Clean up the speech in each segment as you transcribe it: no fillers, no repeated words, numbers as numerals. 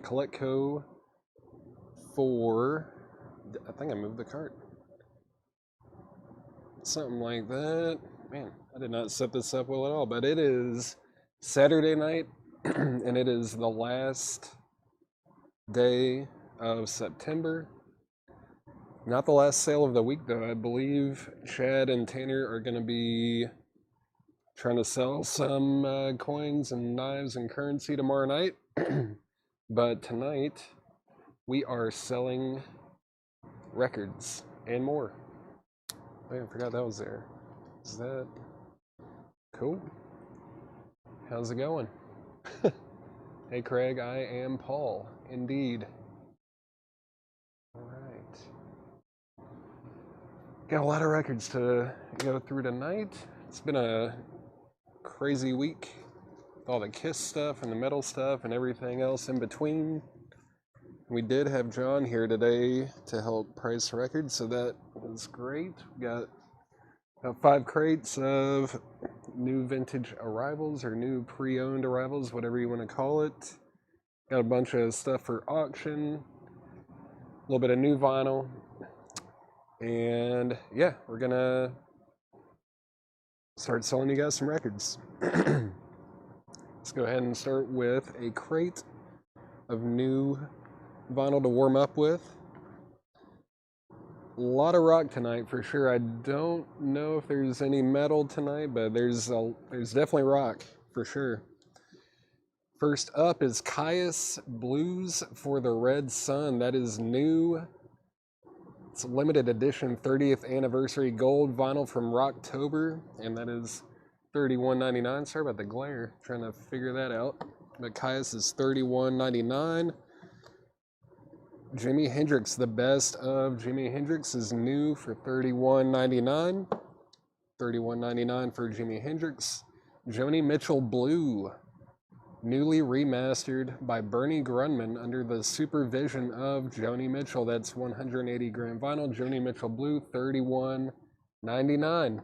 Coletco for, I think I moved the cart. Something like that. Man, I did not set this up well at all, but it is Saturday night, and it is the last day of September. Not the last sale of the week, though. I believe Chad and Tanner are going to be trying to sell some coins and knives and currency tomorrow night. But tonight, we are selling records and more. Oh, I forgot that was there. Is that cool? How's it going? Hey, Craig, I am Paul. Indeed. All right. Got a lot of records to go through tonight. It's been a crazy week with all the KISS stuff and the metal stuff and everything else in between. We did have John here today to help price records, so that was great. We got about 5 crates of new vintage arrivals or new pre-owned arrivals, whatever you want to call it. Got a bunch of stuff for auction, a little bit of new vinyl, and yeah, we're gonna start selling you guys some records. Let's go ahead and start with a crate of new vinyl to warm up with. A lot of rock tonight for sure. I don't know if there's any metal tonight, but there's definitely rock for sure. First up is Caius Blues for the Red Sun. That is new. It's a limited edition 30th anniversary gold vinyl from Rocktober, and that is $31.99. Sorry about the glare, trying to figure that out. But Caius is $31.99. Jimi Hendrix, the best of Jimi Hendrix, is new for $31.99. $31.99 for Jimi Hendrix. Joni Mitchell Blue, newly remastered by Bernie Grunman under the supervision of Joni Mitchell. That's 180 gram vinyl. Joni Mitchell Blue, $31.99.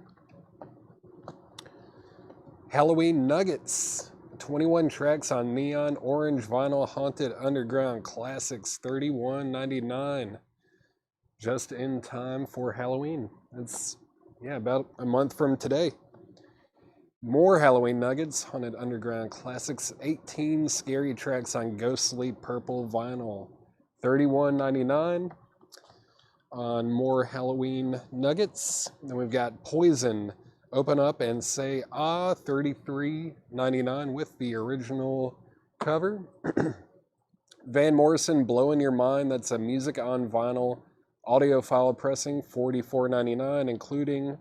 Halloween Nuggets, 21 tracks on neon orange vinyl haunted underground classics, $31.99. Just in time for Halloween. It's, yeah, about a month from today. More Halloween Nuggets, haunted underground classics, 18 scary tracks on ghostly purple vinyl, $31.99. On more Halloween Nuggets. Then we've got Poison, Open Up and Say Ah, $33.99 with the original cover. Van Morrison, Blowin' Your Mind, that's a music on vinyl audiophile pressing, $44.99, including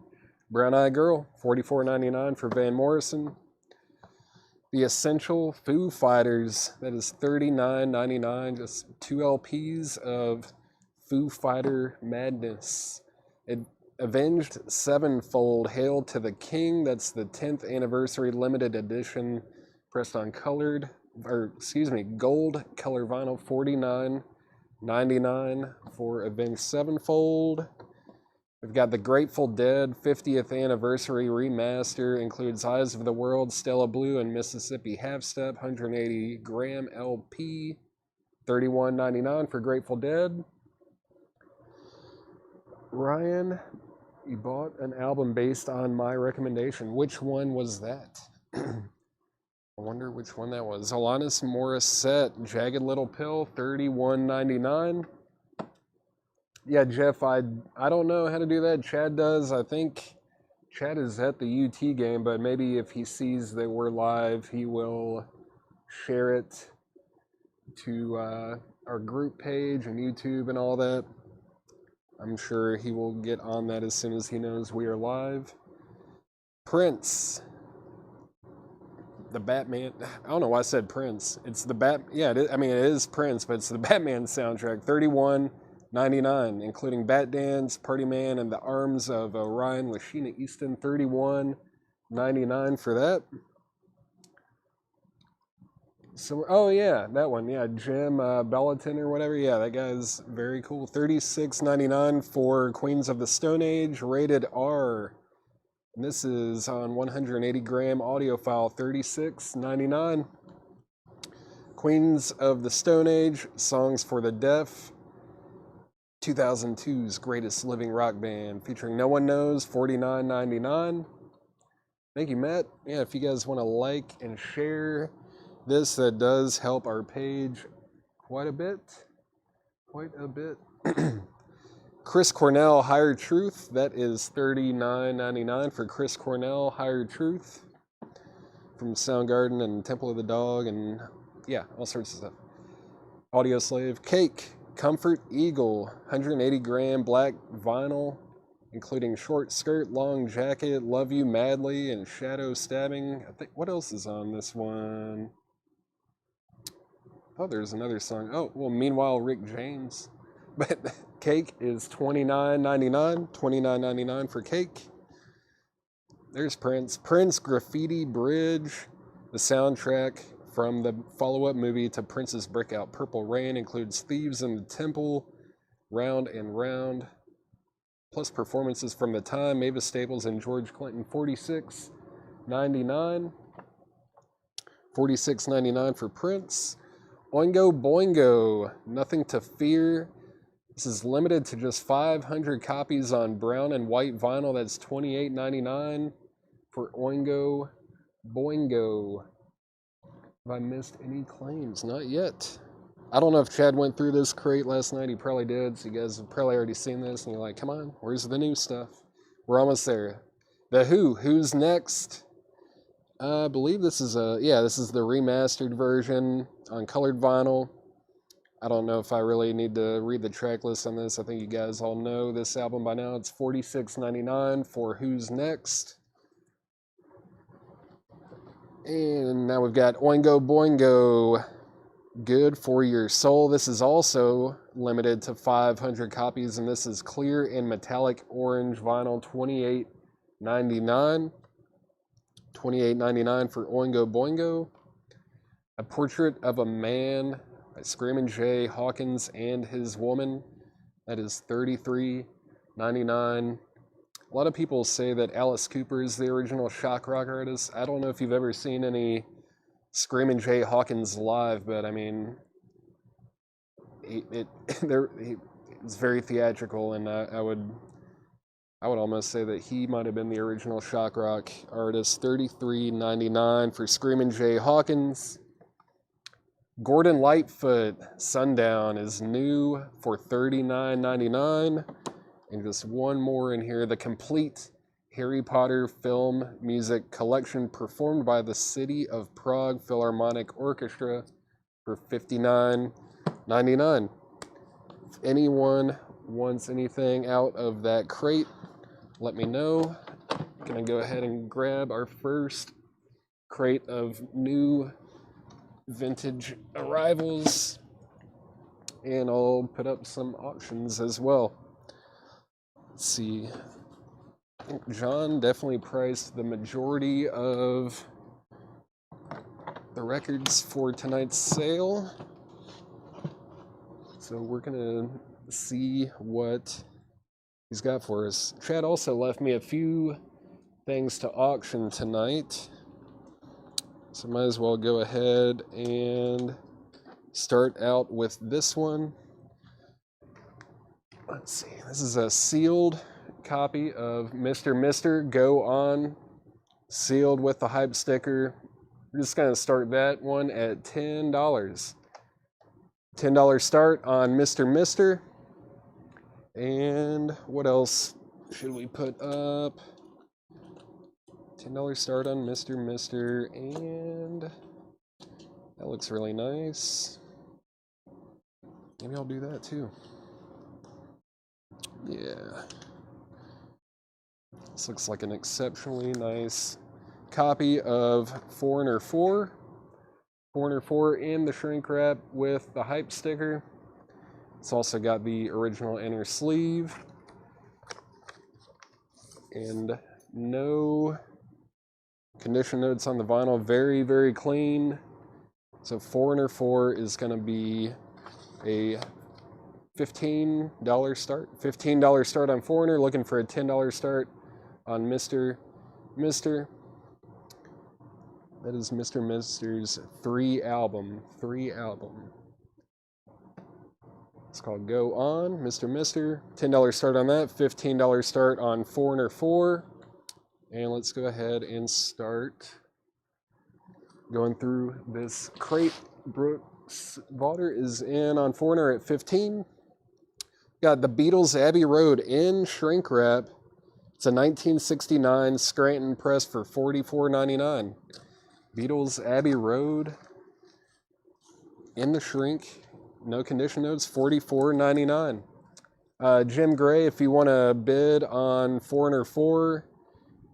Brown Eyed Girl, $44.99 for Van Morrison. The Essential Foo Fighters, that is $39.99, just 2 LPs of Foo Fighter madness. Avenged Sevenfold, Hail to the King, that's the 10th anniversary limited edition, pressed on gold color vinyl, $49.99 for Avenged Sevenfold. We've got the Grateful Dead 50th anniversary remaster, includes Eyes of the World, Stella Blue, and Mississippi Half Step, 180 gram LP, $31.99 for Grateful Dead. Ryan, you bought an album based on my recommendation. Which one was that? I wonder which one that was. Alanis Morissette, Jagged Little Pill, $31.99. Yeah, Jeff, I don't know how to do that. Chad does. I think Chad is at the UT game, but maybe if he sees that we're live, he will share it to our group page and YouTube and all that. I'm sure he will get on that as soon as he knows we are live. Prince, the Batman. I don't know why I said Prince. It's the Yeah, it is Prince, but it's the Batman soundtrack. $31.99, including Bat Dance, Party Man, and the Arms of Orion with Sheena Easton. $31.99 for that. So, oh yeah, that one. Yeah, Jim Bellaton or whatever. Yeah, that guy's very cool. $36.99 for Queens of the Stone Age, rated R. And this is on 180 gram audio file. $36.99. Queens of the Stone Age, Songs for the Deaf, 2002's Greatest Living Rock Band, featuring No One Knows, $49.99. Thank you, Matt. Yeah, if you guys want to like and share this, that does help our page quite a bit. Chris Cornell, Higher Truth. That is $39.99 for Chris Cornell, Higher Truth, from Soundgarden and Temple of the Dog, and yeah, all sorts of stuff. Audio Slave. Cake, Comfort Eagle, 180 gram black vinyl, including short skirt, long jacket, Love You Madly, and Shadow Stabbing. I think, what else is on this one? Oh, there's another song. Oh, well, Meanwhile, Rick James. But Cake is $29.99. $29.99 for Cake. There's Prince. Prince Graffiti Bridge, the soundtrack from the follow-up movie to Prince's breakout Purple Rain, includes Thieves in the Temple, Round and Round, plus performances from The Time, Mavis Staples, and George Clinton. $46.99. $46.99 for Prince. Oingo Boingo, Nothing to Fear. This is limited to just 500 copies on brown and white vinyl. That's $28.99 for Oingo Boingo. Have I missed any claims? Not yet. I don't know if Chad went through this crate last night. He probably did. So you guys have probably already seen this. And you're like, come on, where's the new stuff? We're almost there. The Who. Who's Next? I believe this is this is the remastered version on colored vinyl. I don't know if I really need to read the track list on this. I think you guys all know this album by now. It's $46.99 for Who's Next. And now we've got Oingo Boingo, Good for Your Soul. This is also limited to 500 copies, and this is clear and metallic orange vinyl, $28.99. $28.99 for Oingo Boingo. A Portrait of a Man by Screamin' Jay Hawkins and His Woman. That is $33.99. A lot of people say that Alice Cooper is the original shock rock artist. I don't know if you've ever seen any Screamin' Jay Hawkins live, but I mean, it's very theatrical, and I would almost say that he might have been the original shock rock artist. $33.99 for Screamin' Jay Hawkins. Gordon Lightfoot, Sundown, is new for $39.99. And just one more in here, the complete Harry Potter film music collection performed by the City of Prague Philharmonic Orchestra for $59.99. If anyone wants anything out of that crate, let me know. I'm gonna go ahead and grab our first crate of new vintage arrivals, and I'll put up some auctions as well. Let's see. I think John definitely priced the majority of the records for tonight's sale. So we're gonna see what he's got for us. Chad also left me a few things to auction tonight, so might as well go ahead and start out with this one. Let's see, this is a sealed copy of Mr. Go On, sealed with the hype sticker. We're just gonna start that one at $10. $10 start on Mr. And what else should we put up? $10 start on Mr. And that looks really nice. Maybe I'll do that too. Yeah. This looks like an exceptionally nice copy of Foreigner 4. Foreigner 4 in the shrink wrap with the hype sticker. It's also got the original inner sleeve. And no condition notes on the vinyl. Very, very clean. So Foreigner 4 is going to be a $15 start. $15 start on Foreigner. Looking for a $10 start on Mr. That is Mr. Mister's 3 album. It's called Go On, Mr. Mister. $10 start on that, $15 start on Foreigner 4. And let's go ahead and start going through this crate. Brooks Vaulter is in on Foreigner at 15. Got the Beatles Abbey Road in shrink wrap. It's a 1969 Scranton press for $44.99. Beatles Abbey Road in the shrink. No condition notes, $44.99. Jim Gray, if you want to bid on Foreigner 4,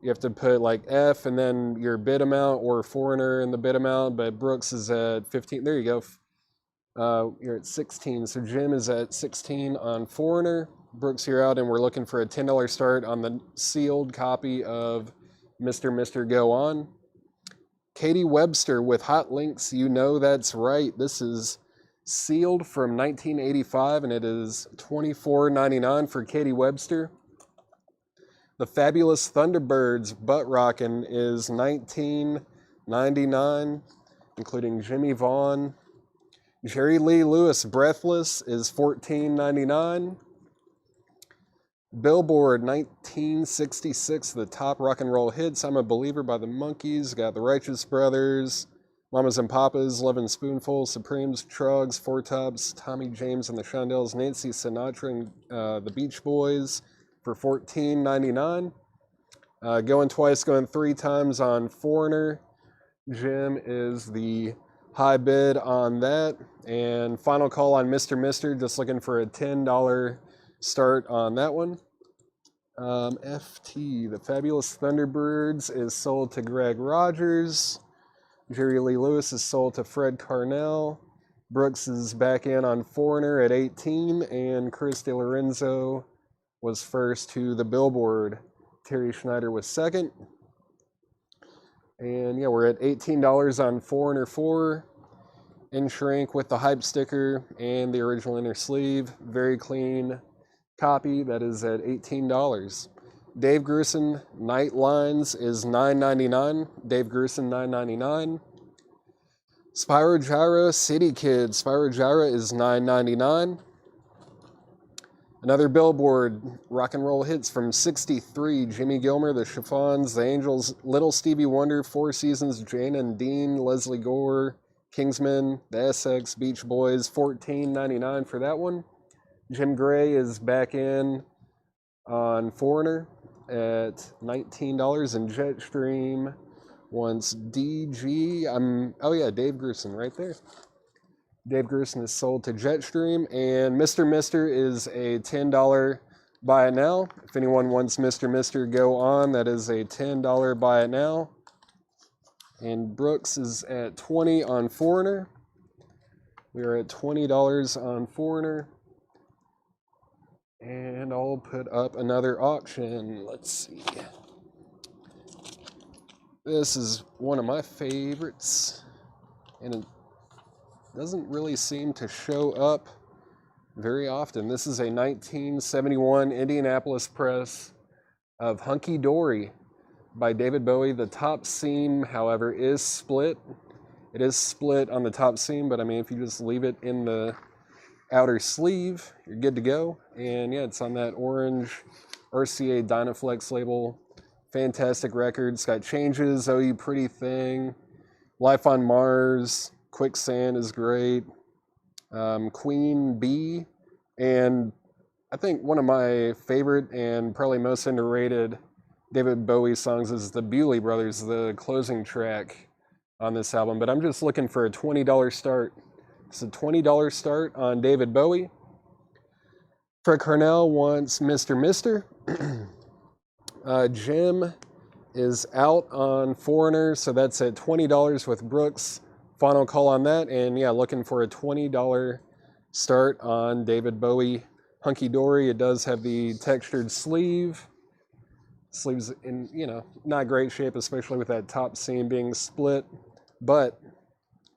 you have to put like F and then your bid amount, or Foreigner and the bid amount, but Brooks is at 15. There you go. You're at 16. So Jim is at 16 on Foreigner. Brooks, you're out, and we're looking for a $10 start on the sealed copy of Mr. Mister Go On. Katie Webster with Hot Links, you know that's right. This is sealed from 1985, and it is $24.99 for Katie Webster. The Fabulous Thunderbirds Butt Rockin' is $19.99, including Jimmy Vaughn. Jerry Lee Lewis Breathless is $14.99. Billboard 1966, the top rock and roll hits. I'm a Believer by the Monkees. Got the Righteous Brothers, Mamas and Papas, Lovin' Spoonful, Supremes, Trugs, Four Tops, Tommy James and the Shondells, Nancy Sinatra and the Beach Boys for $14.99. Going twice, going 3 times on Foreigner. Jim is the high bid on that. And final call on Mr. Mister, just looking for a $10 start on that one. FT, the Fabulous Thunderbirds is sold to Greg Rogers. Jerry Lee Lewis is sold to Fred Carnell. Brooks is back in on Foreigner at 18, and Chris DeLorenzo was first to the Billboard. Terry Schneider was second. And yeah, we're at $18 on Foreigner 4. In shrink with the hype sticker and the original inner sleeve. Very clean copy. That is at $18. Dave Grusin Night Lines is $9.99. Dave Grusin $9.99. Spyro Gyra City Kids. Spyro Gyra is $9.99. Another Billboard rock and roll hits from '63. Jimmy Gilmer, the Chiffons, the Angels, Little Stevie Wonder, Four Seasons, Jane and Dean, Leslie Gore, Kingsmen, the Essex, Beach Boys, $14.99 for that one. Jim Gray is back in on Foreigner at $19, and Jetstream wants DG. Dave Grusin right there. Dave Grusin is sold to Jetstream, and Mr. Mister is a $10 buy it now. If anyone wants Mr. Mister Go On, that is a $10 buy it now. And Brooks is at 20 on Foreigner. We are at $20 on Foreigner. And I'll put up another auction. Let's see. This is one of my favorites, and it doesn't really seem to show up very often. This is a 1971 Indianapolis press of Hunky Dory by David Bowie. The top seam, however, is split. It is split on the top seam, but I mean, if you just leave it in the outer sleeve, you're good to go. And yeah, it's on that orange RCA Dynaflex label. Fantastic record. It's got Changes, Oh You Pretty Thing, Life on Mars, Quicksand is great, Queen Bee, and I think one of my favorite and probably most underrated David Bowie songs is the Bewley Brothers, the closing track on this album. But I'm just looking for a $20 start. It's a $20 start on David Bowie. Fred Carnell wants Mr. Mister. Jim is out on Foreigner, so that's at $20 with Brooks. Final call on that, and yeah, looking for a $20 start on David Bowie Hunky Dory. It does have the textured sleeve. Sleeves in, not great shape, especially with that top seam being split, but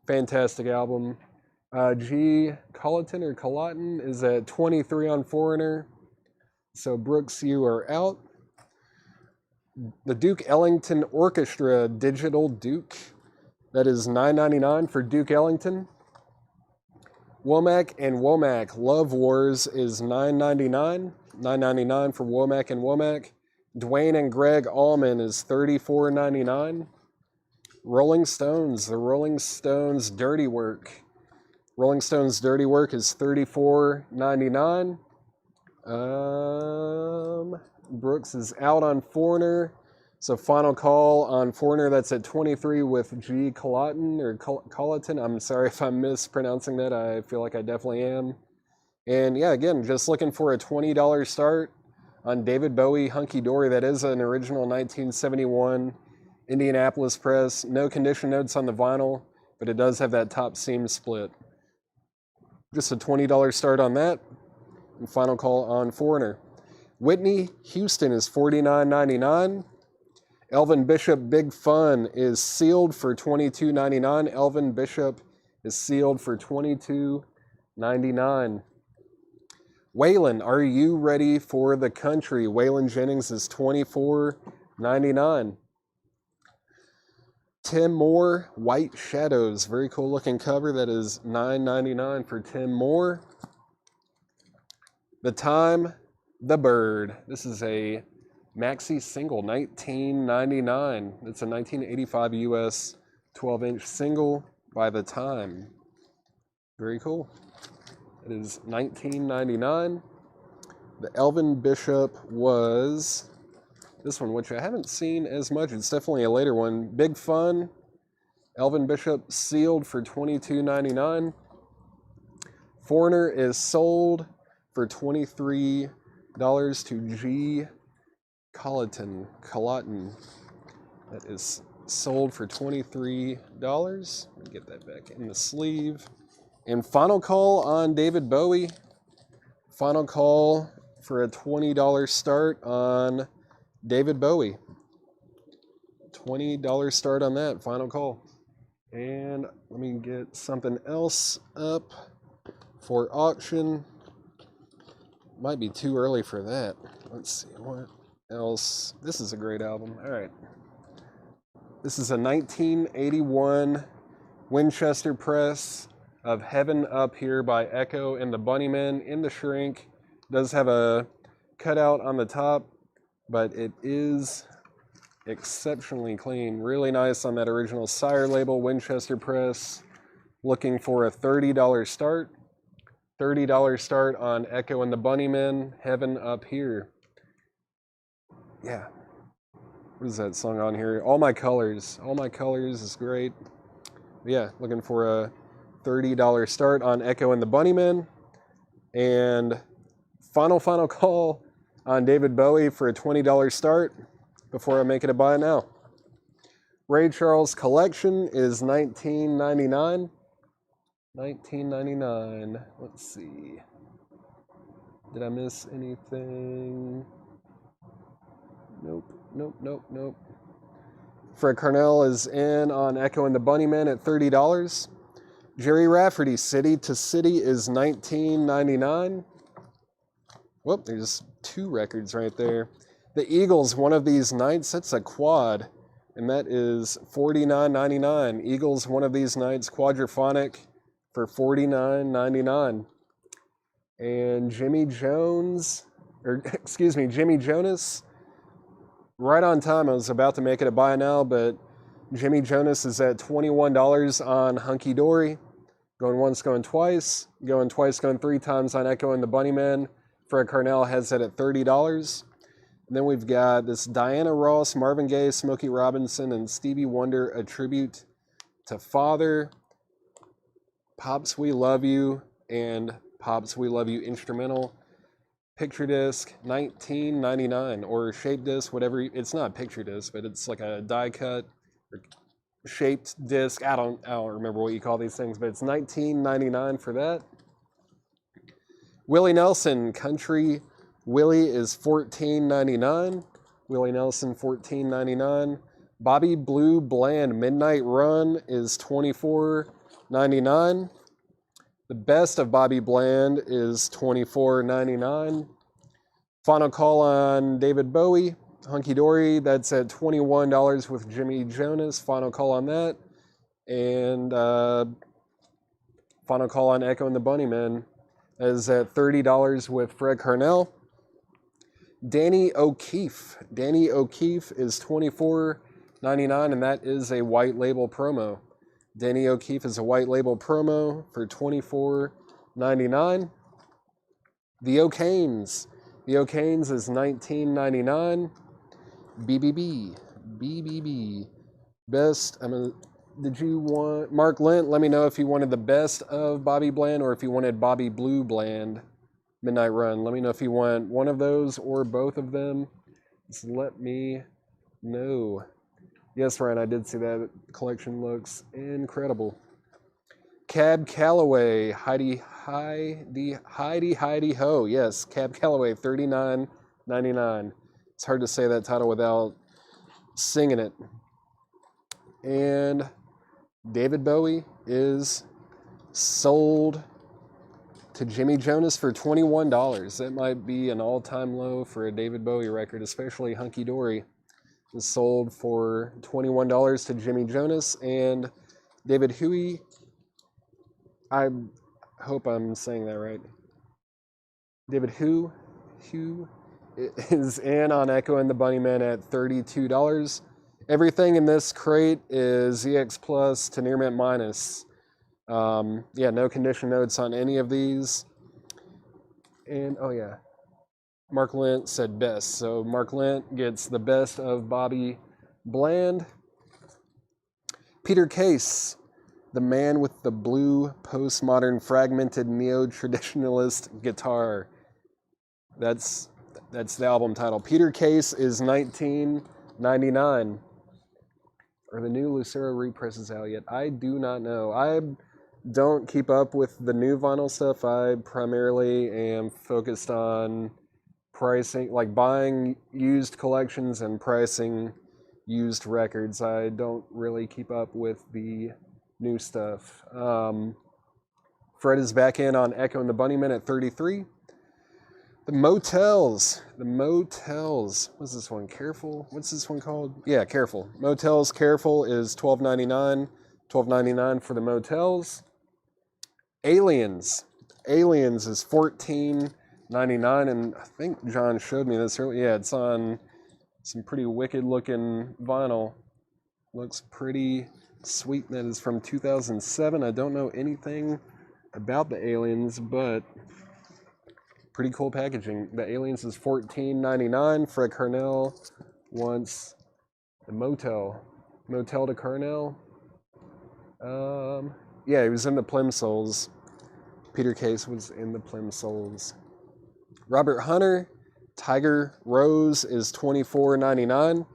fantastic album. G. Colleton or Colleton is at 23 on Foreigner. So Brooks, you are out. The Duke Ellington Orchestra Digital Duke That is $9.99 for Duke Ellington. Womack and Womack Love Wars is $9.99. $9.99 for Womack and Womack. Dwayne and Greg Allman is $34.99. Rolling Stones, the Rolling Stones Dirty Work. Rolling Stones Dirty Work is $34.99. Brooks is out on Foreigner. So final call on Foreigner, that's at 23 with G. Colleton, or Colleton. I'm sorry if I'm mispronouncing that. I feel like I definitely am. And yeah, again, just looking for a $20 start on David Bowie Hunky Dory. That is an original 1971 Indianapolis press. No condition notes on the vinyl, but it does have that top seam split. Just a $20 start on that. And final call on Foreigner. Whitney Houston is $49.99. Elvin Bishop Big Fun is sealed for $22.99. Elvin Bishop is sealed for $22.99. Waylon, Are You Ready for the Country? Waylon Jennings is $24.99. Tim Moore, White Shadows. Very cool looking cover. That is $9.99 for Tim Moore. The Time, The Bird. This is a maxi single, $19.99. It's a 1985 US 12-inch single by The Time. Very cool. It is $19.99. The Elvin Bishop was this one, which I haven't seen as much. It's definitely a later one. Big Fun. Elvin Bishop sealed for $22.99. Foreigner is sold for $23 to G. Colleton. That is sold for $23. Let me get that back in the sleeve. And final call on David Bowie. Final call for a $20 start on David Bowie. $20 start on that. Final call. And let me get something else up for auction. Might be too early for that. Let's see what else. This is a great album. All right. This is a 1981 Winchester press of Heaven Up Here by Echo and the Bunnymen in the shrink. Does have a cutout on the top, but it is exceptionally clean. Really nice on that original Sire label Winchester press. Looking for a $30 start. $30 start on Echo and the Bunnymen, Heaven Up Here. Yeah. What is that song on here? All My Colors. All My Colors is great. But yeah, looking for a $30 start on Echo and the Bunnymen. And final call on David Bowie for a $20 start before I make it a buy now. Ray Charles Collection is $19.99. $19.99. Let's see. Did I miss anything? Nope. Fred Carnell is in on Echo and the Bunnymen at $30. Jerry Rafferty, City to City is $19.99. Whoop, there's two records right there. The Eagles, One of These Nights, that's a quad, and that is $49.99. Eagles, One of These Nights, quadraphonic for $49.99. And Jimmy Jonas, right on time. I was about to make it a buy now, but Jimmy Jonas is at $21 on Hunky Dory. Going once, going twice. Going twice, going three times on Echo and the Bunnymen. Fred Carnell has it at $30. And then we've got this Diana Ross, Marvin Gaye, Smokey Robinson, and Stevie Wonder, A Tribute to Father. Pops We Love You and Pops We Love You instrumental. Picture disc, $19.99, or shape disc, whatever. It's not a picture disc, but it's like a die cut or shaped disc. I don't remember what you call these things, but it's $19.99 for that. Willie Nelson, Country Willie is $14.99. Willie Nelson, $14.99. Bobby Blue Bland, Midnight Run is $24.99. The Best of Bobby Bland is $24.99. Final call on David Bowie, Hunky Dory, that's at $21 with Jimmy Jonas. Final call on that. And final call on Echo and the Bunnymen is at $30 with Fred Carnell. Danny O'Keefe. Danny O'Keefe is $24.99, and that is a white label promo. Danny O'Keefe is a white label promo for $24.99. The O'Kanes. The O'Kanes is $19.99. BBB. Best. Did you want Mark Lent? Let me know if you wanted the best of Bobby Bland or if you wanted Bobby Blue Bland Midnight Run. Let me know if you want one of those or both of them. Just let me know. Yes, Ryan, I did see that. The collection looks incredible. Cab Calloway, Heidi Ho. Yes, Cab Calloway, $39.99. It's hard to say that title without singing it. And David Bowie is sold to Jimmy Jonas for $21. That might be an all-time low for a David Bowie record, especially Hunky Dory. Is sold for $21 to Jimmy Jonas. And David Huey, I hope I'm saying that right. David Hugh is in on Echo and the Bunnymen at $32. Everything in this crate is ZX Plus to near mint minus. No condition notes on any of these. And, Mark Lent said best. So Mark Lent gets the best of Bobby Bland. Peter Case, the man with the blue postmodern fragmented neo-traditionalist guitar. That's the album title. Peter Case is $19.99. Are the new Lucero represses out yet? I do not know. I don't keep up with the new vinyl stuff. I primarily am focused on pricing, like buying used collections and pricing used records. I don't really keep up with the new stuff. Fred is back in on Echo and the Bunnymen at $33. The Motels. What's this one? Careful? What's this one called? Yeah, Careful. Motels Careful is $12.99. $12.99 for the Motels. Aliens is $14.99, and I think John showed me this earlier. Yeah, it's on some pretty wicked looking vinyl. Looks pretty sweet. That is from 2007. I don't know anything about the Aliens, but pretty cool packaging. The Aliens is $14.99. Fred Carnell wants the Motel to Carnell. He was in the Plimsolls. Peter Case was in the Plimsolls. Robert Hunter, Tiger Rose is $24.99.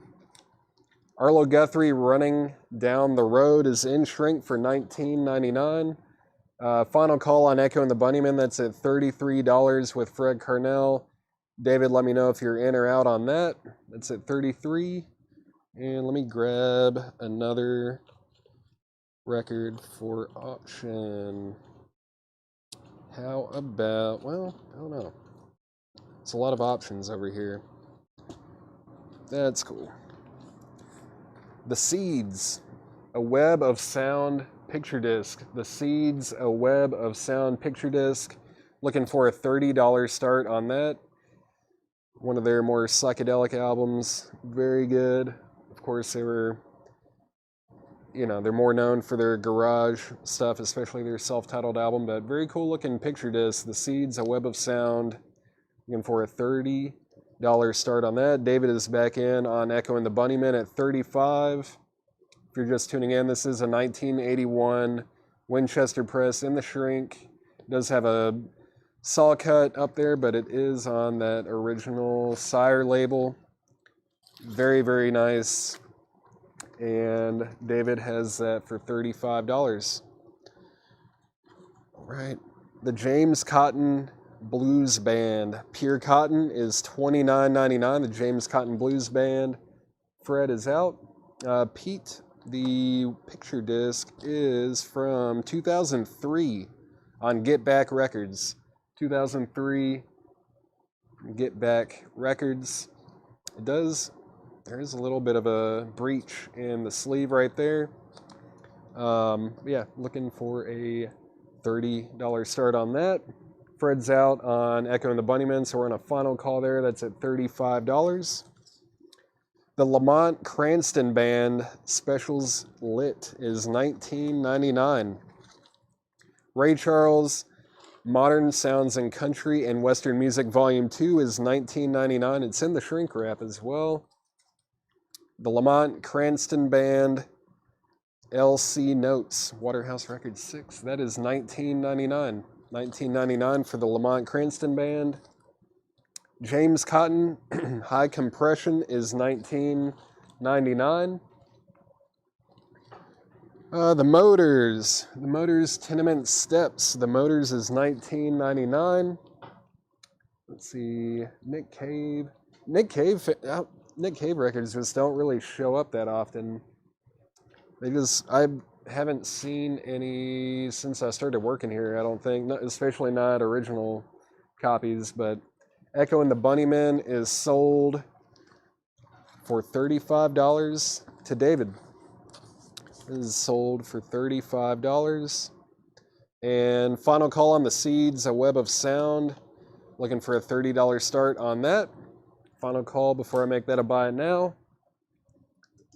Arlo Guthrie, Running Down the Road is in shrink for $19.99. Final call on Echo and the Bunnymen, that's at $33 with Fred Carnell. David, let me know if you're in or out on that. That's at $33. And let me grab another record for auction. How about, I don't know. It's a lot of options over here. That's cool. The Seeds, a Web of Sound picture disc. The Seeds, a Web of Sound picture disc. Looking for a $30 start on that. One of their more psychedelic albums. Very good. Of course, they were, they're more known for their garage stuff, especially their self-titled album, but very cool looking picture disc. The Seeds, a Web of Sound. Looking for a $30 start on that. David is back in on Echo and the Bunnymen at $35. If you're just tuning in, this is a 1981 Winchester press in the shrink. It does have a saw cut up there, but it is on that original Sire label. Very, very nice. And David has that for $35. All right. The James Cotton Blues Band. Pure Cotton is $29.99. The James Cotton Blues Band. Fred is out. Pete, the picture disc is from 2003 on Get Back Records. 2003 Get Back Records. There is a little bit of a breach in the sleeve right there. Yeah, looking for a $30 start on that. Fred's out on Echo and the Bunnymen, so we're on a final call there. That's at $35. The Lamont Cranston Band Specials Lit is $19.99. Ray Charles Modern Sounds in Country and Western Music Volume 2 is $19.99. It's in the shrink wrap as well. The Lamont Cranston Band LC Notes Waterhouse Records 6, that is $19.99. $19.99 for the Lamont Cranston Band. James Cotton High Compression is $19.99. The Motors Tenement Steps. The Motors is $19.99. Let's see, Nick Cave records just don't really show up that often. I haven't seen any since I started working here, I don't think, especially not original copies, but Echo and the Bunnymen is sold for $35 to David. It is sold for $35. And final call on the Seeds, A Web of Sound. Looking for a $30 start on that. Final call before I make that a buy now.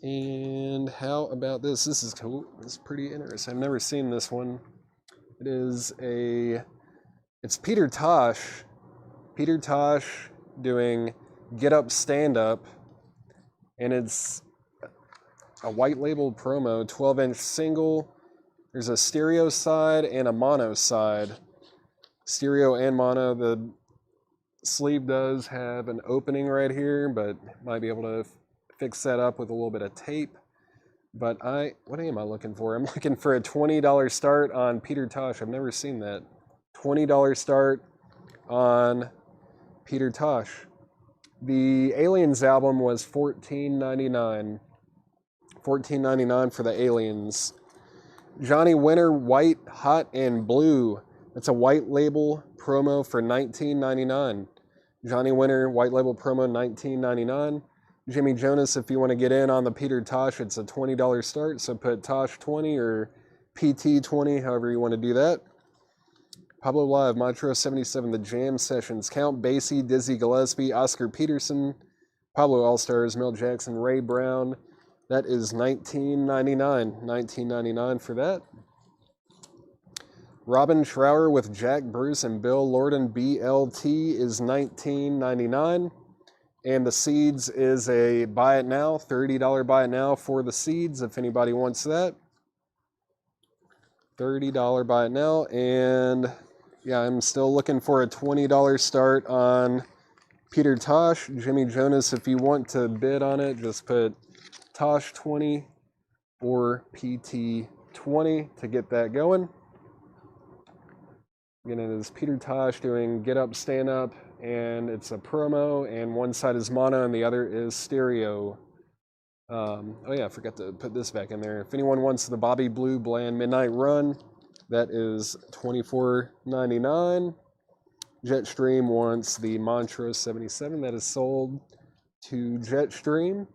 And how about this? This is cool. This is pretty interesting. I've never seen this one. It's Peter Tosh. Peter Tosh doing Get Up, Stand Up. And it's a white label promo, 12-inch single. There's a stereo side and a mono side. Stereo and mono. The sleeve does have an opening right here, but might be able to fix that up with a little bit of tape. But what am I looking for? I'm looking for a $20 start on Peter Tosh. I've never seen that. $20 start on Peter Tosh. The Aliens album was $14.99. $14.99 for the Aliens. Johnny Winter, White, Hot, and Blue. That's a white label promo for $19.99. Johnny Winter, white label promo, $19.99. Jimmy Jonas, if you want to get in on the Peter Tosh, it's a $20 start. So put Tosh 20 or PT 20, however you want to do that. Pablo Live, Montreal 77, The Jam Sessions. Count Basie, Dizzy Gillespie, Oscar Peterson, Pablo All-Stars, Mel Jackson, Ray Brown. That is $19.99. $19.99 for that. Robin Trower with Jack Bruce and Bill Lorden BLT is $19.99. And the Seeds is a buy it now, $30 buy it now for the Seeds if anybody wants that. $30 buy it now. And yeah, I'm still looking for a $20 start on Peter Tosh. Jimmy Jonas, if you want to bid on it, just put Tosh 20 or PT 20 to get that going. Again, it is Peter Tosh doing Get Up, Stand Up, and it's a promo, and one side is mono and the other is stereo. Oh yeah, I forgot to put this back in there. If anyone wants the Bobby Blue Bland Midnight Run, that is $24.99. Jetstream wants the Montrose 77, that is sold to Jetstream.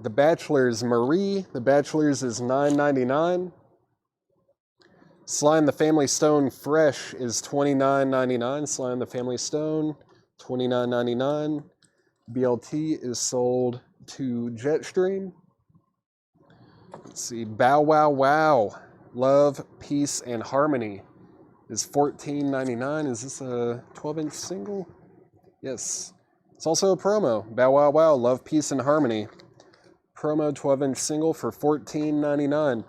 The Bachelors Marie, The Bachelors is $9.99. Sly and the Family Stone Fresh is $29.99. Sly and the Family Stone, $29.99. BLT is sold to Jetstream. Let's see, Bow Wow Wow, Love, Peace, and Harmony is $14.99. Is this a 12-inch single? Yes. It's also a promo. Bow Wow Wow, Love, Peace, and Harmony. Promo 12-inch single for $14.99.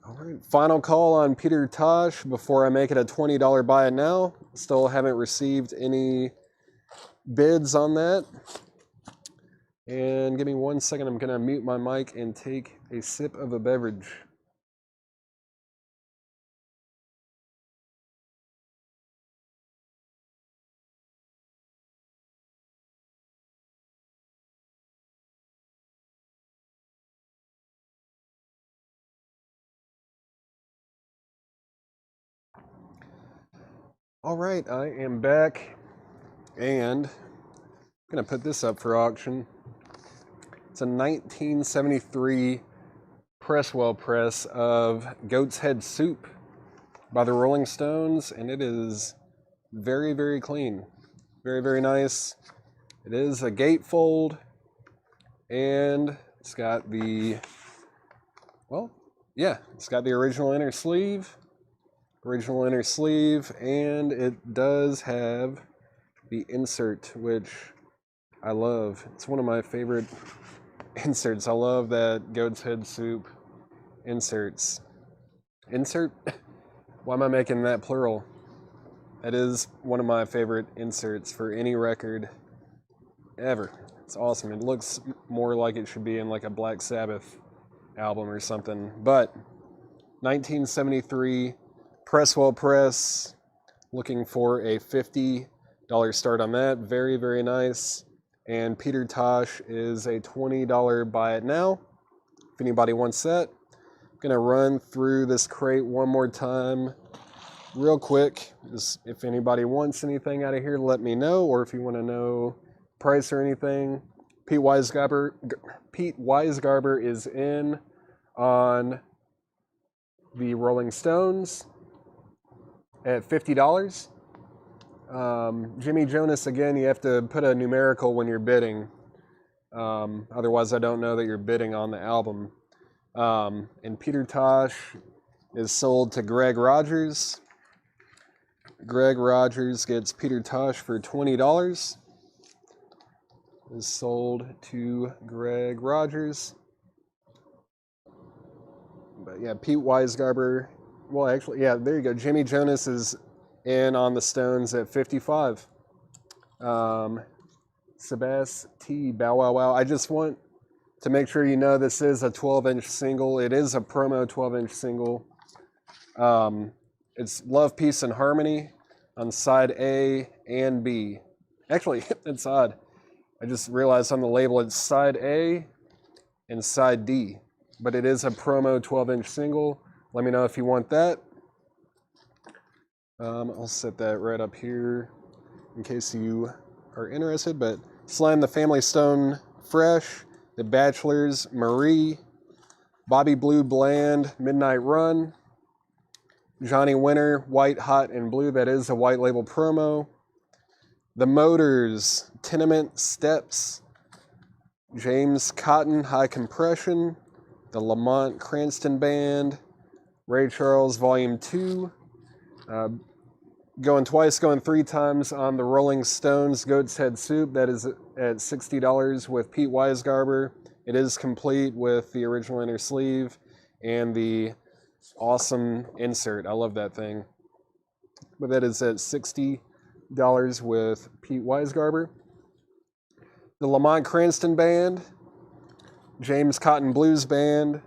All right, final call on Peter Tosh before I make it a $20 buy it now. Still haven't received any bids on that. And give me 1 second, I'm gonna mute my mic and take a sip of a beverage. All right, I am back, and I'm gonna put this up for auction. It's a 1973 Presswell press of Goat's Head Soup by the Rolling Stones, and it is very, very clean. Very, very nice. It is a gatefold, and it's got the, well, yeah, it's got the original inner sleeve, and it does have the insert, which I love. It's one of my favorite inserts. I love that Goat's Head Soup inserts. Insert? Why am I making that plural? That is one of my favorite inserts for any record ever. It's awesome. It looks more like it should be in like a Black Sabbath album or something. But 1973 Presswell press, looking for a $50 start on that. Very, very nice. And Peter Tosh is a $20 buy it now, if anybody wants that. I'm going to run through this crate one more time real quick. Just if anybody wants anything out of here, let me know. Or if you want to know price or anything, Pete Weisgarber is in on the Rolling Stones at $50. Jimmy Jonas, again, you have to put a numerical when you're bidding. Otherwise, I don't know that you're bidding on the album. And Peter Tosh is sold to Greg Rogers. Greg Rogers gets Peter Tosh for $20. Is sold to Greg Rogers. But yeah, Pete Weisgarber. Well, actually, yeah, there you go. Jimmy Jonas is in on the Stones at $55. Sebas T. Bow Wow Wow. I just want to make sure you know this is a 12-inch single. It is a promo 12-inch single. It's Love, Peace, and Harmony on side A and B. Actually, it's odd. I just realized on the label it's side A and side D. But it is a promo 12-inch single. Let me know if you want that. I'll set that right up here in case you are interested. But Slam the Family Stone Fresh, The Bachelors, Marie, Bobby Blue Bland, Midnight Run, Johnny Winter, White, Hot, and Blue. That is a white label promo. The Motors, Tenement Steps, James Cotton, High Compression, the Lamont Cranston Band, Ray Charles Volume 2, going twice, going three times on the Rolling Stones Goat's Head Soup. That is at $60 with Pete Weisgarber. It is complete with the original inner sleeve and the awesome insert. I love that thing. But that is at $60 with Pete Weisgarber. The Lamont Cranston Band, James Cotton Blues Band,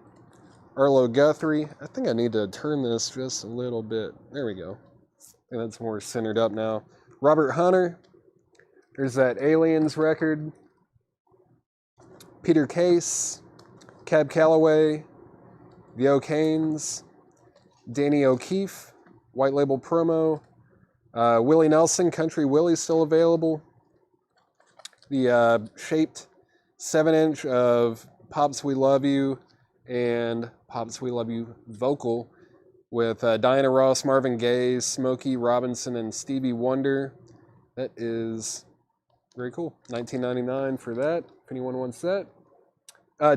Arlo Guthrie. I think I need to turn this just a little bit. There we go. I think that's more centered up now. Robert Hunter. There's that Aliens record. Peter Case, Cab Calloway, The O'Kanes, Danny O'Keefe, white label promo. Willie Nelson, Country Willie, still available. The shaped 7-inch of Pops We Love You and Pops We Love You vocal with Diana Ross, Marvin Gaye, Smokey Robinson, and Stevie Wonder. That is very cool. $19.99 for that, if anyone wants that.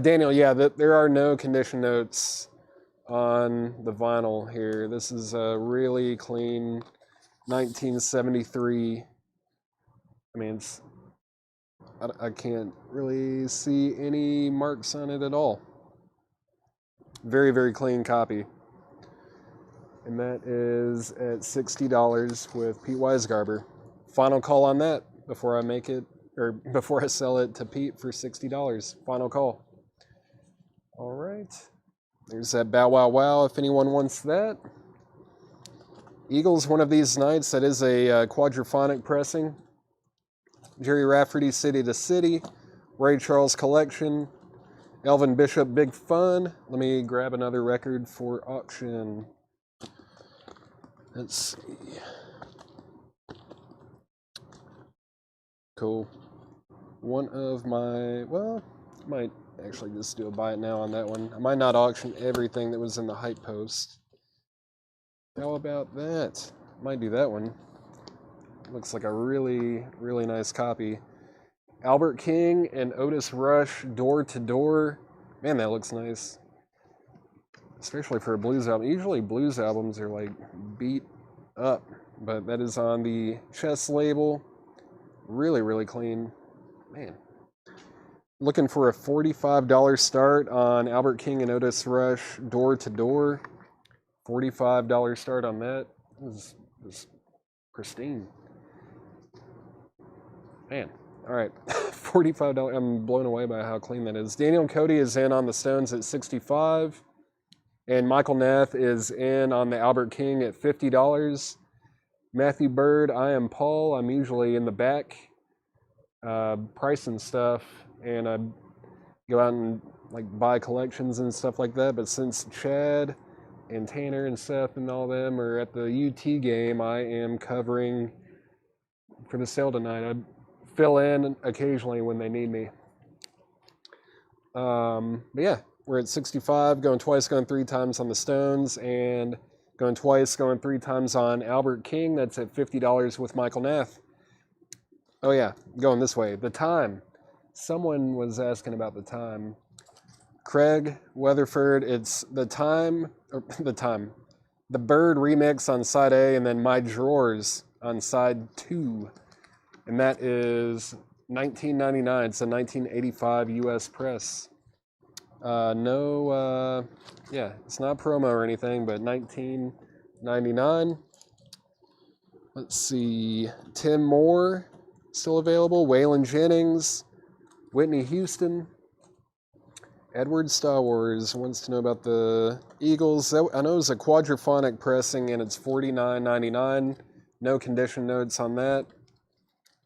Daniel, yeah, there are no condition notes on the vinyl here. This is a really clean 1973. I mean, I can't really see any marks on it at all. Very, very clean copy. And that is at $60 with Pete Weisgarber. Final call on that before I make it, or before I sell it to Pete for $60. Final call. All right. There's that Bow Wow Wow if anyone wants that. Eagles, One of These Nights. That is a quadraphonic pressing. Jerry Rafferty, City to City. Ray Charles Collection. Elvin Bishop, Big Fun. Let me grab another record for auction. Let's see. Cool. One of my Might actually just do a buy it now on that one. I might not auction everything that was in the hype post. How about that? Might do that one. Looks like a really, really nice copy. Albert King and Otis Rush, Door to Door. Man, that looks nice. Especially for a blues album. Usually blues albums are like beat up, but that is on the Chess label. Really, really clean. Man. Looking for a $45 start on Albert King and Otis Rush, Door to Door. $45 start on that. This is pristine. Man, all right, $45. I'm blown away by how clean that is. Daniel Cody is in on the Stones at $65, and Michael Nath is in on the Albert King at $50. Matthew Bird, I Am Paul. I'm usually in the back, pricing stuff, and I go out and like buy collections and stuff like that. But since Chad and Tanner and Seth and all them are at the UT game, I am covering for the sale tonight. I fill in occasionally when they need me. But yeah, we're at 65, going twice, going 3 times on the Stones, and going twice, going 3 times on Albert King. That's at $50 with Michael Nath. Oh yeah, going this way. The time. Someone was asking about the time. Craig Weatherford, it's the time, or the time. The Bird remix on side A, and then My Drawers on side 2. And that is $19.99. It's a 1985 U.S. press. Yeah, it's not promo or anything, but $19.99. Let's see, Tim Moore, still available. Waylon Jennings, Whitney Houston. Edward Star Wars wants to know about the Eagles. I know it's a quadraphonic pressing, and it's $49.99. No condition notes on that.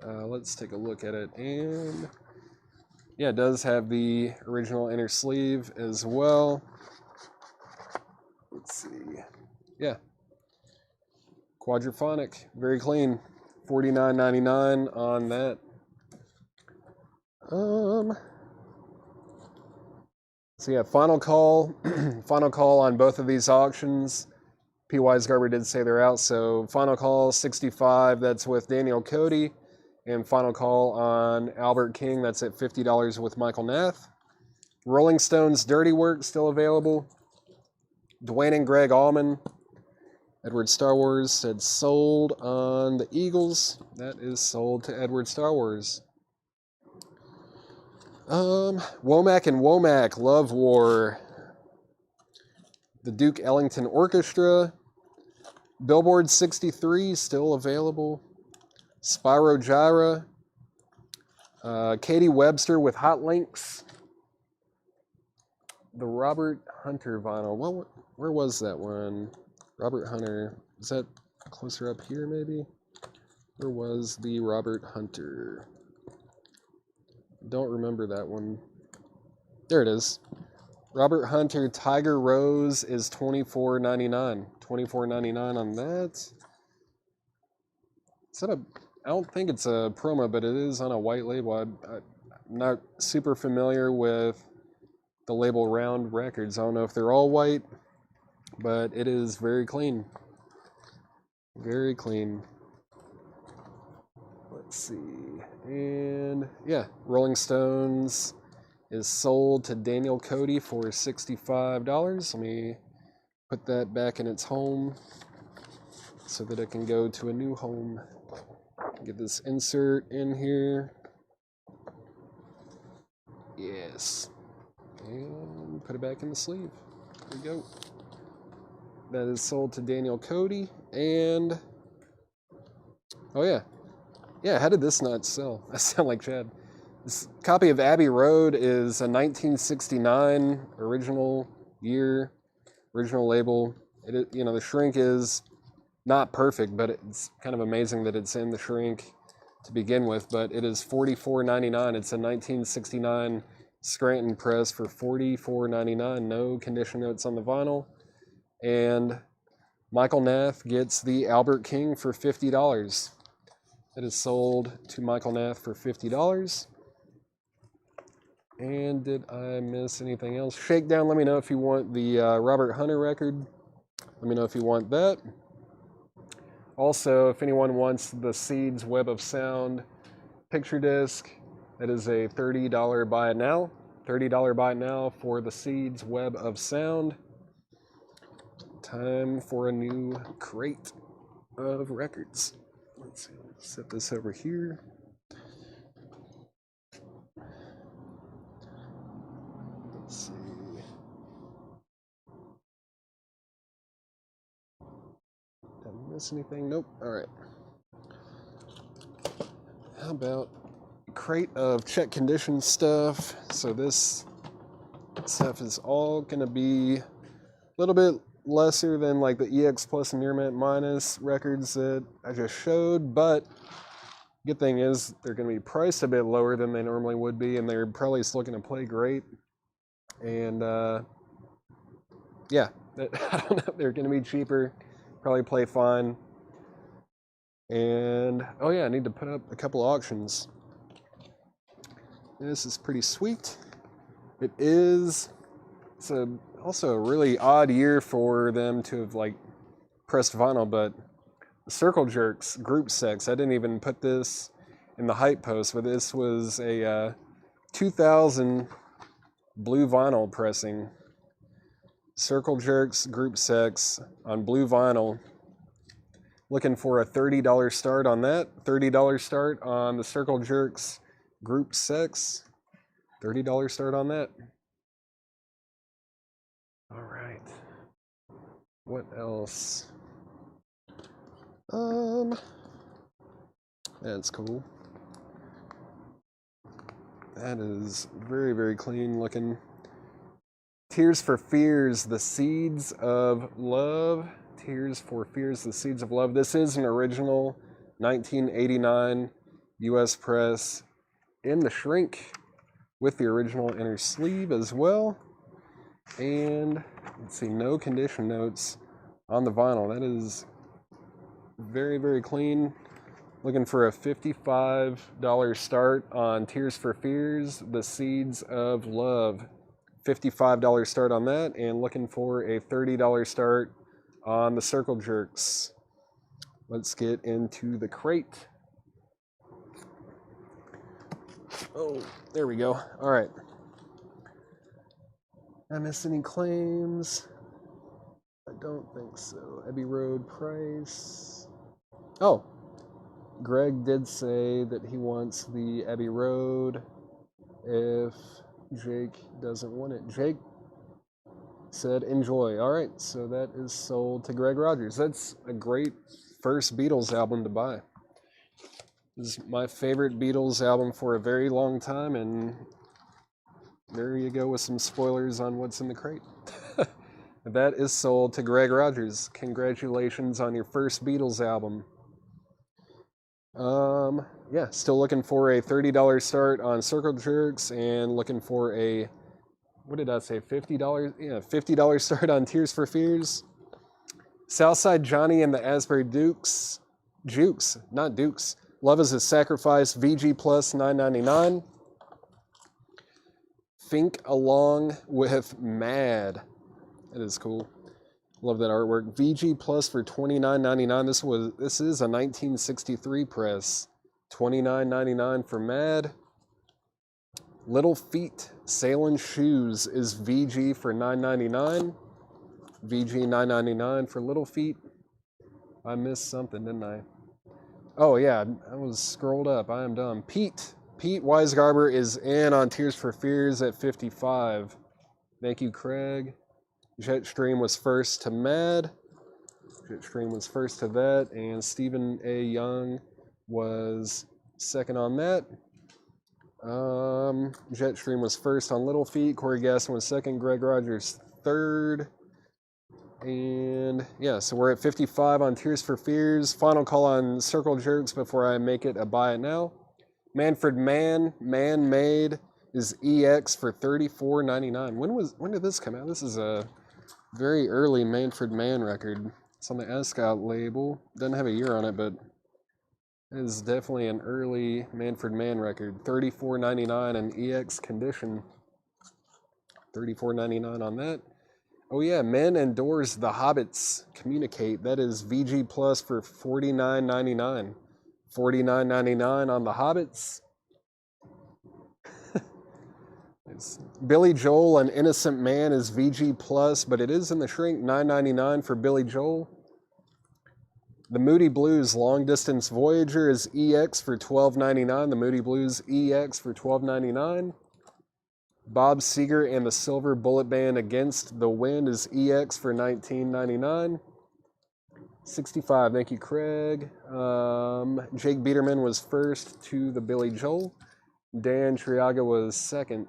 Let's take a look at it. And yeah, it does have the original inner sleeve as well. Let's see. Yeah. Quadraphonic. Very clean. $49.99 on that. So yeah, final call. Final call on both of these auctions. P. Weisgarber did say they're out, so final call 65. That's with Daniel Cody. And final call on Albert King, that's at $50 with Michael Nath. Rolling Stones Dirty Work, still available. Dwayne and Greg Allman. Edward Star Wars said sold on the Eagles. That is sold to Edward Star Wars. Womack and Womack, Love War. The Duke Ellington Orchestra. Billboard 63, still available. Spyro Gyra, Katie Webster with Hot Links, the Robert Hunter vinyl. Where was that one? Robert Hunter. Is that closer up here, maybe? Where was the Robert Hunter? Don't remember that one. There it is. Robert Hunter Tiger Rose is $24.99. $24.99 on that. Is that I don't think it's a promo, but it is on a white label. I'm not super familiar with the label Round Records. I don't know if they're all white, but it is very clean. Very clean. Let's see. And yeah, Rolling Stones is sold to Daniel Cody for $65. Let me put that back in its home so that it can go to a new home. Get this insert in here. Yes. And put it back in the sleeve. There we go. That is sold to Daniel Cody. And oh yeah. Yeah, how did this not sell? I sound like Chad. This copy of Abbey Road is a 1969 original year, original label. The shrink is not perfect, but it's kind of amazing that it's in the shrink to begin with. But it is $44.99. It's a 1969 Scranton press for $44.99. No condition notes on the vinyl. And Michael Nath gets the Albert King for $50. It is sold to Michael Nath for $50. And did I miss anything else? Shakedown, let me know if you want the Robert Hunter record. Let me know if you want that. Also, if anyone wants the Seeds Web of Sound picture disc, that is a $30 buy it now. $30 buy it now for the Seeds Web of Sound. Time for a new crate of records. Let's see, set this over here. Let's see. Did I miss anything? Nope. All right. How about a crate of check condition stuff? So this stuff is all going to be a little bit lesser than like the EX Plus and Near Mint Minus records that I just showed, but good thing is they're going to be priced a bit lower than they normally would be, and they're probably still going to play great. And yeah, I don't know, they're going to be cheaper, probably play fine. And oh yeah, I need to put up a couple auctions. This is pretty sweet. It's also a really odd year for them to have like pressed vinyl, but Circle Jerks Group Sex, I didn't even put this in the hype post, but this was a 2000 blue vinyl pressing. Circle Jerks Group Sex on blue vinyl. Looking for a $30 start on that. $30 start on the Circle Jerks Group Sex. $30 start on that. All right. What else? That's cool. That is very, very clean looking. Tears for Fears, The Seeds of Love. Tears for Fears, The Seeds of Love. This is an original 1989 US press in the shrink with the original inner sleeve as well. And let's see, no condition notes on the vinyl. That is very, very clean. Looking for a $55 start on Tears for Fears, The Seeds of Love. $55 start on that, and looking for a $30 start on the Circle Jerks. Let's get into the crate. Oh, there we go. All right. Did I miss any claims? I don't think so. Abbey Road price. Oh, Greg did say that he wants the Abbey Road if Jake doesn't want it. Jake said enjoy. All right, so that is sold to Greg Rogers. That's a great first Beatles album to buy. This is my favorite Beatles album for a very long time, and there you go with some spoilers on what's in the crate. That is sold to Greg Rogers. Congratulations on your first Beatles album. Yeah, still looking for a $30 start on Circle Jerks, and looking for a, what did I say, $50? Yeah, $50 start on Tears for Fears. Southside Johnny and the Asbury Jukes, not Dukes. Love is a Sacrifice, VG Plus, $9.99. Think along with Mad. That is cool. Love that artwork. VG Plus for $29.99. This is a 1963 press. $29.99 for Mad. Little Feet Sailing Shoes is VG for $9.99. VG $9.99 for Little Feet. I missed something, didn't I? Oh yeah, I was scrolled up. I am dumb. Pete Weisgarber is in on Tears for Fears at 55. Thank you, Craig. Jetstream was first to Mad. Jetstream was first to that, and Stephen A. Young was second on that. Jetstream was first on Little Feet. Corey Gaston was second. Greg Rogers third. And yeah, so we're at 55 on Tears for Fears. Final call on Circle Jerks before I make it a buy it now. Manfred Man Made is EX for $34.99. When did this come out? This is a very early Manfred Mann record. It's on the Ascot label. Doesn't have a year on it, but is definitely an early Manfred Mann record. $34.99 in EX condition. $34.99 on that. Oh yeah, Men and Doors, The Hobbits Communicate. That is VG Plus for $49.99. $49.99 on The Hobbits. Billy Joel, An Innocent Man is VG Plus, but it is in the shrink. $9.99 for Billy Joel. The Moody Blues, Long Distance Voyager is EX for $12.99. The Moody Blues EX for $12.99. Bob Seger and the Silver Bullet Band, Against the Wind is EX for $19.99. 65, thank you, Craig. Jake Biederman was first to the Billy Joel. Dan Triaga was second.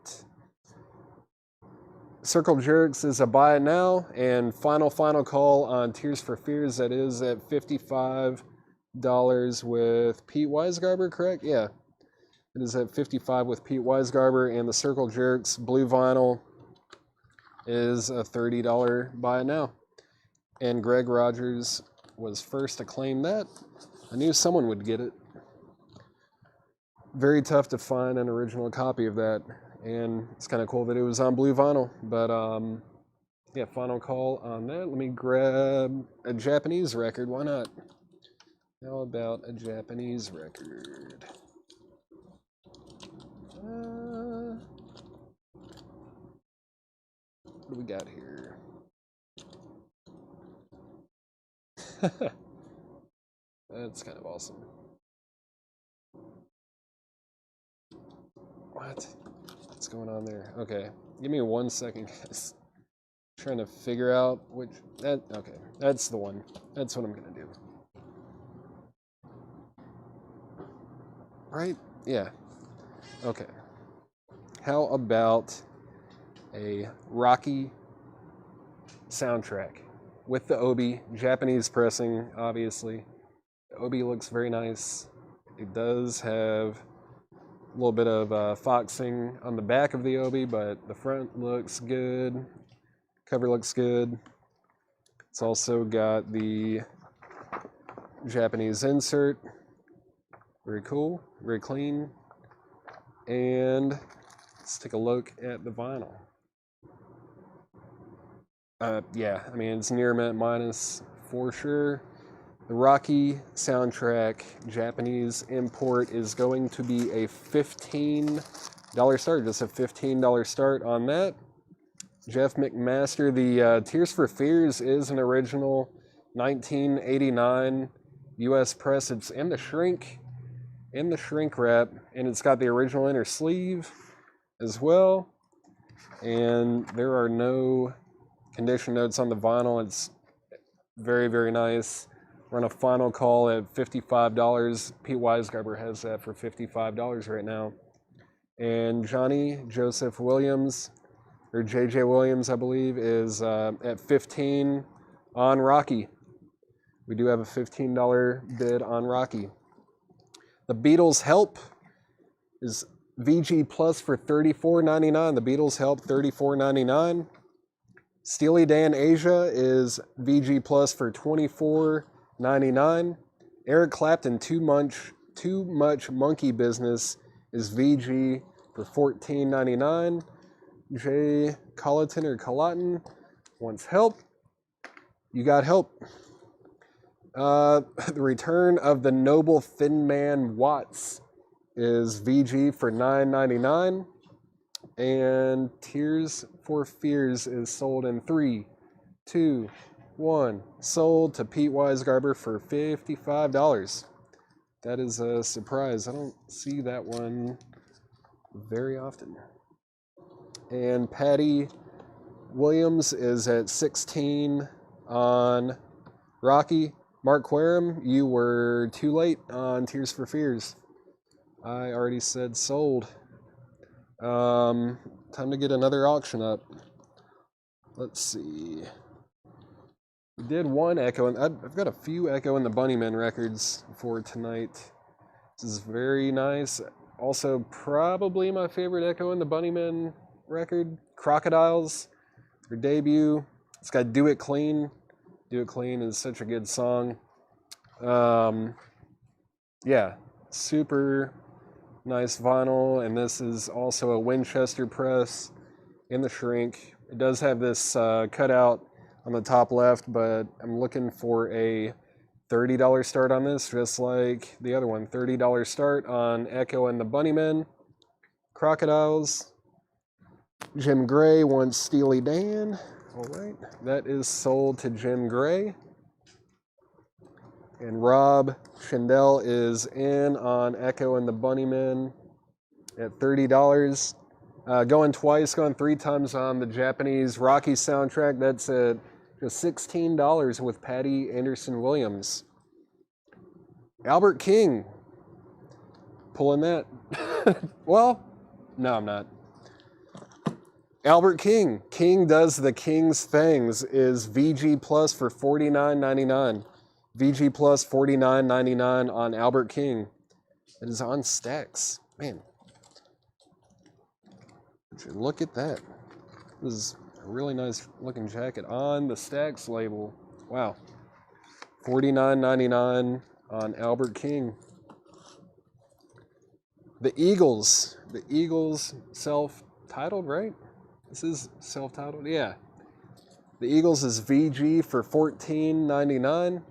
Circle Jerks is a buy it now, and final call on Tears for Fears. That is at $55 with Pete Weisgarber, correct? Yeah, it is at $55 with Pete Weisgarber, and the Circle Jerks blue vinyl is a $30 buy it now. And Greg Rogers was first to claim that. I knew someone would get it. Very tough to find an original copy of that. And it's kind of cool that it was on blue vinyl. But, yeah, final call on that. Let me grab a Japanese record. Why not? How about a Japanese record? What do we got here? That's kind of awesome. What? What's going on there? Okay, give me 1 second, guys. Trying to figure out which. Okay, that's the one. That's what I'm gonna do. Right? Yeah. Okay. How about a Rocky soundtrack with the Obi, Japanese pressing, obviously. The Obi looks very nice. It does have a little bit of foxing on the back of the Obi, but the front looks good. Cover looks good. It's also got the Japanese insert. Very cool, very clean. And let's take a look at the vinyl. Yeah, I mean, it's near mint minus for sure. The Rocky soundtrack Japanese import is going to be a $15 start. Just a $15 start on that. Jeff McMaster, the Tears for Fears is an original 1989 U.S. press. It's in the shrink wrap, and it's got the original inner sleeve as well. And there are no condition notes on the vinyl. It's very, very nice. We're on a final call at $55. Pete Weisgarber has that for $55 right now. And Johnny Joseph Williams, or JJ Williams, I believe, is at $15 on Rocky. We do have a $15 bid on Rocky. The Beatles Help is VG Plus for $34.99. The Beatles Help, $34.99. Steely Dan Asia is VG Plus for $24.99. Eric Clapton, Too Much Monkey Business is VG for $14.99. Jay Colleton or Colleton wants help. You got help. The Return of the Noble Thin Man Watts is VG for $9.99. And Tears for Fears is sold in 3, 2, 1. Sold to Pete Weisgarber for $55. That is a surprise. I don't see that one very often. And Patty Williams is at 16 on Rocky. Mark Querum, you were too late on Tears for Fears. I already said sold. Time to get another auction up. Let's see. We did one Echo, and I've got a few Echo and the Bunnymen records for tonight. This is very nice. Also, probably my favorite Echo and the Bunnymen record, Crocodiles, their debut. It's got Do It Clean. Do It Clean is such a good song. Yeah, super nice vinyl, and this is also a Winchester press in the shrink. It does have this cutout on the top left, but I'm looking for a $30 start on this, just like the other one. $30 start on Echo and the Bunnymen. Crocodiles. Jim Gray wants Steely Dan. All right, that is sold to Jim Gray. And Rob Schindel is in on Echo and the Bunnymen at $30. Going twice, going 3 times on the Japanese Rocky soundtrack. That's at just $16 with Patty Anderson Williams. Albert King. Pulling that. Well, no, I'm not. Albert King. King does the King's things is VG Plus for $49.99. VG Plus $49.99 on Albert King. It is on Stax. Man. Look at that. This is a really nice looking jacket on the Stax label. Wow. $49.99 on Albert King. The Eagles. The Eagles self-titled, right? This is self-titled? Yeah. The Eagles is VG for $14.99.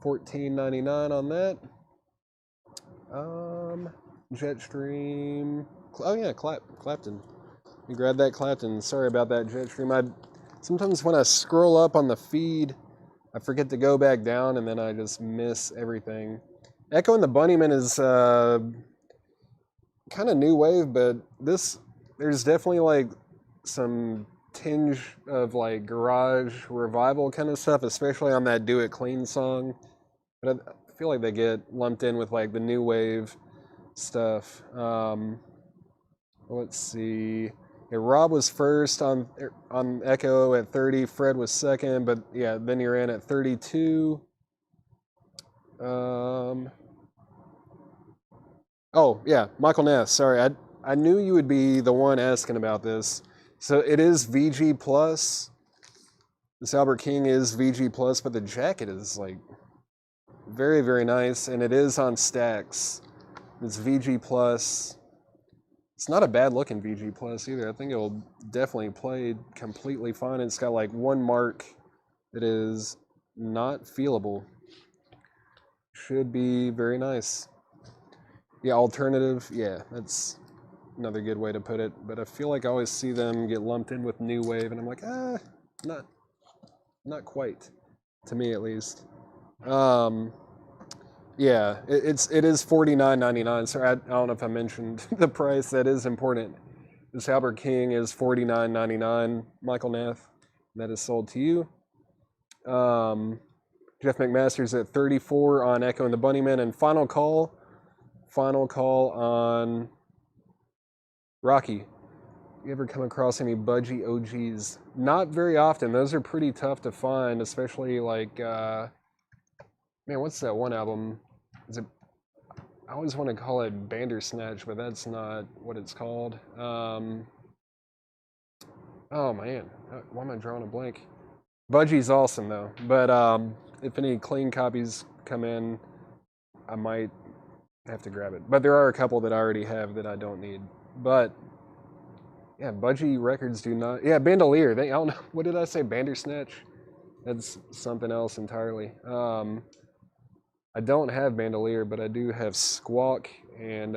$14.99 on that. Jetstream. Oh yeah, Clapton. You grab that Clapton. Sorry about that, Jetstream. Sometimes when I scroll up on the feed, I forget to go back down, and then I just miss everything. Echo and the Bunnymen is kind of new wave, but there's definitely like some tinge of like garage revival kind of stuff, especially on that Do It Clean song. But I feel like they get lumped in with like the new wave stuff. Let's see. Yeah, Rob was first on Echo at 30. Fred was second, but yeah, then you're in at 32. Oh yeah, Michael Ness. Sorry, I knew you would be the one asking about this. So it is VG Plus. This Albert King is VG Plus, but the jacket is like very, very nice, and it is on Stax. It's VG Plus. It's not a bad looking VG Plus either. I think it will definitely play completely fine. It's got like one mark that is not feelable. Should be very nice. Yeah, alternative. Yeah, that's another good way to put it. But I feel like I always see them get lumped in with new wave, and I'm like, not quite, to me at least. Yeah, it is $49.99. So I don't know if I mentioned the price. That is important. This Albert King is $49.99. Michael Nath, that is sold to you. Jeff McMaster's at 34 on Echo and the Bunnymen, and final call on Rocky. You ever come across any Budgie OGs? Not very often. Those are pretty tough to find, especially like man, what's that one album? Is it? I always want to call it Bandersnatch, but that's not what it's called. Oh man, why am I drawing a blank? Budgie's awesome though, but if any clean copies come in, I might have to grab it. But there are a couple that I already have that I don't need. But yeah, Budgie records do not. Yeah, Bandolier. I don't know. What did I say? Bandersnatch. That's something else entirely. I don't have Bandolier, but I do have Squawk, and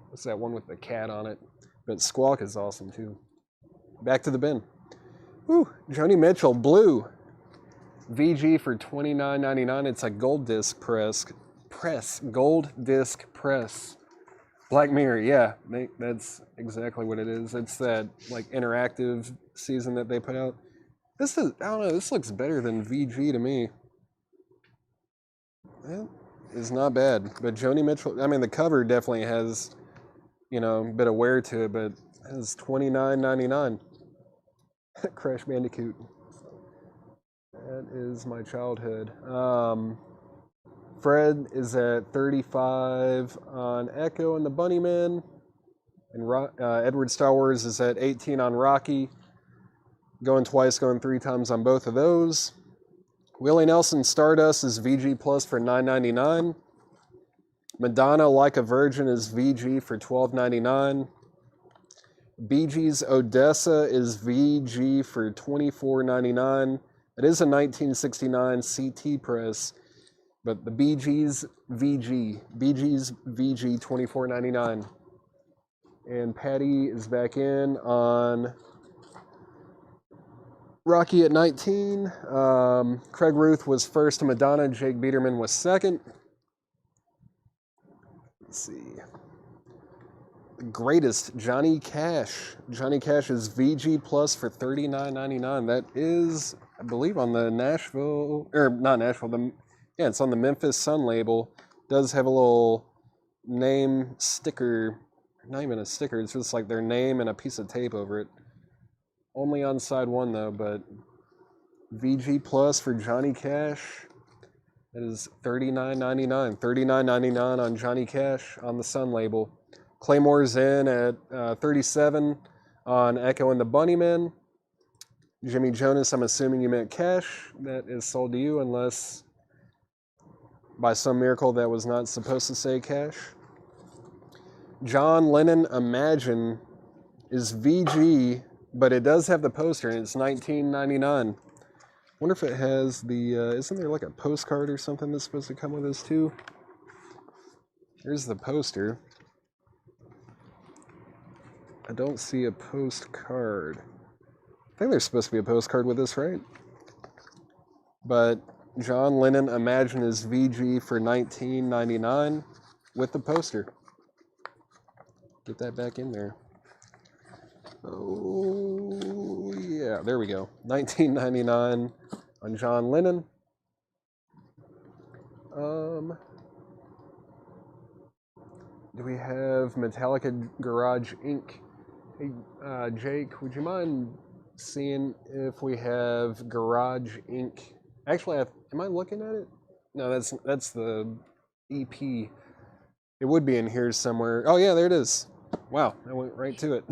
what's that one with the cat on it? But Squawk is awesome too. Back to the bin. Woo, Joni Mitchell, Blue. VG for $29.99. It's a gold disc press. Gold disc press. Black Mirror, yeah, that's exactly what it is. It's that like interactive season that they put out. I don't know, this looks better than VG to me. That is not bad. But Joni Mitchell, I mean, the cover definitely has, a bit of wear to it, but it's $29.99. Crash Bandicoot. That is my childhood. Fred is at 35 on Echo and the Bunnymen. And Edward Star Wars is at 18 on Rocky. Going twice, going 3 times on both of those. Willie Nelson Stardust is VG Plus for $9.99. Madonna Like a Virgin is VG for $12.99. Bee Gees Odessa is VG for $24.99. It is a 1969 CT press, but the Bee Gees VG $24.99. And Patty is back in on Rocky at 19. Craig Ruth was first to Madonna. Jake Biederman was second. Let's see. The greatest, Johnny Cash. Johnny Cash is VG Plus for $39.99. That is, I believe, on the Nashville, or not Nashville, it's on the Memphis Sun label. It does have a little name sticker. Not even a sticker, it's just like their name and a piece of tape over it. Only on side one though, but VG Plus for Johnny Cash. That is $39.99. $39.99 on Johnny Cash on the Sun label. Claymore's in at $37 on Echo and the Bunnymen. Jimmy Jonas, I'm assuming you meant Cash. That is sold to you unless by some miracle that was not supposed to say Cash. John Lennon Imagine is VG, but it does have the poster, and it's $19.99. Wonder if it has the, isn't there like a postcard or something that's supposed to come with this too? Here's the poster. I don't see a postcard. I think there's supposed to be a postcard with this, right? But John Lennon Imagine is VG for $19.99 with the poster. Get that back in there. Oh, yeah, there we go. $19.99 on John Lennon. Do we have Metallica Garage Inc.? Hey, Jake, would you mind seeing if we have Garage Inc.? Actually, am I looking at it? No, that's the EP. It would be in here somewhere. Oh, yeah, there it is. Wow, I went right to it.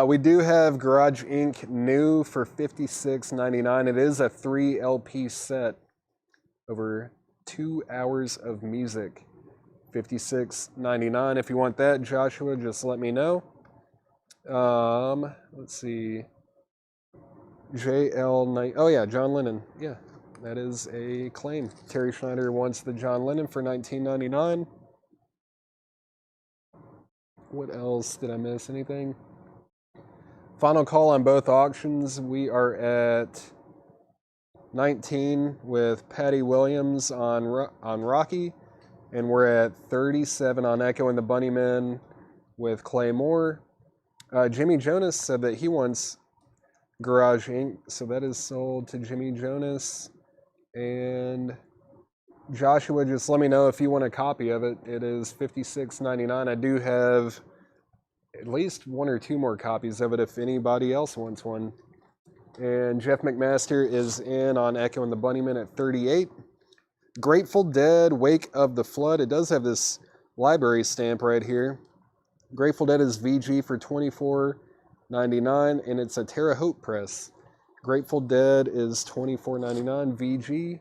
We do have Garage Inc. new for $56.99. It is a 3 LP set over 2 hours of music. $56.99. If you want that, Joshua, just let me know. Let's see. Oh yeah, John Lennon. Yeah, that is a claim. Terry Schneider wants the John Lennon for $19.99. What else? Did I miss anything? Final call on both auctions. We are at 19 with Patty Williams on Rocky, and we're at 37 on Echo and the Bunnymen with Clay Moore. Jimmy Jonas said that he wants Garage Inc., so that is sold to Jimmy Jonas. And Joshua, just let me know if you want a copy of it. It is $56.99. I do have at least 1 or 2 more copies of it if anybody else wants one. And Jeff McMaster is in on Echo and the Bunnymen at 38. Grateful Dead, Wake of the Flood. It does have this library stamp right here. Grateful Dead is VG for $24.99, and it's a Terre Haute press. Grateful Dead is $24.99 VG.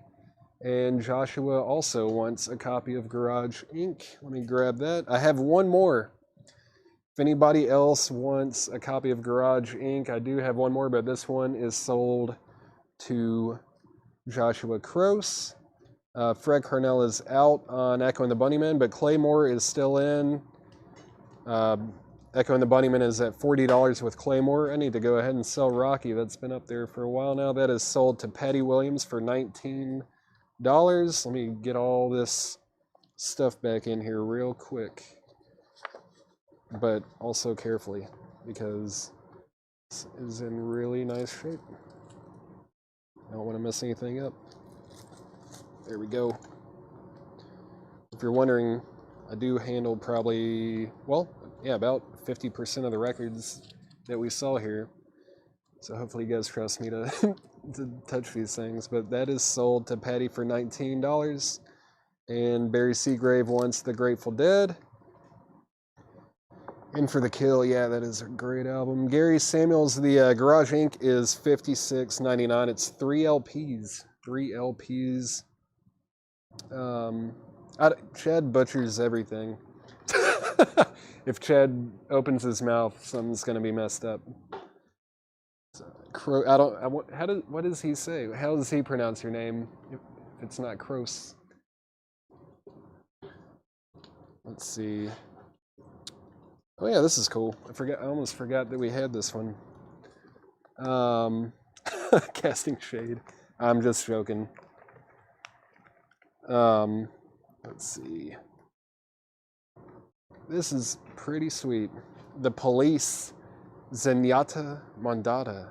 And Joshua also wants a copy of Garage Inc. Let me grab that. I have one more. If anybody else wants a copy of Garage Inc., I do have one more, but this one is sold to Joshua Kroos. Fred Cornell is out on Echo and the Bunnymen, but Claymore is still in. Echo and the Bunnymen is at $40 with Claymore. I need to go ahead and sell Rocky. That's been up there for a while now. That is sold to Patty Williams for $19. Let me get all this stuff back in here real quick, but also carefully because this is in really nice shape. I don't want to mess anything up. There we go. If you're wondering, I do handle probably, about 50% of the records that we saw here. So hopefully you guys trust me to to touch these things. But that is sold to Patty for $19. And Barry Seagrave wants the Grateful Dead. In for the Kill, yeah, that is a great album. Gary Samuels, the Garage Inc. is $56.99. It's 3 LPs. 3 LPs. Chad butchers everything. If Chad opens his mouth, something's gonna be messed up. What does he say? How does he pronounce your name? If it's not Kroos. Let's see. Oh yeah, this is cool. I almost forgot that we had this one. Casting shade. I'm just joking. Let's see. This is pretty sweet. The police, Zenyatta Mandata.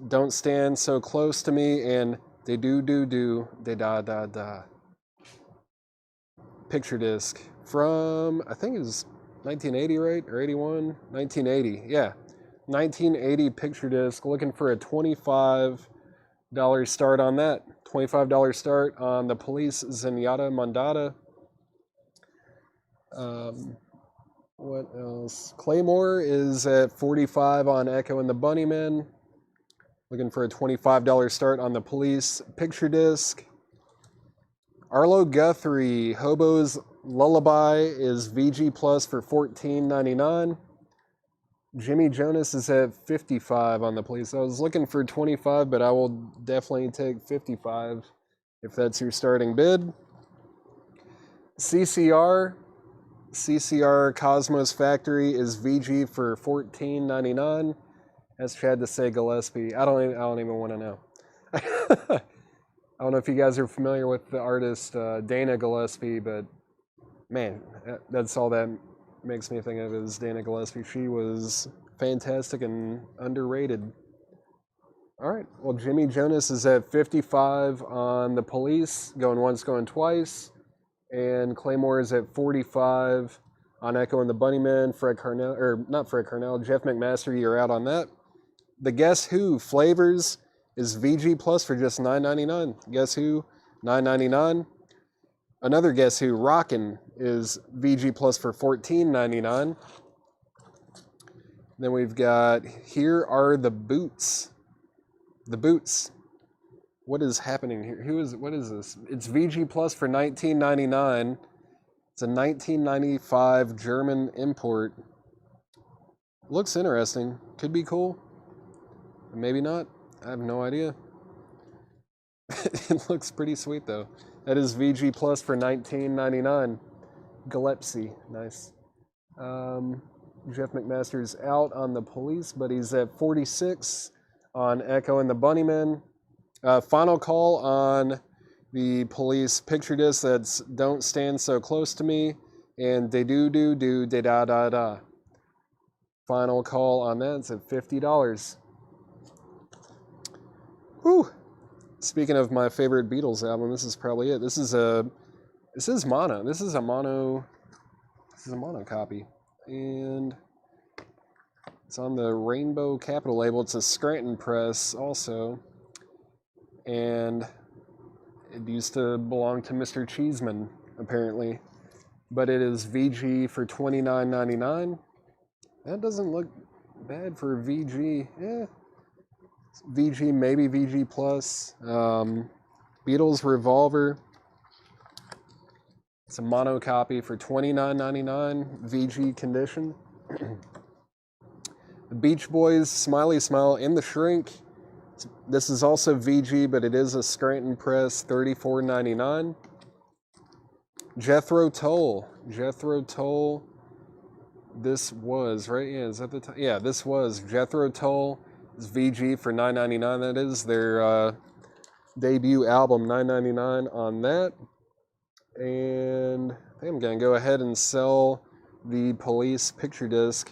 Don't stand so close to me, and they do, they da. Picture disc from, I think it was 1980, right? Or 81? 1980, yeah. 1980 picture disc, looking for a $25 start on that. $25 start on the police Zenyatta Mandata. What else? Claymore is at 45 on Echo and the Bunnymen. Looking for a $25 start on the police picture disc. Arlo Guthrie, Hobo's Lullaby is VG Plus for $14.99. Jimmy Jonas is at 55 on the police. I was looking for 25, but I will definitely take 55 if that's your starting bid. CCR Cosmos Factory is VG for $14.99. As Chad to say Gillespie. I don't even want to know. I don't know if you guys are familiar with the artist Dana Gillespie, but man, that's all that makes me think of is Dana Gillespie. She was fantastic and underrated. All right, well, Jimmy Jonas is at 55 on the police, going once, going twice. And Claymore is at 45 on Echo and the Bunnymen. Not Fred Carnell, Jeff McMaster, you're out on that. The Guess Who Flavors is VG Plus for just $9.99. Guess Who, $9.99. Another Guess Who, Rockin', is VG Plus for $14.99. Then we've got Here Are the Boots. The Boots. What is happening here? What is this? It's VG Plus for $19.99. It's a 1995 German import. Looks interesting. Could be cool. Maybe not. I have no idea. It looks pretty sweet though. That is VG Plus for $19.99. Gillespie, nice. Jeff McMaster's out on the police, but he's at 46 on Echo and the Bunnymen. Final call on the police picture disc that's Don't Stand So Close to Me and They Do, They Da. Final call on that, it's at $50. Whew. Speaking of my favorite Beatles album, this is probably it. This is mono. This is a mono copy. And it's on the Rainbow Capital label. It's a Scranton press also. And it used to belong to Mr. Cheeseman, apparently. But it is VG for $29.99. That doesn't look bad for VG. Yeah. VG, maybe VG Plus. Beatles Revolver. It's a mono copy for $29.99. VG condition. The Beach Boys, Smiley Smile in the Shrink. This is also VG, but it is a Scranton press, $34.99. Jethro Tull. This was, right? Yeah, is that the time? Yeah, this was Jethro Tull. It's VG for $9.99. That is their debut album, $9.99 on that. And I think I'm going to go ahead and sell the Police picture disc.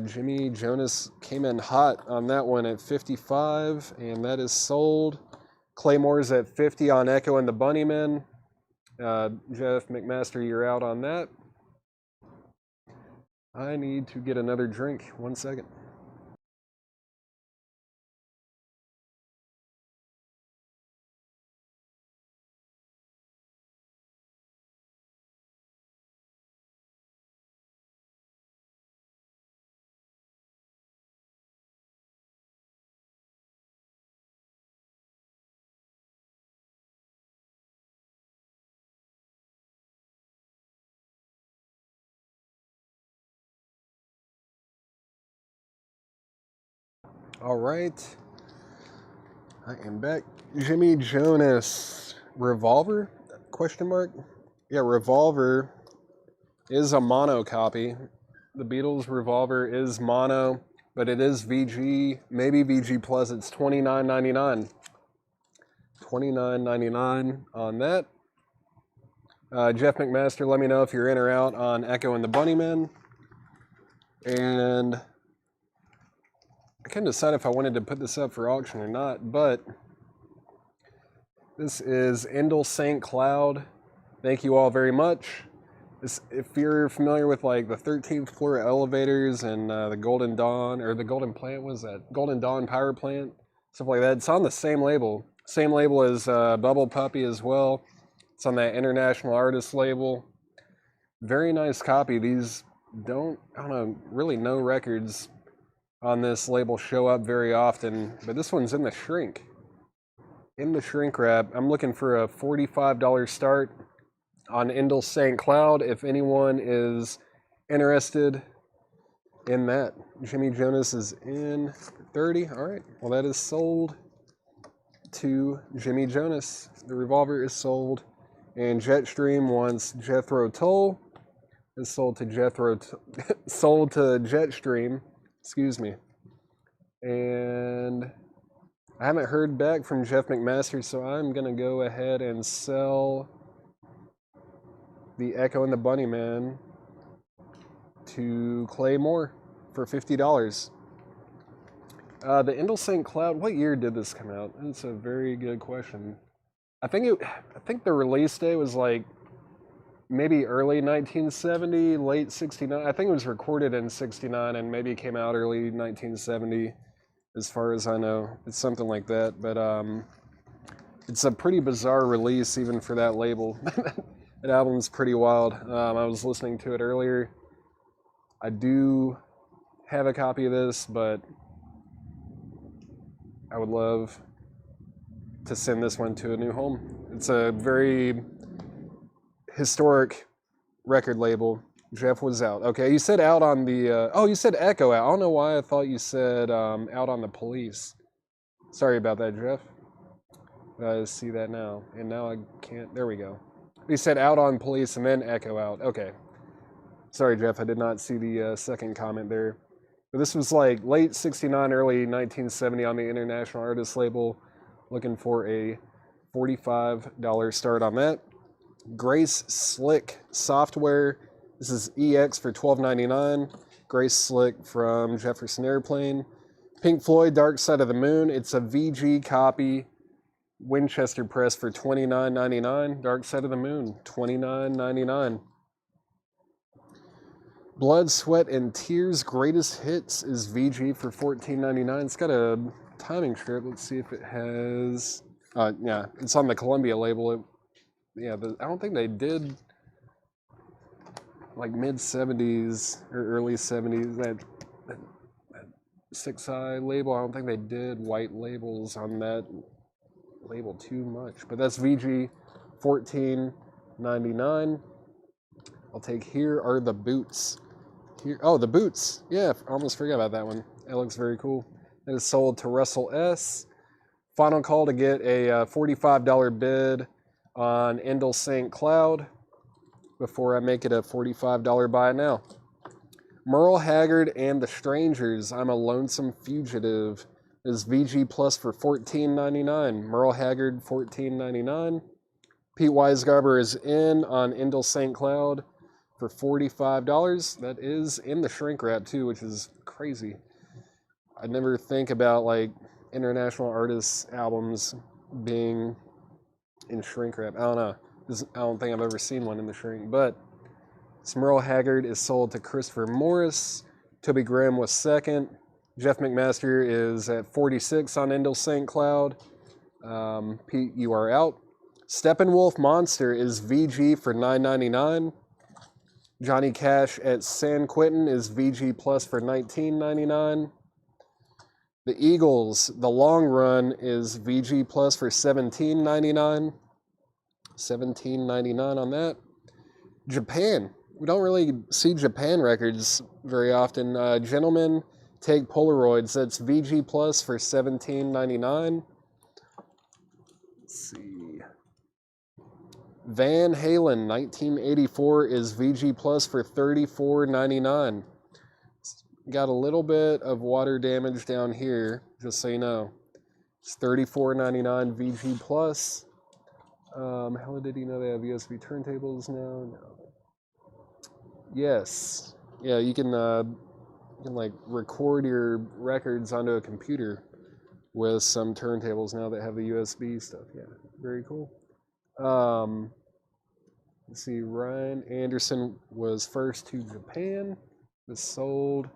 Jimmy Jonas came in hot on that one at 55, and that is sold. Claymore's at 50 on Echo and the Bunnymen. Jeff McMaster, you're out on that. I need to get another drink. 1 second. All right. I am back. Jimmy Jonas. Revolver? Question mark? Yeah, Revolver is a mono copy. The Beatles Revolver is mono, but it is VG, maybe VG Plus. It's $29.99. $29.99 on that. Jeff McMaster, let me know if you're in or out on Echo and the Bunnymen. And I couldn't decide if I wanted to put this up for auction or not, but this is Endel St. Cloud. Thank you all very much. If you're familiar with like the 13th floor elevators and the Golden Dawn, or the Golden Plant, was that? Golden Dawn Power Plant, stuff like that. It's on the same label. Same label as Bubble Puppy as well. It's on that International Artist label. Very nice copy. These really no records on this label show up very often, but this one's in the shrink. In the shrink wrap. I'm looking for a $45 start on Endel St. Cloud if anyone is interested in that. Jimmy Jonas is in 30. All right. Well, that is sold to Jimmy Jonas. The Revolver is sold. And Jetstream wants Jethro Tull. Is sold to sold to Jetstream. Excuse me. And I haven't heard back from Jeff McMaster, so I'm going to go ahead and sell the Echo and the Bunnyman to Clay Moore for $50. The Endel St. Cloud, what year did this come out? That's a very good question. I think the release day was like maybe early 1970, late 69. I think it was recorded in 69 and maybe came out early 1970, as far as I know. It's something like that, but it's a pretty bizarre release even for that label. That album's pretty wild. I was listening to it earlier. I do have a copy of this, but I would love to send this one to a new home. It's a very historic record label. Jeff was out. Okay, you said out on the... you said Echo out. I don't know why I thought you said out on the Police. Sorry about that, Jeff. I see that now. And now I can't... There we go. You said out on Police and then Echo out. Okay. Sorry, Jeff. I did not see the second comment there. But this was like late 69, early 1970 on the International Artist label. Looking for a $45 start on that. Grace Slick Software. This is EX for $12.99. Grace Slick from Jefferson Airplane. Pink Floyd, Dark Side of the Moon. It's a VG copy. Winchester Press for $29.99. Dark Side of the Moon, $29.99. Blood, Sweat, and Tears Greatest Hits is VG for $14.99. It's got a timing strip. Let's see if it has... yeah, it's on the Columbia label. I don't think they did like mid-70s or early 70s. That 6i label, I don't think they did white labels on that label too much. But that's VG $14.99. I'll take Here Are the Boots. The Boots. Yeah, I almost forgot about that one. That looks very cool. It is sold to Russell S. Final call to get a $45 bid on Endel St. Cloud before I make it a $45 buy now. Merle Haggard and the Strangers, I'm a Lonesome Fugitive, is VG Plus for $14.99. Merle Haggard, $14.99. Pete Weisgarber is in on Endel St. Cloud for $45. That is in the shrink wrap too, which is crazy. I never think about like international artists' albums being in shrink wrap. I don't know. I don't think I've ever seen one in the shrink, but Merle Haggard is sold to Christopher Morris. Toby Graham was second. Jeff McMaster is at 46 on Endel St. Cloud. Pete, you are out. Steppenwolf Monster is VG for $9.99. Johnny Cash at San Quentin is VG Plus for $19.99. The Eagles, The Long Run is VG Plus for $17.99. $17.99 on that. Japan. We don't really see Japan records very often. Gentlemen take Polaroids. That's VG Plus for $17.99. Let's see. Van Halen 1984 is VG Plus for $34.99. Got a little bit of water damage down here, just so you know. It's $34.99 VG Plus. How did he know they have USB turntables now? No. Yes. Yeah, you can like record your records onto a computer with some turntables now that have the USB stuff. Yeah, very cool. Let's see, Ryan Anderson was first to Japan. Was sold.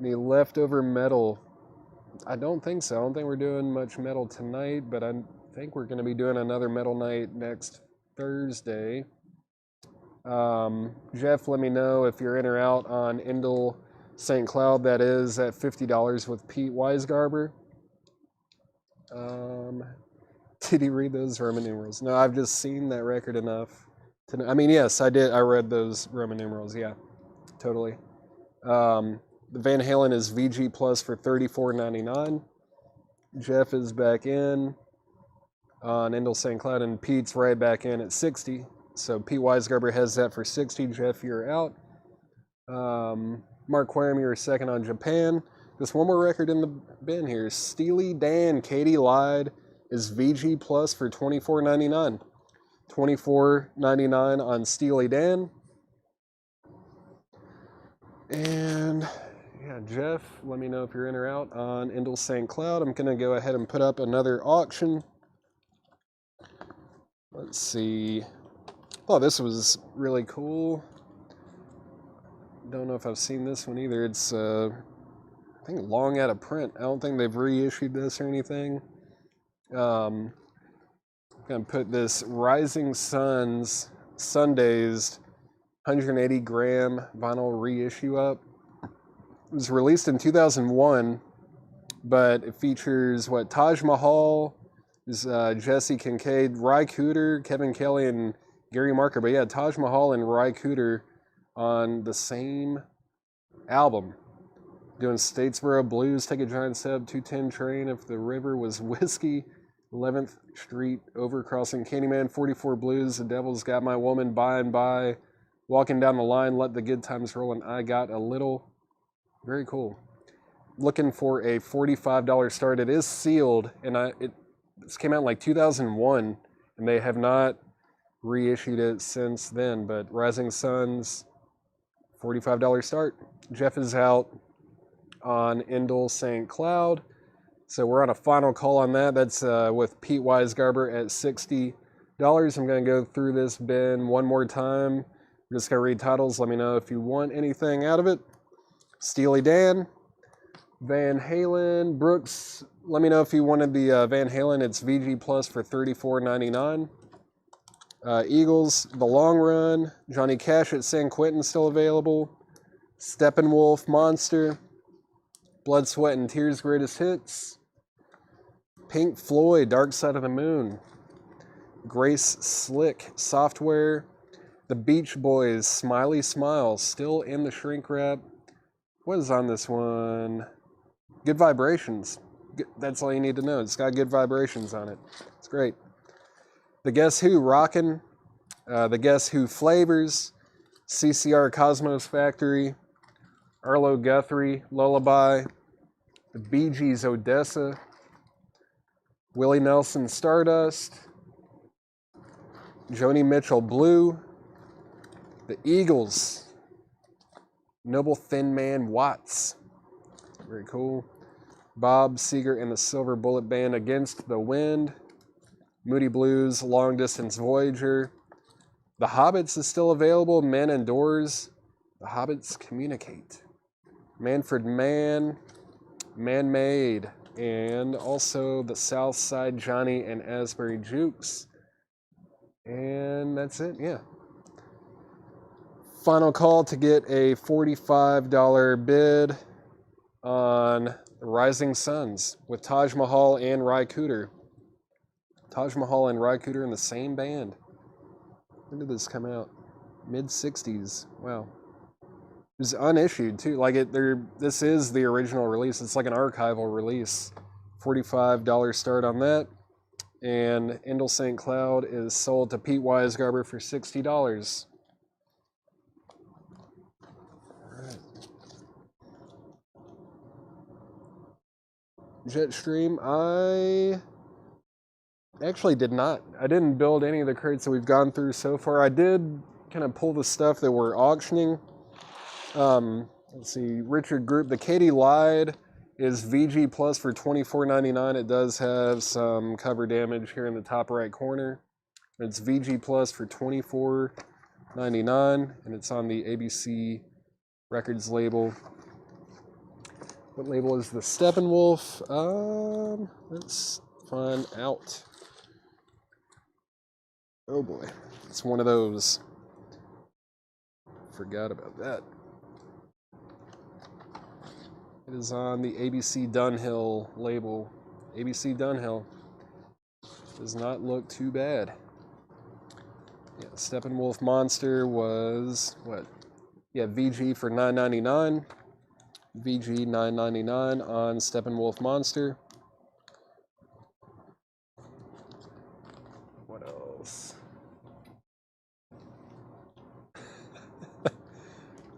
Any leftover metal? I don't think so. I don't think we're doing much metal tonight, but I think we're going to be doing another metal night next Thursday. Jeff, let me know if you're in or out on Indel St. Cloud. That is at $50 with Pete Weisgarber. Did he read those Roman numerals? No, I've just seen that record enough to know. I mean, yes, I did. I read those Roman numerals. Yeah, totally. The Van Halen is VG Plus for $34.99. Jeff is back in on Indel St. Cloud, and Pete's right back in at $60. So Pete Weisgarber has that for $60. Jeff, you're out. Mark Quarum, you're second on Japan. Just one more record in the bin here. Steely Dan, Katie Lied, is VG Plus for $24.99. $24.99 on Steely Dan. And yeah, Jeff, let me know if you're in or out on Indel St. Cloud. I'm going to go ahead and put up another auction. Let's see. Oh, this was really cool. Don't know if I've seen this one either. It's, I think, long out of print. I don't think they've reissued this or anything. I'm going to put this Rising Suns Sundazed 180 gram vinyl reissue up. It was released in 2001, but it features Taj Mahal, is Jesse Kincaid, Ry Cooder, Kevin Kelly, and Gary Marker. But yeah, Taj Mahal and Ry Cooder on the same album. Doing Statesboro Blues, Take a Giant Step, 210 Train, If the River Was Whiskey, 11th Street Overcrossing, Candyman, 44 Blues, The Devil's Got My Woman, By and By, Walking Down the Line, Let the Good Times Roll, and I Got a Little. Very cool. Looking for a $45 start. It is sealed, and this came out in like 2001, and they have not reissued it since then. But Rising Suns, $45 start. Jeff is out on Indel St. Cloud. So we're on a final call on that. That's with Pete Weisgarber at $60. I'm going to go through this bin one more time. I'm just going to read titles. Let me know if you want anything out of it. Steely Dan, Van Halen, Brooks. Let me know if you wanted the Van Halen. It's VG Plus for $34.99. Eagles, The Long Run, Johnny Cash at San Quentin still available. Steppenwolf, Monster, Blood, Sweat, and Tears Greatest Hits. Pink Floyd, Dark Side of the Moon. Grace Slick, Software. The Beach Boys, Smiley Smile, still in the shrink wrap. What is on this one? Good Vibrations. That's all you need to know. It's got Good Vibrations on it. It's great. The Guess Who, Rockin'. The Guess Who Flavors. CCR Cosmos Factory. Arlo Guthrie, Lullaby. The Bee Gees, Odessa. Willie Nelson, Stardust. Joni Mitchell, Blue. The Eagles, Noble Thin Man, Watts. Very cool. Bob Seger and the Silver Bullet Band, Against the Wind. Moody Blues, Long Distance Voyager. The Hobbits is still available. Men and Doors. The Hobbits Communicate. Manfred Mann, Man Made. And also the South Side Johnny and Asbury Jukes. And that's it, yeah. Final call to get a $45 bid on the Rising Suns with Taj Mahal and Ry Cooder. Taj Mahal and Ry Cooder in the same band. When did this come out? Mid-60s. Wow. was unissued too. Like this is the original release. It's like an archival release. $45 start on that. And Endel St. Cloud is sold to Pete Weisgarber for $60. Right. Jetstream, I actually did not. I didn't build any of the crates that we've gone through so far. I did kind of pull the stuff that we're auctioning. Let's see, Richard Group, the Katie Lied is VG Plus for $24.99. It does have some cover damage here in the top right corner. It's VG Plus for $24.99, and it's on the ABC Records label. What label is the Steppenwolf? Let's find out. Oh boy, it's one of those. Forgot about that. It is on the ABC Dunhill label. ABC Dunhill. Does not look too bad. Yeah, Steppenwolf Monster was, what? Yeah, VG for $9.99. VG $9.99 on Steppenwolf Monster. What else?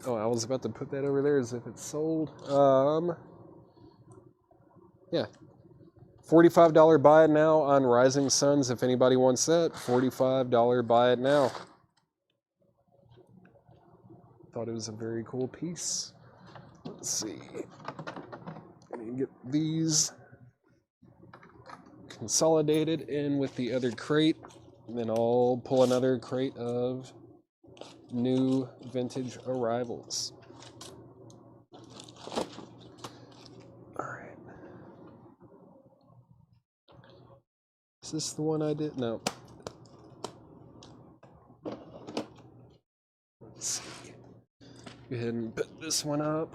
Oh, I was about to put that over there as if it's sold. Yeah. $45 buy it now on Rising Suns if anybody wants that. $45 buy it now. Thought it was a very cool piece. Let's see. Let me get these consolidated in with the other crate. And then I'll pull another crate of new vintage arrivals. All right. Is this the one I did? No. Let's see. Go ahead and put this one up.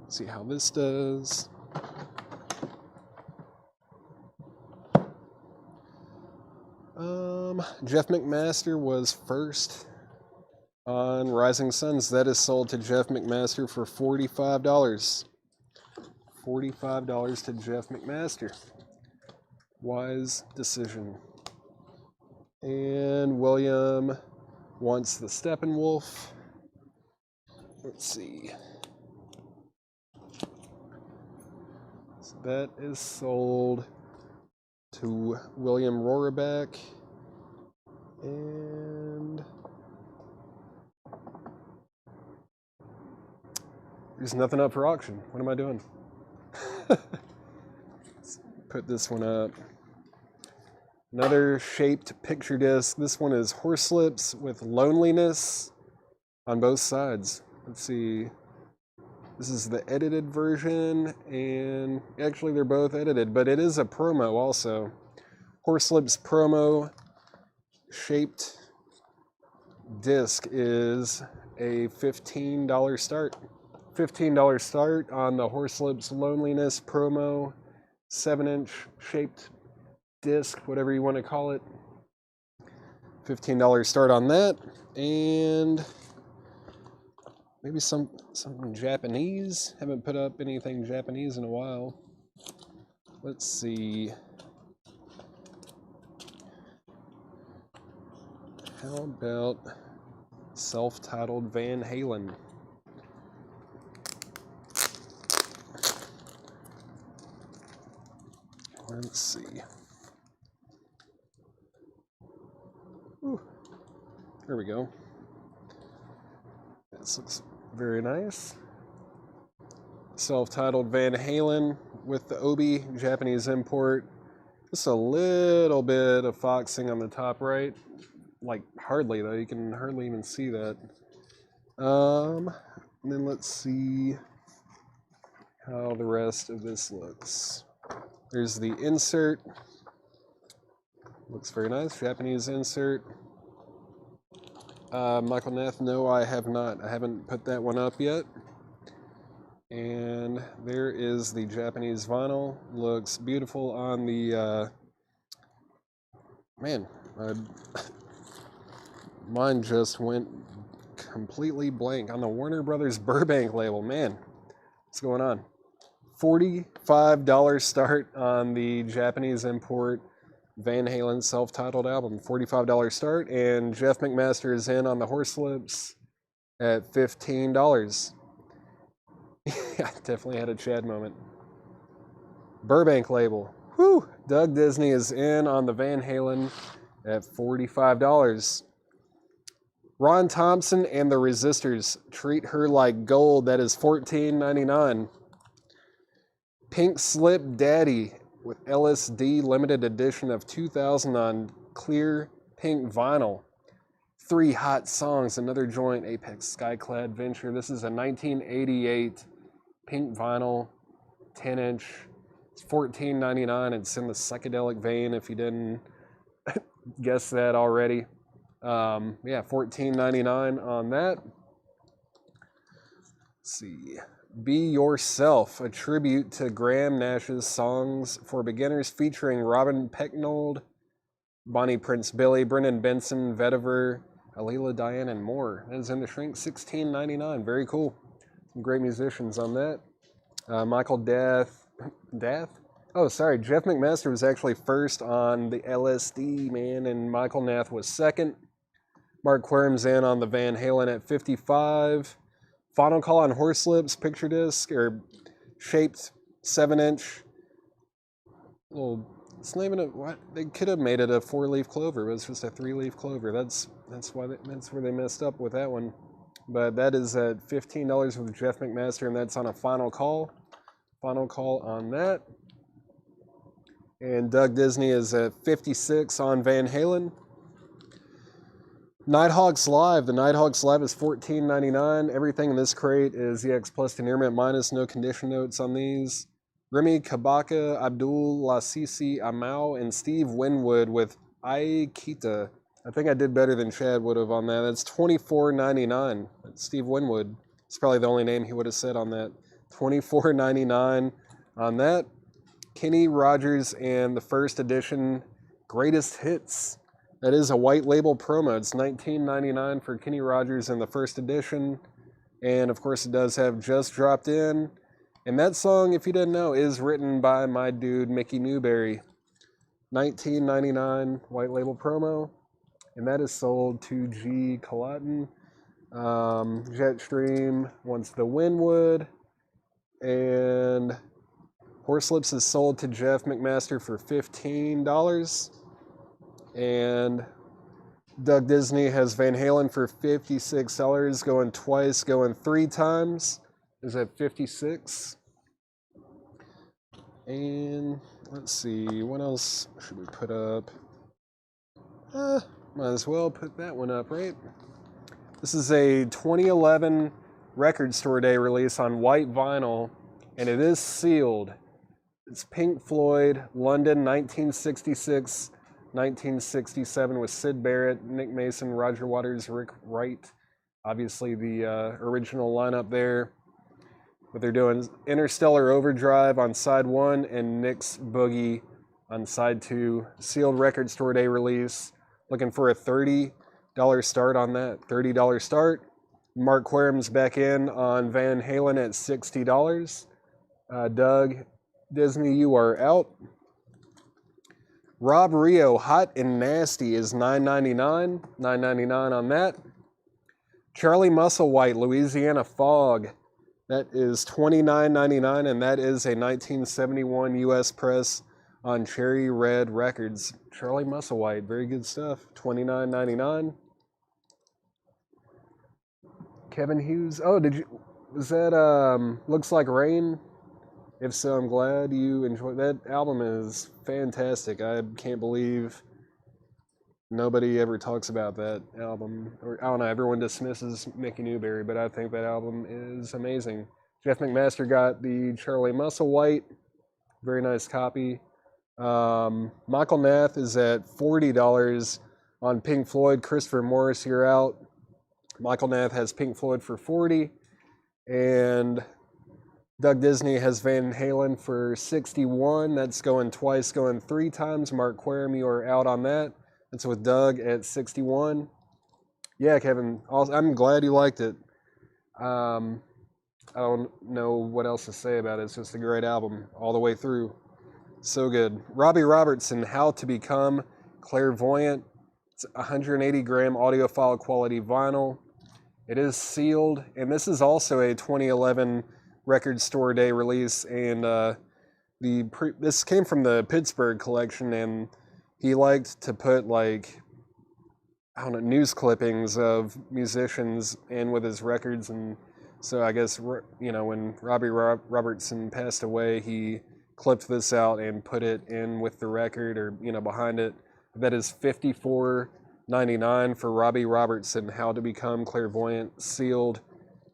See how this does. Jeff McMaster was first on Rising Suns. That is sold to Jeff McMaster for $45. $45 to Jeff McMaster. Wise decision. And William wants the Steppenwolf. Let's see. So that is sold to William Rohraback. And there's nothing up for auction. What am I doing? Let's put this one up. Another shaped picture disc. This one is Horselips with Loneliness on both sides. Let's see. This is the edited version, and actually they're both edited, but it is a promo also. Horselips promo shaped disc is a $15 start. $15 start on the Horselips Loneliness promo 7-inch shaped disc, whatever you want to call it. $15 start on that, and maybe something Japanese. Haven't put up anything Japanese in a while. Let's see. How about self-titled Van Halen? Let's see. Ooh, there we go. This looks very nice. Self-titled Van Halen with the Obi Japanese import. Just a little bit of foxing on the top right. Like hardly though, you can hardly even see that. And then let's see how the rest of this looks. There's the insert. Looks very nice, Japanese insert. Michael Nath, no, I have not. I haven't put that one up yet. And there is the Japanese vinyl. Looks beautiful on the, mine just went completely blank. On the Warner Brothers Burbank label. Man, what's going on? $45 start on the Japanese import Van Halen self-titled album. $45 start, and Jeff McMaster is in on the Horselips at $15. Yeah, definitely had a Chad moment. Burbank label. Whew! Doug Disney is in on the Van Halen at $45. Ron Thompson and the Resistors, Treat Her Like Gold. That is $14.99. Pink Slip Daddy with LSD limited edition of 2000 on clear pink vinyl. 3 hot songs, another joint, Apex Skyclad Venture. This is a 1988 pink vinyl, 10-inch. It's $14.99. It's in the psychedelic vein if you didn't guess that already. Yeah, $14.99 on that. Let's see. Be Yourself, a tribute to Graham Nash's Songs for Beginners, featuring Robin Pecknold, Bonnie Prince Billy, Brendan Benson, Vetiver, Alila Diane, and more. That is in the shrink, $16.99. Very cool. Some great musicians on that. Michael Dath? Oh, sorry. Jeff McMaster was actually first on the LSD, man, and Michael Nath was second. Mark Quirm's in on the Van Halen at $55. Final Call on Horselips, picture disc, or shaped 7-inch. Well, it's not even what they could have made it a 4-leaf clover, but it's just a 3-leaf clover. That's where they messed up with that one. But that is at $15 with Jeff McMaster, and that's on a Final Call. Final Call on that. And Doug Disney is at $56 on Van Halen. Nighthawks Live. The Nighthawks Live is $14.99. Everything in this crate is EX Plus Denirment minus, no condition notes on these. Remy Kabaka, Abdul Lasisi Amau, and Steve Winwood with Aikita. I think I did better than Chad would have on that. That's $24.99. That's Steve Winwood. It's probably the only name he would have said on that. $24.99 on that. Kenny Rogers and the first edition Greatest Hits. That is a white label promo. It's $19.99 for Kenny Rogers in the first edition. And of course it does have Just Dropped In. And that song, if you didn't know, is written by my dude Mickey Newberry. $19.99 white label promo. And that is sold to G. Collatton. Jetstream wants the Winwood. And Horselips is sold to Jeff McMaster for $15. And Doug Disney has Van Halen for $56, going twice, going 3 times. Is at $56. And let's see, what else should we put up? Might as well put that one up, right? This is a 2011 Record Store Day release on white vinyl, and it is sealed. It's Pink Floyd, London, 1966. 1967 with Syd Barrett, Nick Mason, Roger Waters, Rick Wright. Obviously the original lineup there. But they're doing Interstellar Overdrive on side 1 and Nick's Boogie on side 2. Sealed Record Store Day release. Looking for a $30 start on that. $30 start. Mark Quirm's back in on Van Halen at $60. Doug Disney, you are out. Rob Rio, Hot and Nasty is $9.99. $9.99 on that. Charlie Musselwhite, Louisiana Fog. That is $29.99, and that is a 1971 U.S. press on Cherry Red Records. Charlie Musselwhite, very good stuff. $29.99. Kevin Hughes. Oh, was that Looks Like Rain? If so, I'm glad you enjoyed that. Album is fantastic. I can't believe nobody ever talks about that album. Or I don't know, everyone dismisses Mickey Newberry, but I think that album is amazing. Jeff McMaster got the Charlie Musselwhite. Very nice copy. Michael Nath is at $40 on Pink Floyd. Christopher Morris, you're out. Michael Nath has Pink Floyd for $40. And Doug Disney has Van Halen for $61. That's going twice, going 3 times. Mark Quirm, you are out on that. That's with Doug at $61. Yeah, Kevin. I'm glad you liked it. Um, I don't know what else to say about it. It's just a great album all the way through. So good. Robbie Robertson, How to Become Clairvoyant. It's 180 gram audiophile quality vinyl. It is sealed, and this is also a 2011 Record Store Day release. And this came from the Pittsburgh collection, and he liked to put like, I don't know, news clippings of musicians in with his records. And so I guess, when Robbie Robertson passed away, he clipped this out and put it in with the record, or, behind it. That is $54.99 for Robbie Robertson, How to Become Clairvoyant, sealed,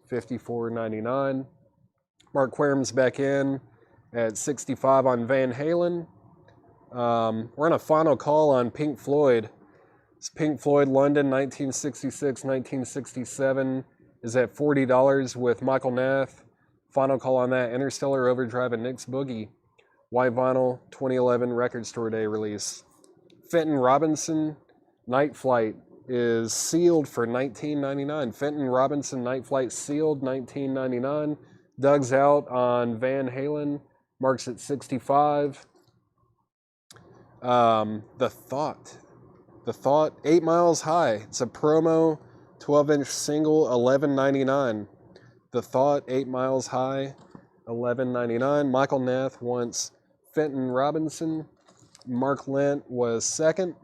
$54.99. Mark Querem's back in at 65 on Van Halen. We're on a final call on Pink Floyd. It's Pink Floyd London 1966-1967 is at $40 with Michael Nath. Final call on that, Interstellar Overdrive and Nick's Boogie. White vinyl, 2011 Record Store Day release. Fenton Robinson, Night Flight is sealed for $19.99. Fenton Robinson, Night Flight sealed, $19.99. Doug's out on Van Halen, Mark's at 65. The Thought, 8 Miles High. It's a promo, 12-inch single, $11.99. The Thought, 8 Miles High, $11.99. Michael Nath wants Fenton Robinson. Mark Lent was second.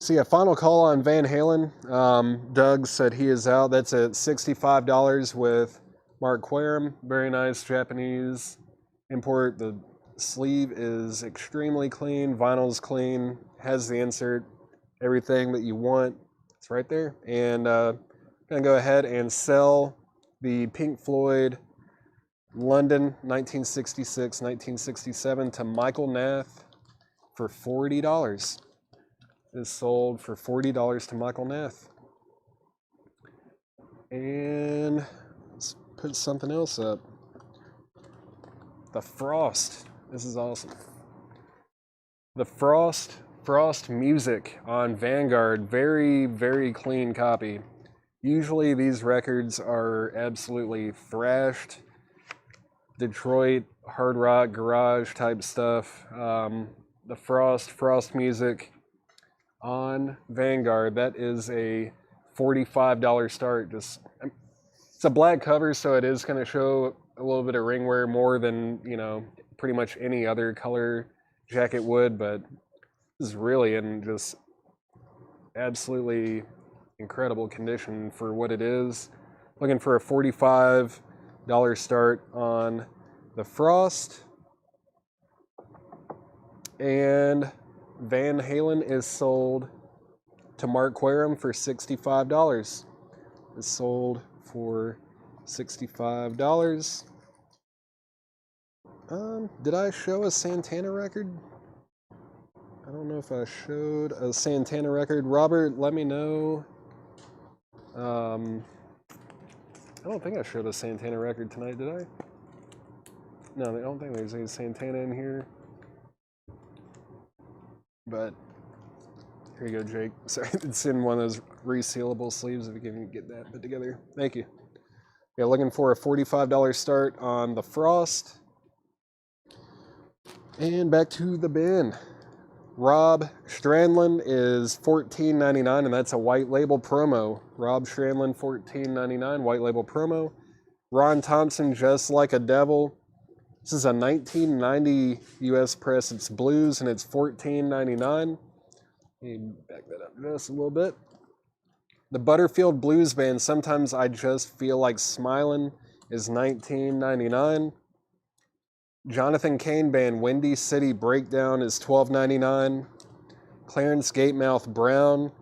So yeah, final call on Van Halen. Doug said he is out. That's at $65 with Mark Querem. Very nice Japanese import. The sleeve is extremely clean. Vinyl's clean. Has the insert. Everything that you want. It's right there. And I'm going to go ahead and sell the Pink Floyd London 1966-1967 to Michael Nath for $40. Is sold for $40 to Michael Nath. And let's put something else up. The Frost. This is awesome. The Frost Music on Vanguard. Very, very clean copy. Usually these records are absolutely thrashed. Detroit hard rock garage type stuff. The Frost Music on Vanguard. That is a $45 start. It's a black cover, so it is going to show a little bit of ringwear more than, pretty much any other color jacket would, but this is really in just absolutely incredible condition for what it is. Looking for a $45 start on the Frost. And Van Halen is sold to Mark Querem for $65. It's sold for $65. Did I show a Santana record? I don't know if I showed a Santana record. Robert, let me know. I don't think I showed a Santana record tonight, did I? No, I don't think there's any Santana in here. But here you go, Jake. Sorry, it's in one of those resealable sleeves if you can get that put together. Thank you. Yeah, looking for a $45 start on the Frost. And back to the bin. Rob Strandlin is $14.99, and that's a white label promo. Rob Strandlin, $14.99, white label promo. Ron Thompson, Just Like a Devil. This is a 1990 U.S. press. It's blues, and it's $14.99. Let me back that up just a little bit. The Butterfield Blues Band, Sometimes I Just Feel Like Smiling, is $19.99. Jonathan Cain Band, Windy City Breakdown, is $12.99. Clarence Gatemouth Brown,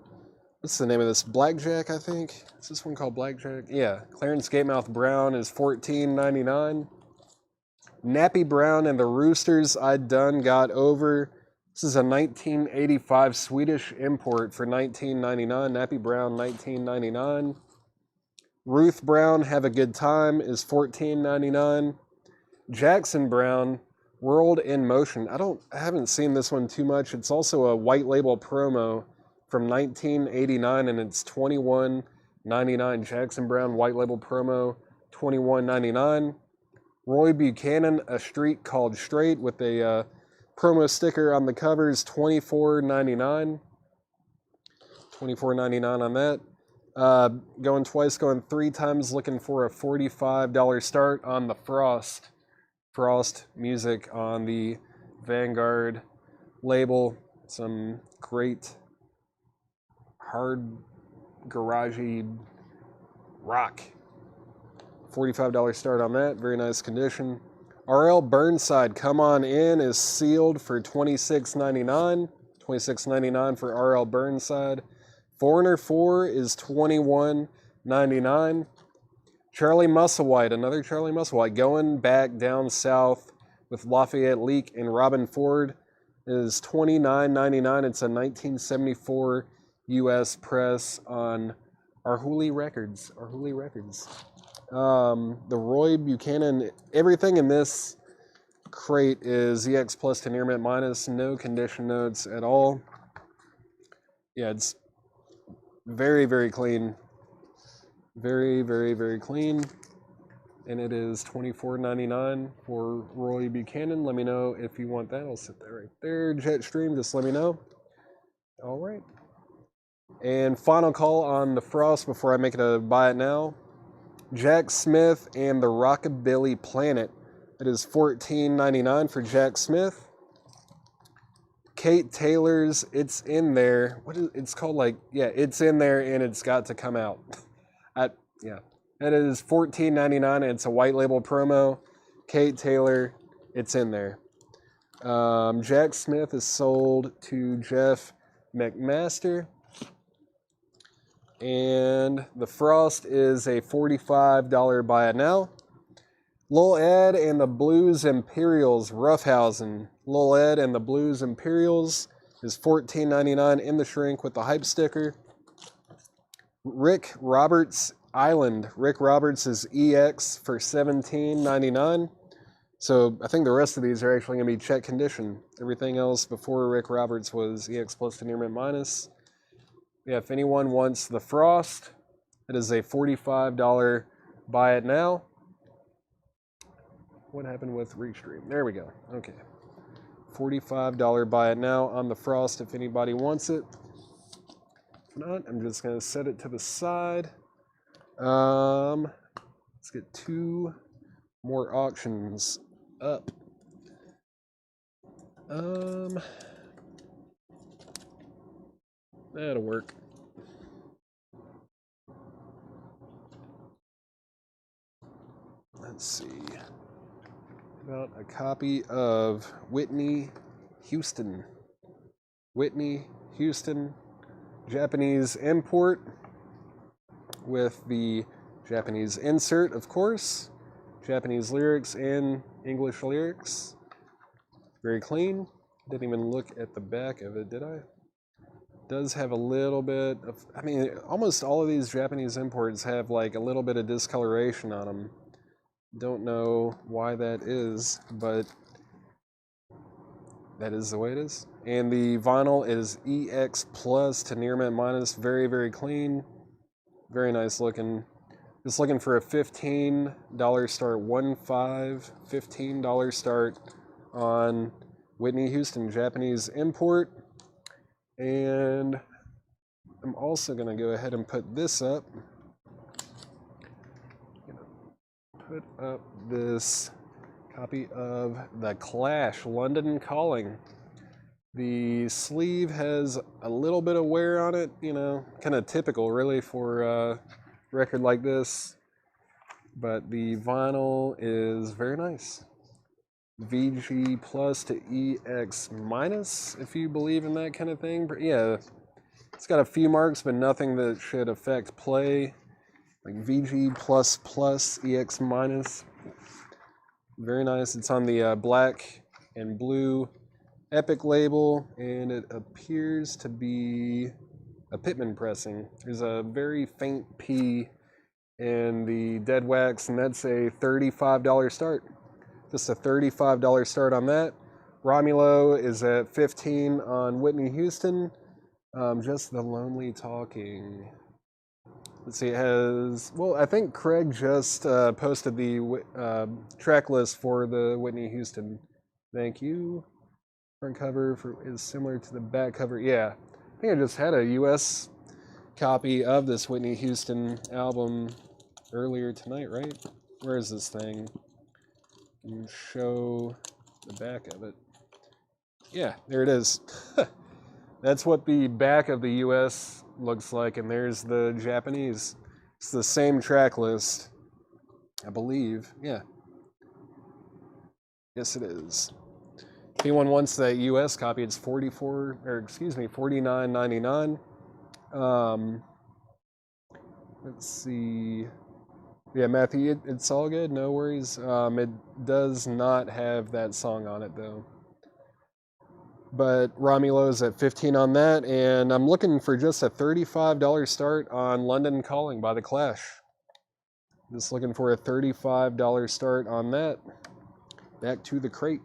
what's the name of this? Blackjack, I think? Is this one called Blackjack? Yeah, Clarence Gatemouth Brown is $14.99. Nappy Brown and the Roosters, I Done Got Over. This is a 1985 Swedish import for $19.99. Nappy Brown, $19.99. Ruth Brown, Have a Good Time, is $14.99. Jackson Brown, World in Motion. I haven't seen this one too much. It's also a white label promo. from 1989, and it's $21.99. Jackson Browne White Label promo, $21.99. Roy Buchanan, A Street Called Straight, with a promo sticker on the covers, $24.99. $24.99 on that. Going twice, going three times, looking for a $45 start on the Frost music on the Vanguard label. Some great hard garagey rock. $45 start on that. Very nice condition. RL Burnside, Come On In, is sealed for $26.99. $26.99 for RL Burnside. Foreigner 4 is $21.99. Charlie Musselwhite, another Charlie Musselwhite, Going Back Down South with Lafayette Leak and Robin Ford, is $29.99. It's a 1974 U.S. press on Arhoolie Records. The Roy Buchanan, everything in this crate is EX Plus to near mint minus, no condition notes at all. Yeah, it's very, very clean. Very, very, very clean. And it is $24.99 for Roy Buchanan. Let me know if you want that. I'll sit there right there. Jetstream, just let me know. All right. And final call on the Frost before I make it a buy it now. Jack Smith and the Rockabilly Planet. It is $14.99 for Jack Smith. Kate Taylor's It's In There. It's called, like, yeah, It's In There and It's Got to Come Out. Yeah. It is $14.99. It's a white label promo. Kate Taylor, It's In There. Jack Smith is sold to Jeff McMaster. And the Frost is a $45 buy it now. Lil Ed and the Blues Imperials, Roughhausen. Lil Ed and the Blues Imperials is $14.99 in the shrink with the hype sticker. Rick Roberts Island. Rick Roberts is EX for $17.99. So I think the rest of these are actually going to be check condition. Everything else before Rick Roberts was EX Plus to near mint minus. Yeah, if anyone wants the Frost, it is a $45 buy it now. What happened with Restream? There we go. Okay. $45 buy it now on the Frost if anybody wants it. If not, I'm just going to set it to the side. Let's get two more auctions up. That'll work. Let's see. About a copy of Whitney Houston. Whitney Houston, Japanese import with the Japanese insert, of course. Japanese lyrics and English lyrics. Very clean. Didn't even look at the back of it, did I? Does have a little bit of, I mean, almost all of these Japanese imports have like a little bit of discoloration on them. Don't know why that is, but that is the way it is. And the vinyl is EX Plus to near mint minus. Very, very clean. Very nice looking. Just looking for a $15 start. $15 start on Whitney Houston, Japanese import. And I'm also going to go ahead and put this up. Put up this copy of The Clash, London Calling. The sleeve has a little bit of wear on it, you know, kind of typical really for a record like this. But the vinyl is very nice. VG Plus to EX minus, if you believe in that kind of thing. But yeah, it's got a few marks, but nothing that should affect play. Like VG plus plus EX minus. Very nice. It's on the black and blue Epic label, and it appears to be a Pittman pressing. There's a very faint P in the dead wax, and that's a $35 start. Just a $35 start on that. Romulo is at $15 on Whitney Houston. Just the Lonely Talking. Let's see, it has, well, I think Craig just posted the track list for the Whitney Houston. Thank you. Front cover is similar to the back cover. Yeah, I think I just had a US copy of this Whitney Houston album earlier tonight, right? Where is this thing? And show the back of it. Yeah, there it is. That's what the back of the US looks like, and there's the Japanese. It's the same track list, I believe. Yeah. Yes, it is. If anyone wants that US copy, it's $49.99. Let's see. Yeah, Matthew, it's all good. No worries. It does not have that song on it, though. But Romulo's at 15 on that, and I'm looking for just a $35 start on London Calling by The Clash. Just looking for a $35 start on that. Back to the crate.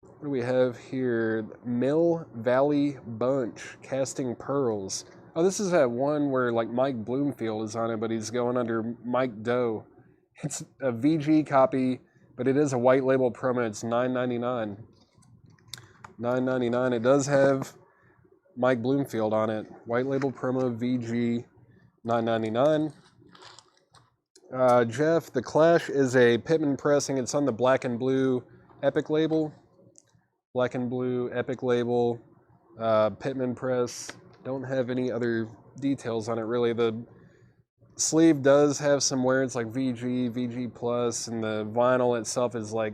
What do we have here? Mill Valley Bunch, Casting Pearls. Oh, this is that one where like Mike Bloomfield is on it, but he's going under Mike Doe. It's a VG copy, but it is a white label promo. It's $9.99. $9.99. It does have Mike Bloomfield on it. White label promo VG, $9.99. Jeff, The Clash is a Pittman pressing. It's on the Black and Blue Epic label. Black and Blue Epic label. Pittman press. Don't have any other details on it really. The sleeve does have some wear. It's like VG, VG plus, and the vinyl itself is like,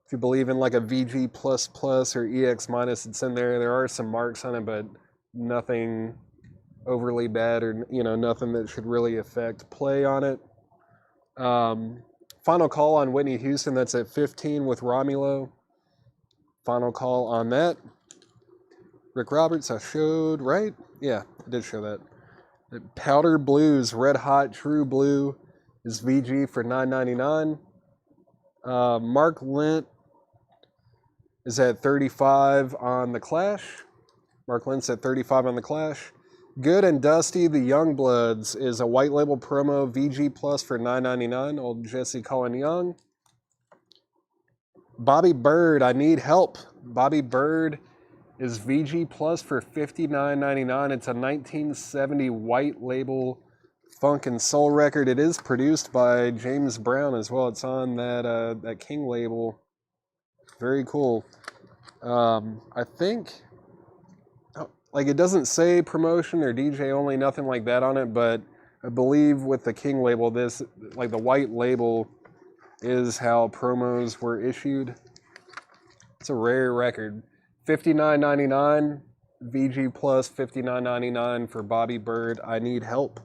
if you believe in like a VG plus plus or EX minus, it's in there. There are some marks on it, but nothing overly bad or, you know, nothing that should really affect play on it. Final call on Whitney Houston. That's at 15 with Romulo. Final call on that. Rick Roberts, I showed, right? Yeah, I did show that. The Powder Blues, Red Hot True Blue is VG for $9.99. Mark Lent is at 35 on The Clash. Mark Lent's at 35 on The Clash. Good and Dusty, The Youngbloods is a white label promo VG Plus for $9.99. Old Jesse Colin Young. Bobby Bird, I Need Help. Bobby Bird is VG Plus for $59.99. It's a 1970 white label funk and soul record. It is produced by James Brown as well. It's on that King label. Very cool. I think, like, it doesn't say promotion or DJ only, nothing like that on it, but I believe with the King label, this, like the white label, is how promos were issued. It's a rare record. $59.99 VG Plus, $59.99 for Bobby Bird, I Need Help.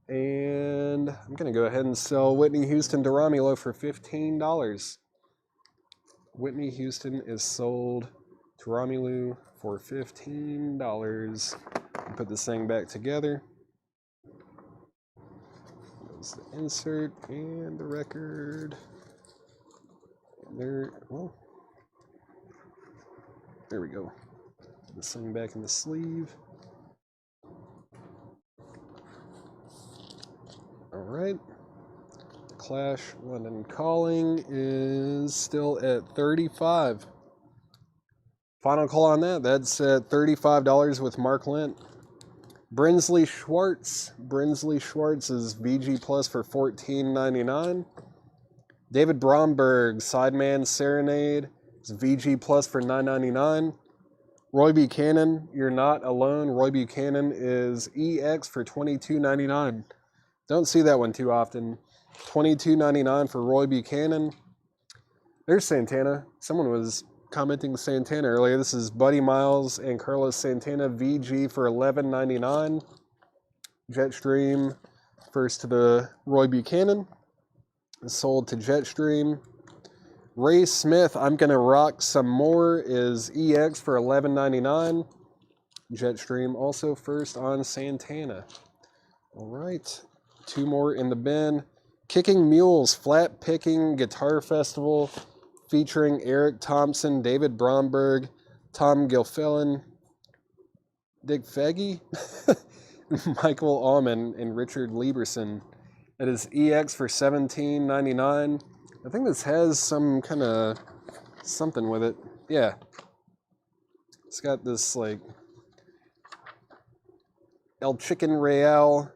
And I'm going to go ahead and sell Whitney Houston to Romulo for $15. Whitney Houston is sold to Romulo for $15. Put this thing back together. There's the insert and the record. There, well, there we go. Put this thing back in the sleeve. All right. Clash London Calling is still at 35. Final call on that. That's at $35 with Mark Lent. Brinsley Schwartz. Brinsley Schwartz is VG Plus for $14.99. David Bromberg, Sideman Serenade, is VG Plus for $9.99. Roy Buchanan, You're Not Alone. Roy Buchanan is EX for $22.99. Don't see that one too often. $22.99 for Roy Buchanan. There's Santana. Someone was commenting Santana earlier. This is Buddy Miles and Carlos Santana, VG for $11.99. Jetstream, first to the Roy Buchanan. Sold to Jetstream. Ray Smith, I'm Gonna Rock Some More, is EX for $11.99. Jetstream also first on Santana. All right, two more in the bin. Kicking Mules, Flat Picking Guitar Festival, featuring Eric Thompson, David Bromberg, Tom Gilfillan, Dick Feggy, Michael Allman, and Richard Lieberson. It is EX for $17.99. I think this has some kind of something with it. Yeah. It's got this like El Chicken Real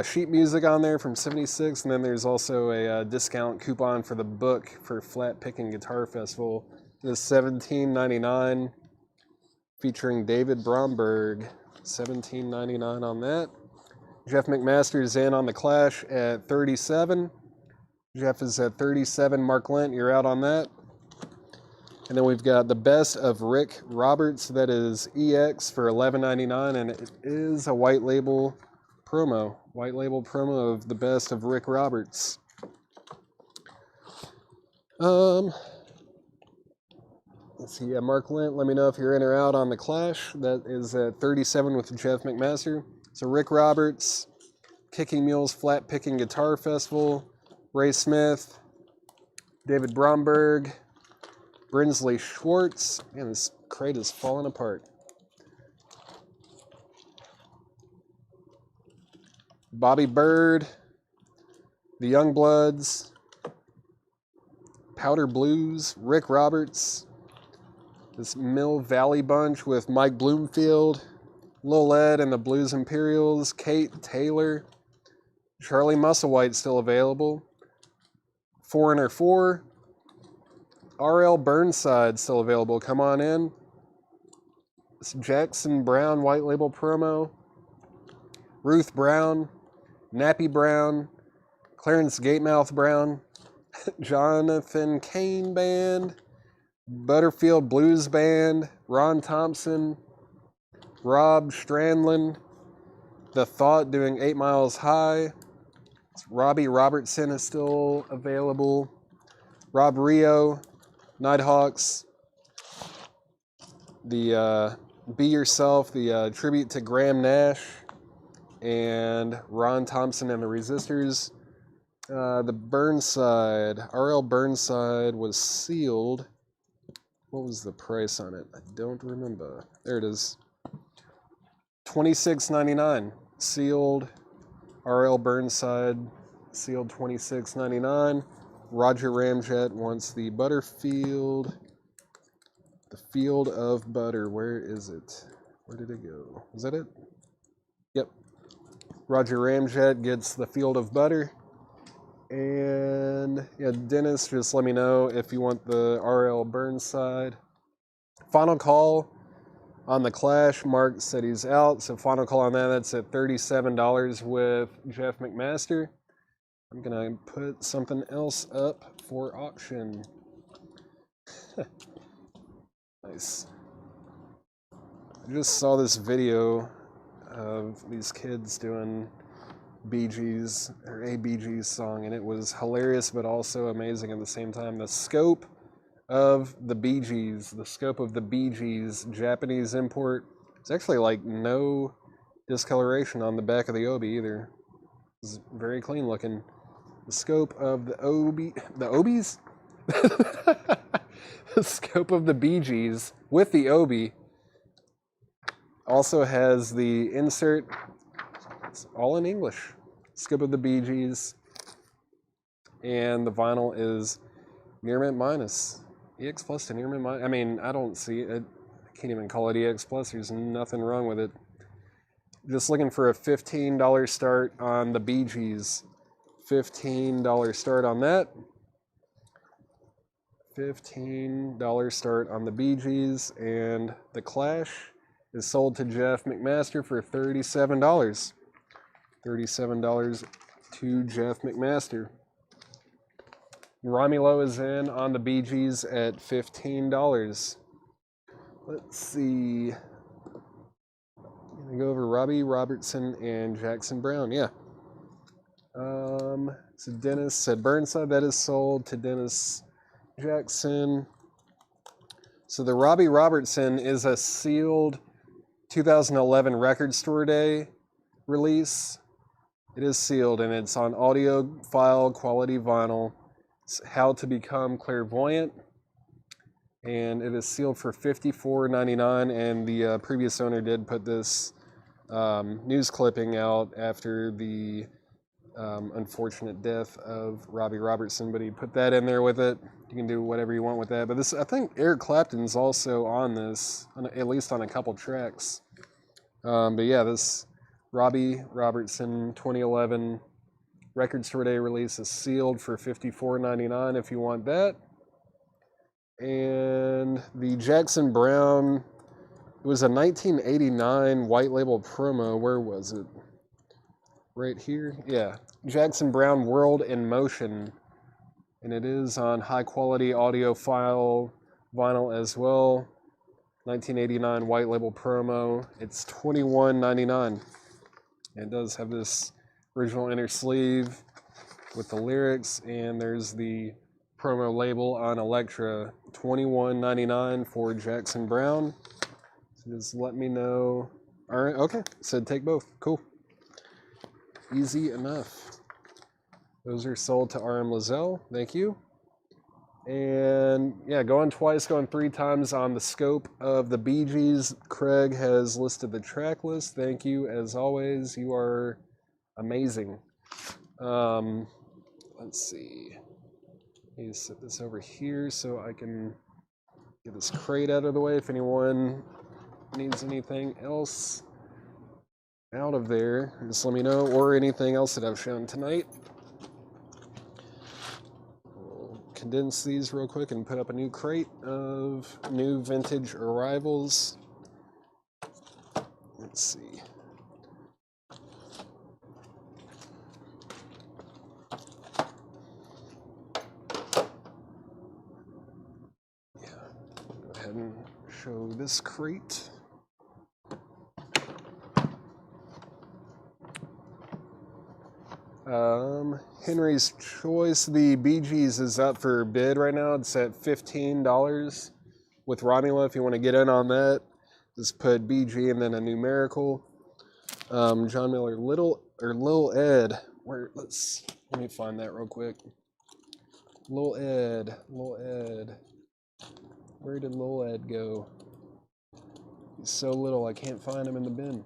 sheet music on there from '76, and then there's also a discount coupon for the book for Flat Picking Guitar Festival. It is $17.99, featuring David Bromberg. $17.99 on that. Jeff McMaster's in on the Clash at 37. Jeff is at 37. Mark Lent, you're out on that. And then we've got the Best of Rick Roberts. That is EX for $11.99, and it is a white label promo. White label promo of the Best of Rick Roberts. Let's see. Yeah, Mark Lent, let me know if you're in or out on the Clash. That is at 37 with Jeff McMaster. So Rick Roberts, Kicking Mules Flat Picking Guitar Festival, Ray Smith, David Bromberg, Brinsley Schwartz. Man, this crate is falling apart. Bobby Bird, the Youngbloods, Powder Blues, Rick Roberts, this Mill Valley bunch with Mike Bloomfield, Lil Ed and the Blues Imperials, Kate Taylor, Charlie Musselwhite still available, Foreigner 4, R.L. Burnside still available. Come on in. This Jackson Brown white label promo, Ruth Brown, Nappy Brown, Clarence Gatemouth Brown, Jonathan Kane Band, Butterfield Blues Band, Ron Thompson, Rob Strandland, The Thought doing 8 Miles High. Robbie Robertson is still available. Rob Rio, Nighthawks, the Be Yourself, the tribute to Graham Nash, and Ron Thompson and the Resistors. The Burnside, R.L. Burnside was sealed. What was the price on it? I don't remember. There it is. $26.99. Sealed. R.L. Burnside, sealed $26.99. Roger Ramjet wants the Butterfield. The Field of Butter. Where is it? Where did it go? Is that it? Yep. Roger Ramjet gets the Field of Butter. And yeah, Dennis, just let me know if you want the R.L. Burnside. Final call on the Clash. Mark said he's out, so final call on that. That's at $37 with Jeff McMaster. I'm going to put something else up for auction. Nice. I just saw this video of these kids doing Bee Gees, or a Bee Gees song, and it was hilarious but also amazing at the same time. The scope of the Bee Gees, Japanese import, it's actually like no discoloration on the back of the obi either. It's very clean looking. The scope of the obies? The scope of the Bee Gees with the obi also has the insert. It's all in English. Scope of the Bee Gees. And the vinyl is Near Mint Minus. EX Plus to Near Mint Minus. I mean, I don't see it. I can't even call it EX Plus. There's nothing wrong with it. Just looking for a $15 start on the Bee Gees. $15 start on that. $15 start on the Bee Gees. And the Clash is sold to Jeff McMaster for $37. $37 to Jeff McMaster. Romulo is in on the Bee Gees at $15. Let's see. I'm gonna go over Robbie Robertson and Jackson Brown. Yeah. So Dennis said Burnside, that is sold to Dennis Jackson. So the Robbie Robertson is a sealed 2011 Record Store Day release. It is sealed and it's on audiophile quality vinyl. It's How to Become Clairvoyant. and it is sealed for $54.99. And the previous owner did put this news clipping out after the unfortunate death of Robbie Robertson, but he put that in there with it. You can do whatever you want with that. But this, I think Eric Clapton's also on this, at least on a couple tracks. But yeah, this Robbie Robertson 2011 Record Store Day release is sealed for $54.99 if you want that. And the Jackson Browne, it was a 1989 white label promo. Where was it? Right here? Yeah. Jackson Browne World in Motion. And it is on high quality audiophile vinyl as well. 1989 white label promo. It's $21.99. It does have this original inner sleeve with the lyrics, and there's the promo label on Elektra. $21.99 for Jackson Browne. So just let me know. All right, okay. Said take both. Cool. Easy enough. Those are sold to RM Lozelle. Thank you. And yeah, going twice, going three times on the scope of the Bee Gees. Craig has listed the track list. Thank you, as always. You are amazing. Let's see. I need to set this over here so I can get this crate out of the way if anyone needs anything else out of there. Just let me know, or anything else that I've shown tonight. Condense these real quick and put up a new crate of new vintage arrivals. Let's see. Yeah, go ahead and show this crate. Henry's Choice, the Bee Gees is up for bid right now. It's at $15 with Romula. If you want to get in on that, just put BG and then a numerical. John Miller, Lil Ed. Let me find that real quick. Lil Ed. Where did Lil Ed go? He's so little, I can't find him in the bin.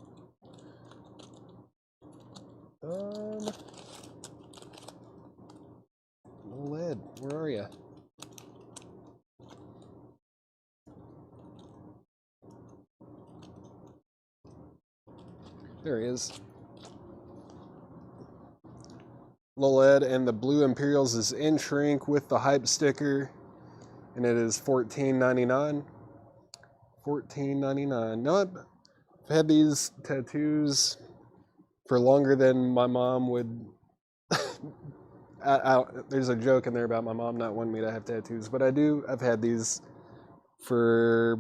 Lil Ed, where are you? There he is. Lil Ed and the Blue Imperials is in shrink with the hype sticker, and it is $14.99. $14.99. No, I've had these tattoos for longer than my mom would. There's a joke in there about my mom not wanting me to have tattoos, but I've had these for,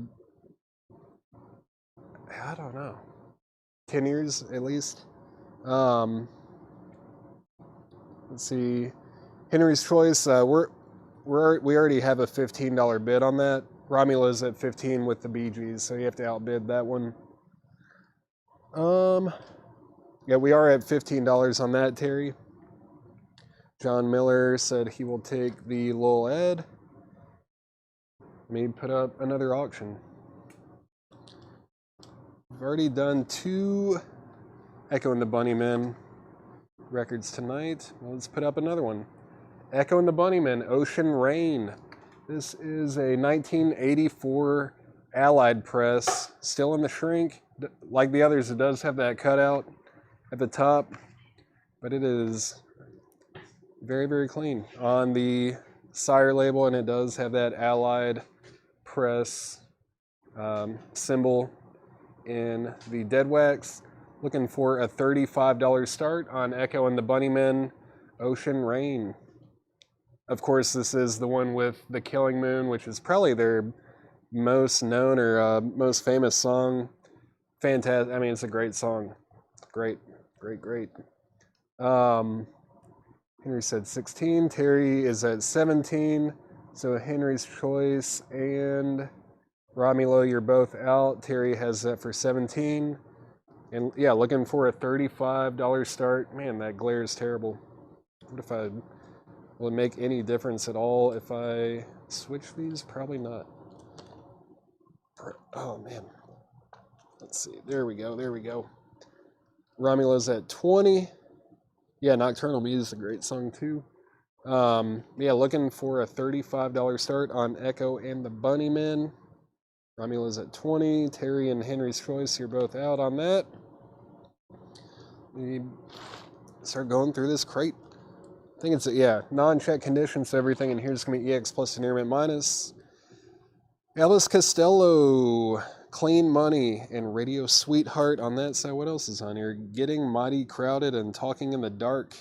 I don't know, 10 years at least. Let's see, Henry's Choice. We already have a $15 bid on that. Romula's at $15 with the Bee Gees, so you have to outbid that one. Yeah, we are at $15 on that, Terry. John Miller said he will take the Lil Ed. Let me put up another auction. I've already done 2 Echo and the Bunnymen records tonight. Well, let's put up another one. Echo and the Bunnymen, Ocean Rain. This is a 1984 Allied press, still in the shrink. Like the others, it does have that cutout at the top, but it is very, very clean on the Sire label, and it does have that Allied press symbol in the dead wax. Looking for a $35 start on Echo and the Bunnymen, Ocean Rain. Of course, this is the one with the Killing Moon, which is probably their most known or most famous song. Fantastic. I mean, it's a great song. Great. Henry said 16. Terry is at 17. So Henry's Choice and Romulo, you're both out. Terry has that for 17. And yeah, looking for a $35 start. Man, that glare is terrible. What if will it make any difference at all if I switch these? Probably not. Oh, man. Let's see. There we go. There we go. Romulo's at 20. Yeah, Nocturnal Muse is a great song, too. Yeah, looking for a $35 start on Echo and the Bunnymen. Romulo's at 20. Terry and Henry's Choice, you're both out on that. We start going through this crate. I think it's, non-check condition, so everything in here is going to be EX plus and intermittent minus. Alice Costello, Clean Money, and Radio Sweetheart on that side. What else is on here? Getting Mighty Crowded and Talking in the Dark.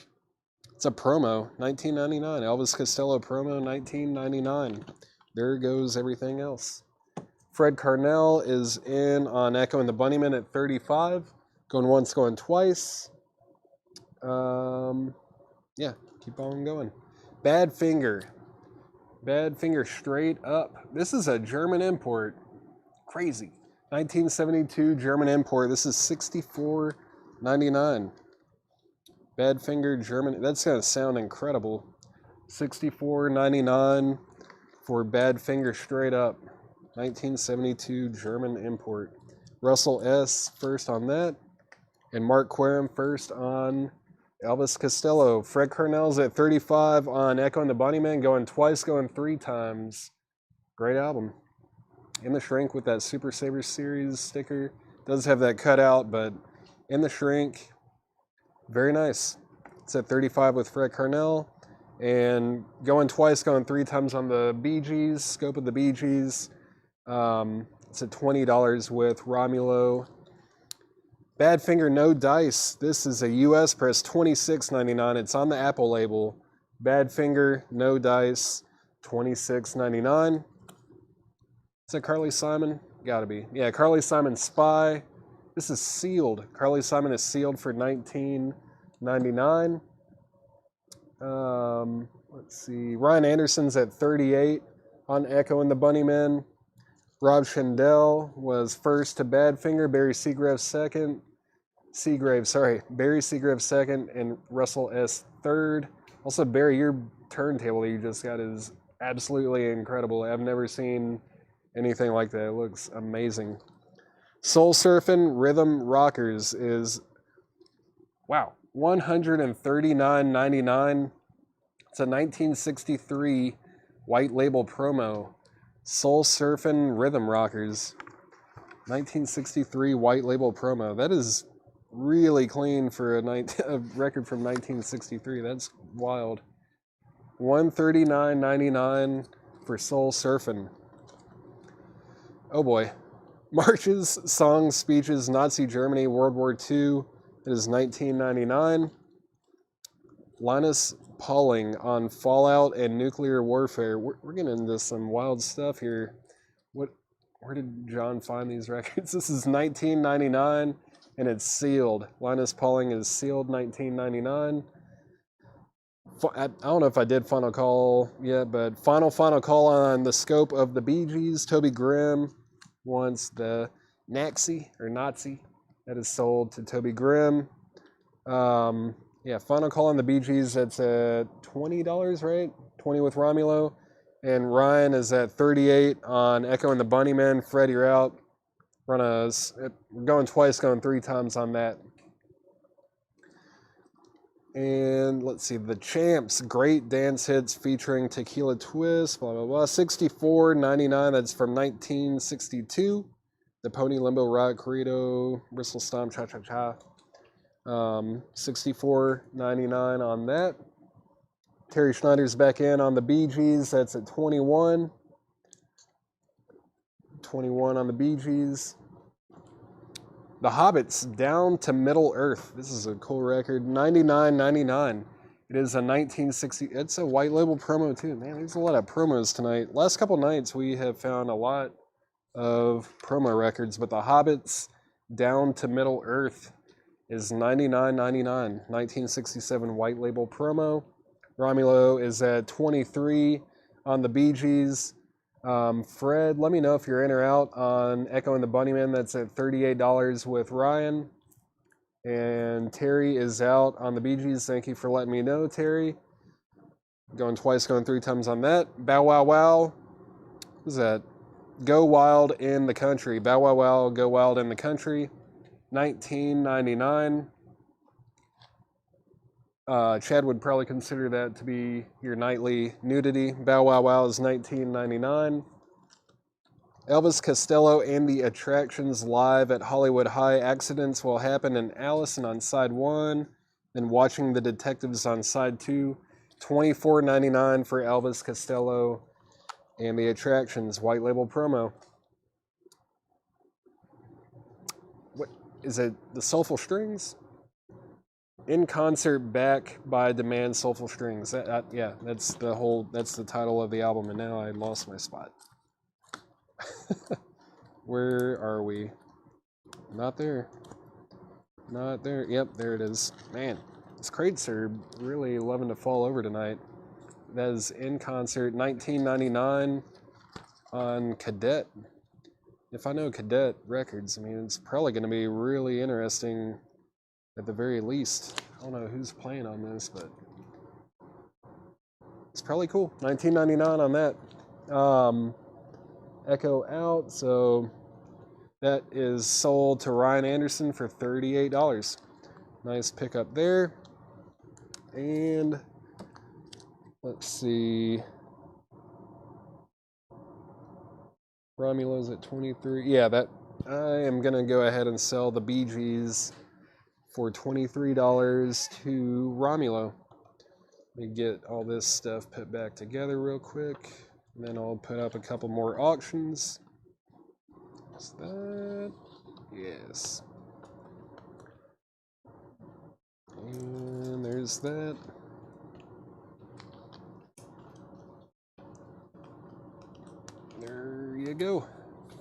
It's a promo, $19.99. Elvis Costello promo, $19.99. There goes everything else. Fred Carnell is in on Echo and the Bunnymen at $35. Going once, going twice. Yeah, keep on going. Bad Finger straight up. This is a German import. Crazy. 1972 German import. This is $64.99. Badfinger German. That's going to sound incredible. $64.99 for Badfinger straight up. 1972 German import. Russell S. first on that. And Mark Querim first on Elvis Costello. Fred Carnell's at 35 on Echo and the Bunnymen. Going twice, going three times. Great album. In the Shrink with that Super Saver Series sticker. Does have that cutout, but in the Shrink, very nice. It's at 35 with Fred Carnell. And going twice, going three times on the Bee Gees, Scope of the Bee Gees. It's at $20 with Romulo. Badfinger No Dice. This is a US press, $26.99. It's on the Apple label. Badfinger No Dice, $26.99. Is that Carly Simon? Gotta be. Yeah, Carly Simon Spy. This is sealed. Carly Simon is sealed for $19.99. Let's see. Ryan Anderson's at 38 on Echo and the Bunnymen. Rob Schendel was first to Badfinger. Barry Seagrave second. Barry Seagrave second and Russell S. third. Also, Barry, your turntable that you just got is absolutely incredible. I've never seen anything like that. It looks amazing. Soul Surfin' Rhythm Rockers is, wow, $139.99. It's a 1963 white label promo. Soul Surfin' Rhythm Rockers. 1963 white label promo. That is really clean for a record from 1963. That's wild. $139.99 for Soul Surfin'. Oh boy. Marches, Songs, Speeches, Nazi Germany, World War II. It is $19.99. Linus Pauling on Fallout and Nuclear Warfare. We're getting into some wild stuff here. Where did John find these records? This is $19.99 and it's sealed. Linus Pauling is sealed, $19.99. I don't know if I did Final Call yet, but Final Call on the Scope of the Bee Gees. Toby Grimm wants the Nazi that is sold to Toby Grimm. Final Call on the Bee Gees, that's at $20, right? 20 with Romulo. And Ryan is at 38 on Echo and the Bunnymen. Fred, you're out. We're going twice, going three times on that. And let's see, The Champs, Great Dance Hits featuring Tequila Twist, blah, blah, blah. $64.99, that's from 1962. The Pony Limbo Rock, Corrido, Bristol Stomp, Cha Cha Cha. $64.99 on that. Terry Schneider's back in on the Bee Gees. That's at 21. 21 on the Bee Gees. The Hobbits, Down to Middle Earth. This is a cool record. $99.99. It is a 1960. It's a white label promo too. Man, there's a lot of promos tonight. Last couple nights we have found a lot of promo records, but The Hobbits, Down to Middle Earth is $99.99. 1967 white label promo. Romulo is at 23 on the Bee Gees. Fred, let me know if you're in or out on Echo and the Bunnymen. That's at $38 with Ryan. And Terry is out on the Bee Gees. Thank you for letting me know, Terry. Going twice, going three times on that. Bow Wow Wow. Who's that? Go Wild in the Country. Bow Wow Wow, Go Wild in the Country. $19.99. Chad would probably consider that to be your nightly nudity. Bow Wow Wow is $19.99. Elvis Costello and the Attractions live at Hollywood High. Accidents will happen in Allison on side 1, then Watching the Detectives on side 2. $24.99 for Elvis Costello and the Attractions white label promo. What is it? The Soulful Strings? In Concert Back by Demand Soulful Strings. Yeah, that's the title of the album, and now I lost my spot. Where are we? Not there. Not there. Yep, there it is. Man, these crates are really loving to fall over tonight. That is In Concert, $19.99 on Cadet. If I know Cadet Records, I mean, it's probably going to be really interesting at the very least. I don't know who's playing on this, but it's probably cool. $19.99 on that. Echo Out, so that is sold to Ryan Anderson for $38. Nice pickup there. And let's see. Romulo's at 23. Yeah, that I am going to go ahead and sell the Bee Gees for $23 to Romulo. Let me get all this stuff put back together real quick. And then I'll put up a couple more auctions. Is that? Yes. And there's that. There you go.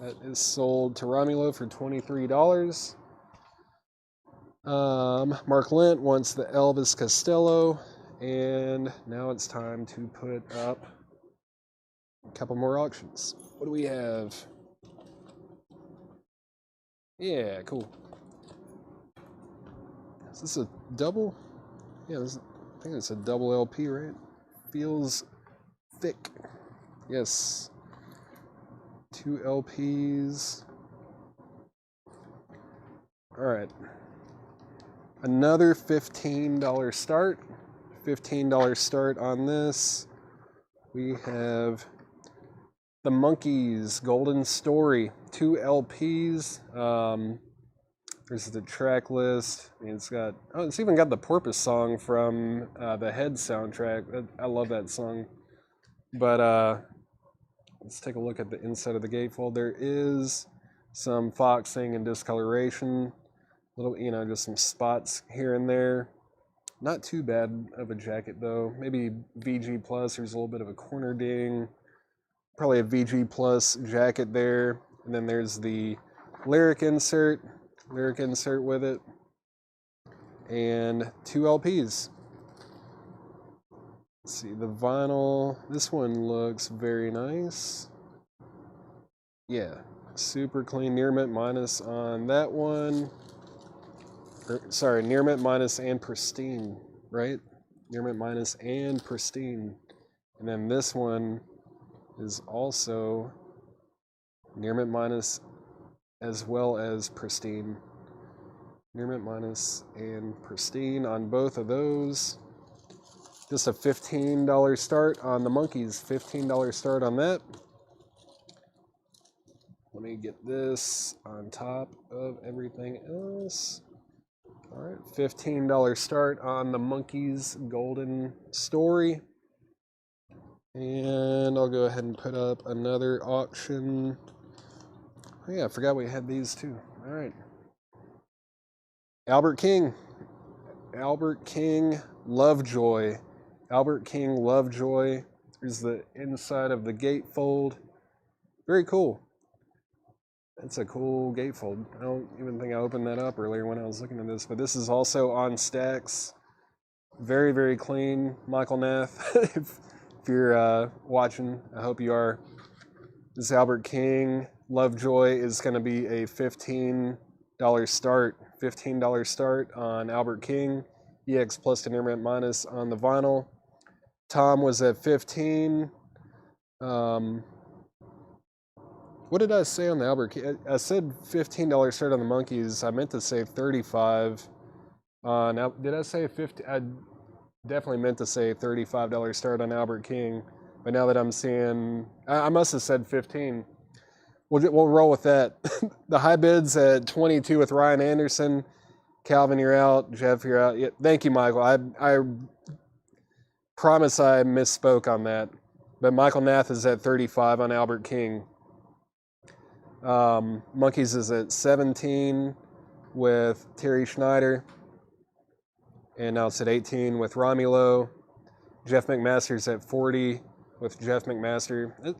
That is sold to Romulo for $23. Mark Lent wants the Elvis Costello. And now it's time to put up a couple more auctions. What do we have? Yeah, cool. Is this a double? Yeah, I think it's a double LP, right? Feels thick. Yes. 2 LPs. All right. Another $15 start. $15 start on this. We have The Monkees, Golden Story, 2 LPs. There's the track list. It's even got the Porpoise song from the Head soundtrack. I love that song. But let's take a look at the inside of the gatefold. There is some foxing and discoloration. Little, just some spots here and there. Not too bad of a jacket though. Maybe VG Plus. There's a little bit of a corner ding. Probably a VG Plus jacket there. And then there's the lyric insert with it. And 2 LPs. Let's see, the vinyl. This one looks very nice. Yeah, super clean. Near mint minus on that one. Near mint minus and pristine, right? Near mint minus and pristine. And then this one is also near mint minus as well as pristine. Near mint minus and pristine on both of those. Just a $15 start on the Monkees. $15 start on that. Let me get this on top of everything else. All right, $15 start on the Monkees Golden Story. And I'll go ahead and put up another auction. Oh yeah, I forgot we had these too. All right. Albert King, Lovejoy. Albert King, Lovejoy. Here's the inside of the gatefold. Very cool. That's a cool gatefold. I don't even think I opened that up earlier when I was looking at this, but this is also on stacks. Very, very clean. Michael Nath, if you're watching, I hope you are. This Albert King Lovejoy is going to be a $15 start. $15 start on Albert King. EX plus to near mint minus on the vinyl. Tom was at 15. What did I say on the Albert King? I said $15 start on the Monkeys. I meant to say 35 on. Did I say 50? I definitely meant to say $35 start on Albert King. But now that I'm seeing, I must have said 15. We'll roll with that. The high bids at 22 with Ryan Anderson. Calvin, you're out. Jeff, you're out. Yeah, thank you, Michael. I promise I misspoke on that. But Michael Nath is at 35 on Albert King. Monkeys is at 17 with Terry Schneider. And now it's at 18 with Romulo. Jeff McMaster's at 40 with Jeff McMaster. I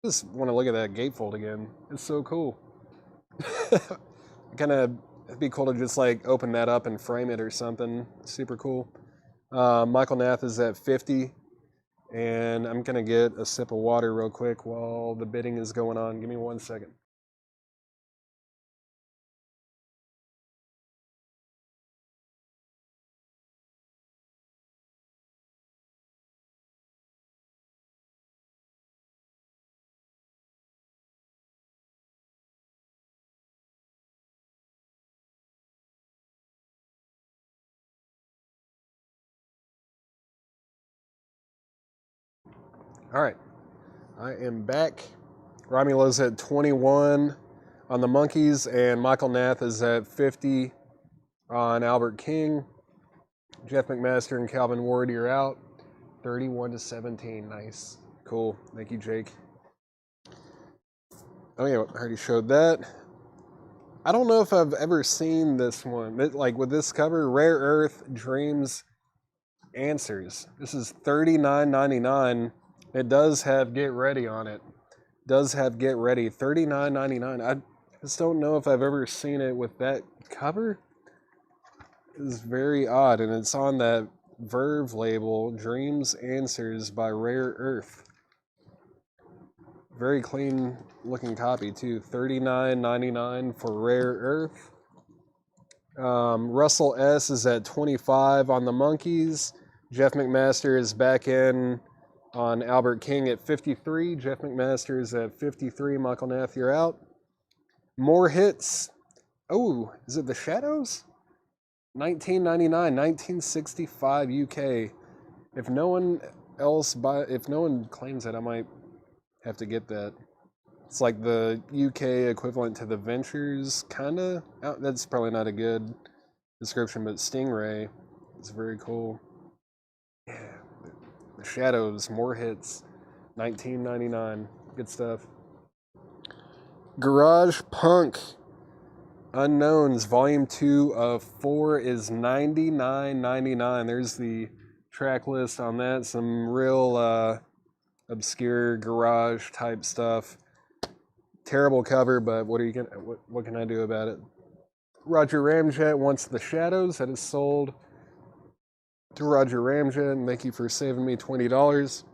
just want to look at that gatefold again. It's so cool. It'd be cool to just like open that up and frame it or something. Super cool. Michael Nath is at 50. And I'm going to get a sip of water real quick while the bidding is going on. Give me 1 second. All right, I am back. Romulo's at 21 on the Monkeys, and Michael Nath is at 50 on Albert King. Jeff McMaster and Calvin Ward, you're out. 31-17. Nice. Cool. Thank you, Jake. Oh, yeah, I already showed that. I don't know if I've ever seen this one. Like with this cover, Rare Earth Dreams Answers. This is $39.99. It does have Get Ready on it. Does have Get Ready. $39.99. I just don't know if I've ever seen it with that cover. It's very odd, and it's on that Verve label, Dreams Answers by Rare Earth. Very clean looking copy too. $39.99 for Rare Earth. Russell S is at 25 on the Monkeys. Jeff McMaster is back in on Albert King at 53. Jeff McMaster is at 53. Michael Nath, you're out. More hits. Oh, is it the Shadows? $19.99, 1965 UK. If no one claims it, I might have to get that. It's like the UK equivalent to the Ventures, kinda. That's probably not a good description, but Stingray is very cool. Yeah, the Shadows, more hits, $19.99. Good stuff. Garage Punk Unknowns Volume 2 of 4 is $99.99. There's the track list on that. Some real obscure garage type stuff. Terrible cover, but what can I do about it? Roger Ramjet wants the Shadows. That is sold to Roger Ramjet, and thank you for saving me $20.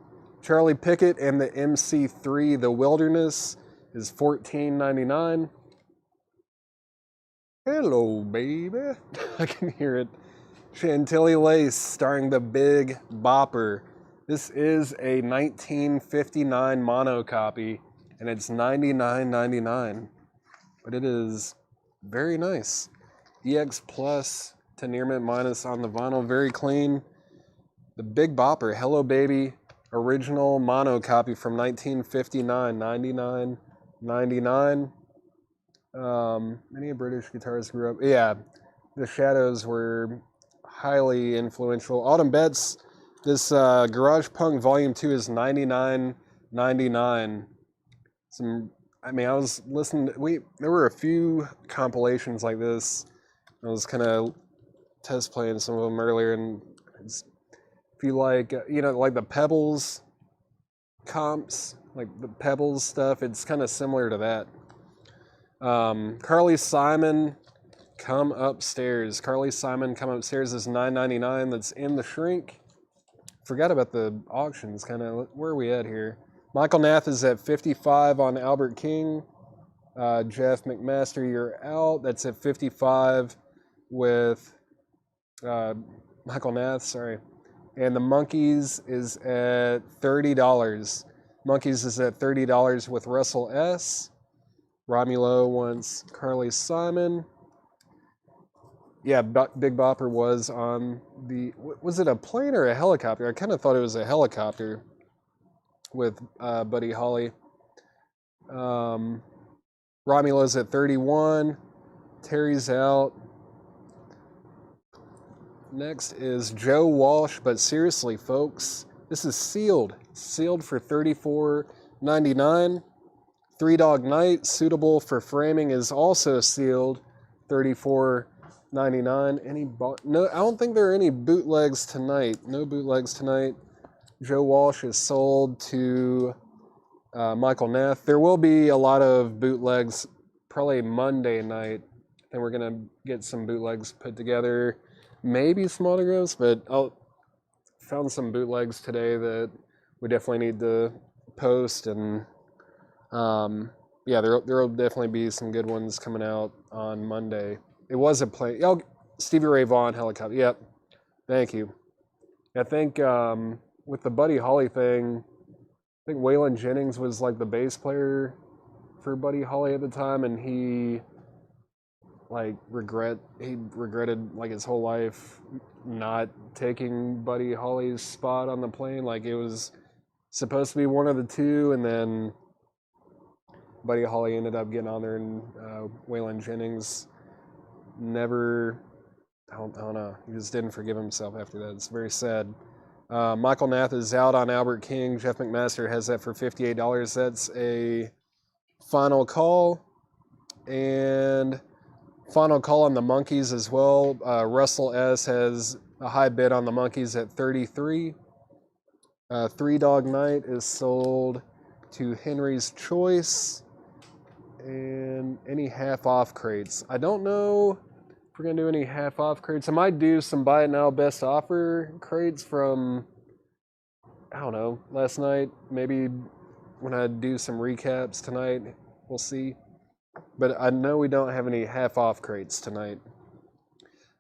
Charlie Pickett and the MC3 The Wilderness is $14.99. Hello, baby. I can hear it. Chantilly Lace starring the Big Bopper. This is a 1959 mono copy, and it's $99.99. But it is very nice. EX Plus to near mint minus on the vinyl. Very clean. The Big Bopper, Hello Baby, original mono copy from 1959, $99.99. Many British guitarists grew up. Yeah, the Shadows were highly influential. Autumn Betts, this Garage Punk Volume 2 is $99.99. I was listening. There were a few compilations like this. I was kind of test playing some of them earlier, and if you like, like the Pebbles comps, like the Pebbles stuff, it's kind of similar to that. Carly Simon, Come Upstairs. Carly Simon, Come Upstairs is $9.99. That's in the shrink. Forgot about the auctions. Kind of where are we at here? Michael Nath is at 55 on Albert King. Jeff McMaster, you're out. That's at 55 with Michael Nath. Sorry. And the Monkeys is at $30. Monkeys is at $30 with Russell S. Romulo wants Carly Simon. Yeah, Big Bopper was on the... Was it a plane or a helicopter? I kind of thought it was a helicopter with Buddy Holly. Romulo's at 31. Terry's out. Next is Joe Walsh, but seriously, folks, this is sealed. Sealed for $34.99. Three Dog Night, suitable for framing, is also sealed, $34.99. No, I don't think there are any bootlegs tonight. No bootlegs tonight. Joe Walsh is sold to Michael Neff. There will be a lot of bootlegs probably Monday night. And we're going to get some bootlegs put together. Maybe some autographs, but I found some bootlegs today that we definitely need to post. And yeah, there will definitely be some good ones coming out on Monday. It was a play. Oh, Stevie Ray Vaughan helicopter. Yep. Thank you. I think with the Buddy Holly thing, I think Waylon Jennings was like the bass player for Buddy Holly at the time, and he regretted like his whole life not taking Buddy Holly's spot on the plane. Like, it was supposed to be one of the two, and then Buddy Holly ended up getting on there, and Waylon Jennings never, I don't know, he just didn't forgive himself after that. It's very sad. Michael Nath is out on Albert King. Jeff McMaster has that for $58. That's a final call. And final call on the Monkeys as well. Russell S. has a high bid on the Monkeys at $33. Three Dog Night is sold to Henry's Choice. And any half-off crates. I don't know if we're going to do any half-off crates. I might do some buy it now best offer crates from, I don't know, last night. Maybe when I do some recaps tonight, we'll see. But I know we don't have any half-off crates tonight.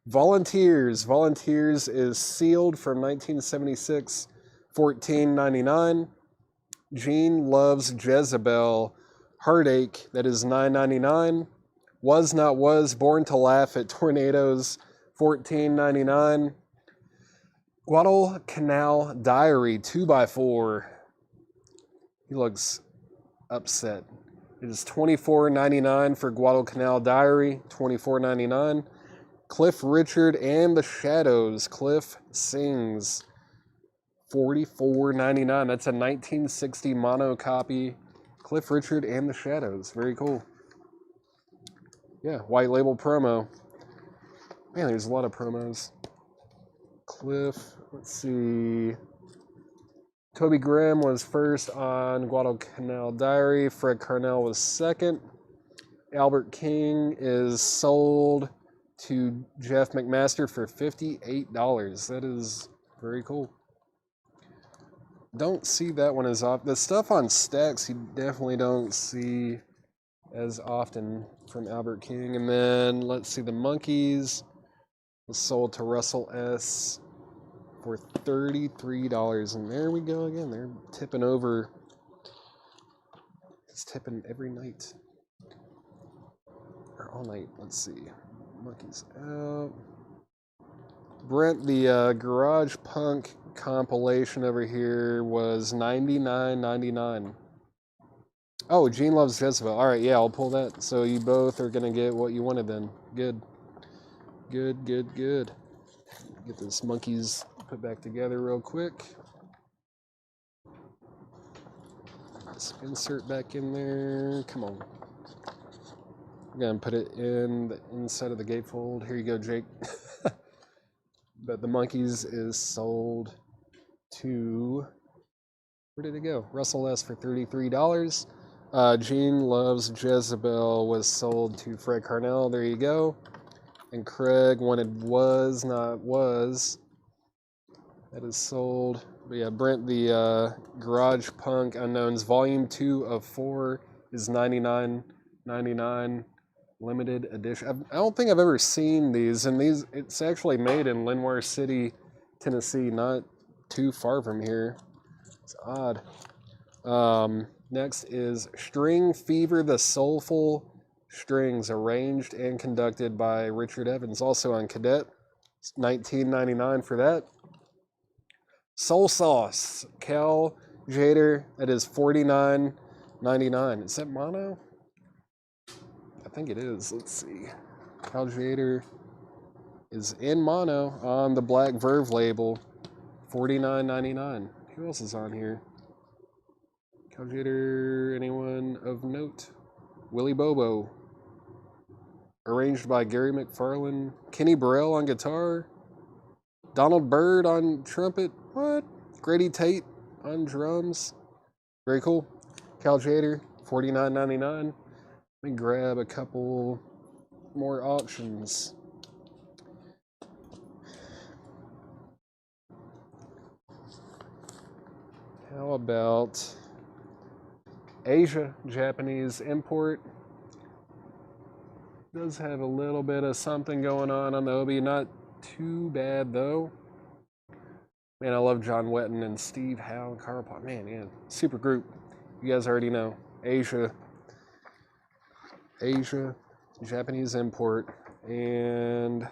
Volunteers. Volunteers is sealed from 1976, $14.99. Gene Loves Jezebel. Heartache, that is $9.99. Was Not Was, Born to Laugh at Tornadoes, $14.99. Guadalcanal Diary, 2x4. He looks upset. It is $24.99 for Guadalcanal Diary, $24.99. Cliff Richard and the Shadows, Cliff Sings, $44.99. That's a 1960 mono copy. Cliff Richard and the Shadows. Very cool. Yeah, white label promo. Man, there's a lot of promos. Cliff, let's see. Toby Graham was first on Guadalcanal Diary. Fred Carnell was second. Albert King is sold to Jeff McMaster for $58. That is very cool. Don't see that one as often. The stuff on stacks you definitely don't see as often from Albert King. And then let's see, the Monkeys was sold to Russell S. for $33. And there we go again. They're tipping over. It's tipping every night. Or all night. Let's see. Monkeys out. Brent, the Garage Punk compilation over here was $99.99. Oh, Gene Loves Jezebel. All right, yeah, I'll pull that. So you both are going to get what you wanted then. Good. Good, good, good. Get this Monkeys put back together real quick. Let's insert back in there. Come on. I'm going to put it in the inside of the gatefold. Here you go, Jake. But the Monkeys is sold to, where did it go? Russell S. for $33. Gene Loves Jezebel was sold to Fred Carnell. There you go. And Craig wanted Was Not Was. That is sold. But yeah, Brent, the Garage Punk Unknowns Volume 2 of 4 is $99.99. Limited edition. I don't think I've ever seen these, and it's actually made in Lenoir City, Tennessee, not too far from here. It's odd. Next is String Fever, the Soulful Strings, arranged and conducted by Richard Evans, also on Cadet. It's $19.99 for that. Soul Sauce, Cal Jader, that is $49.99. Is that mono? I think it is. Let's see. Cal Jader is in mono on the Black Verve label, $49.99. Who else is on here? Cal Jader, anyone of note? Willie Bobo, arranged by Gary McFarlane. Kenny Burrell on guitar. Donald Byrd on trumpet. What? Grady Tate on drums. Very cool. Cal Jader, $49.99. Let me grab a couple more auctions. How about Asia, Japanese import? Does have a little bit of something going on the Obi. Not too bad, though. Man, I love John Wetton and Steve Howe and Carl Pop. Man, yeah, super group. You guys already know. Asia, Japanese import. And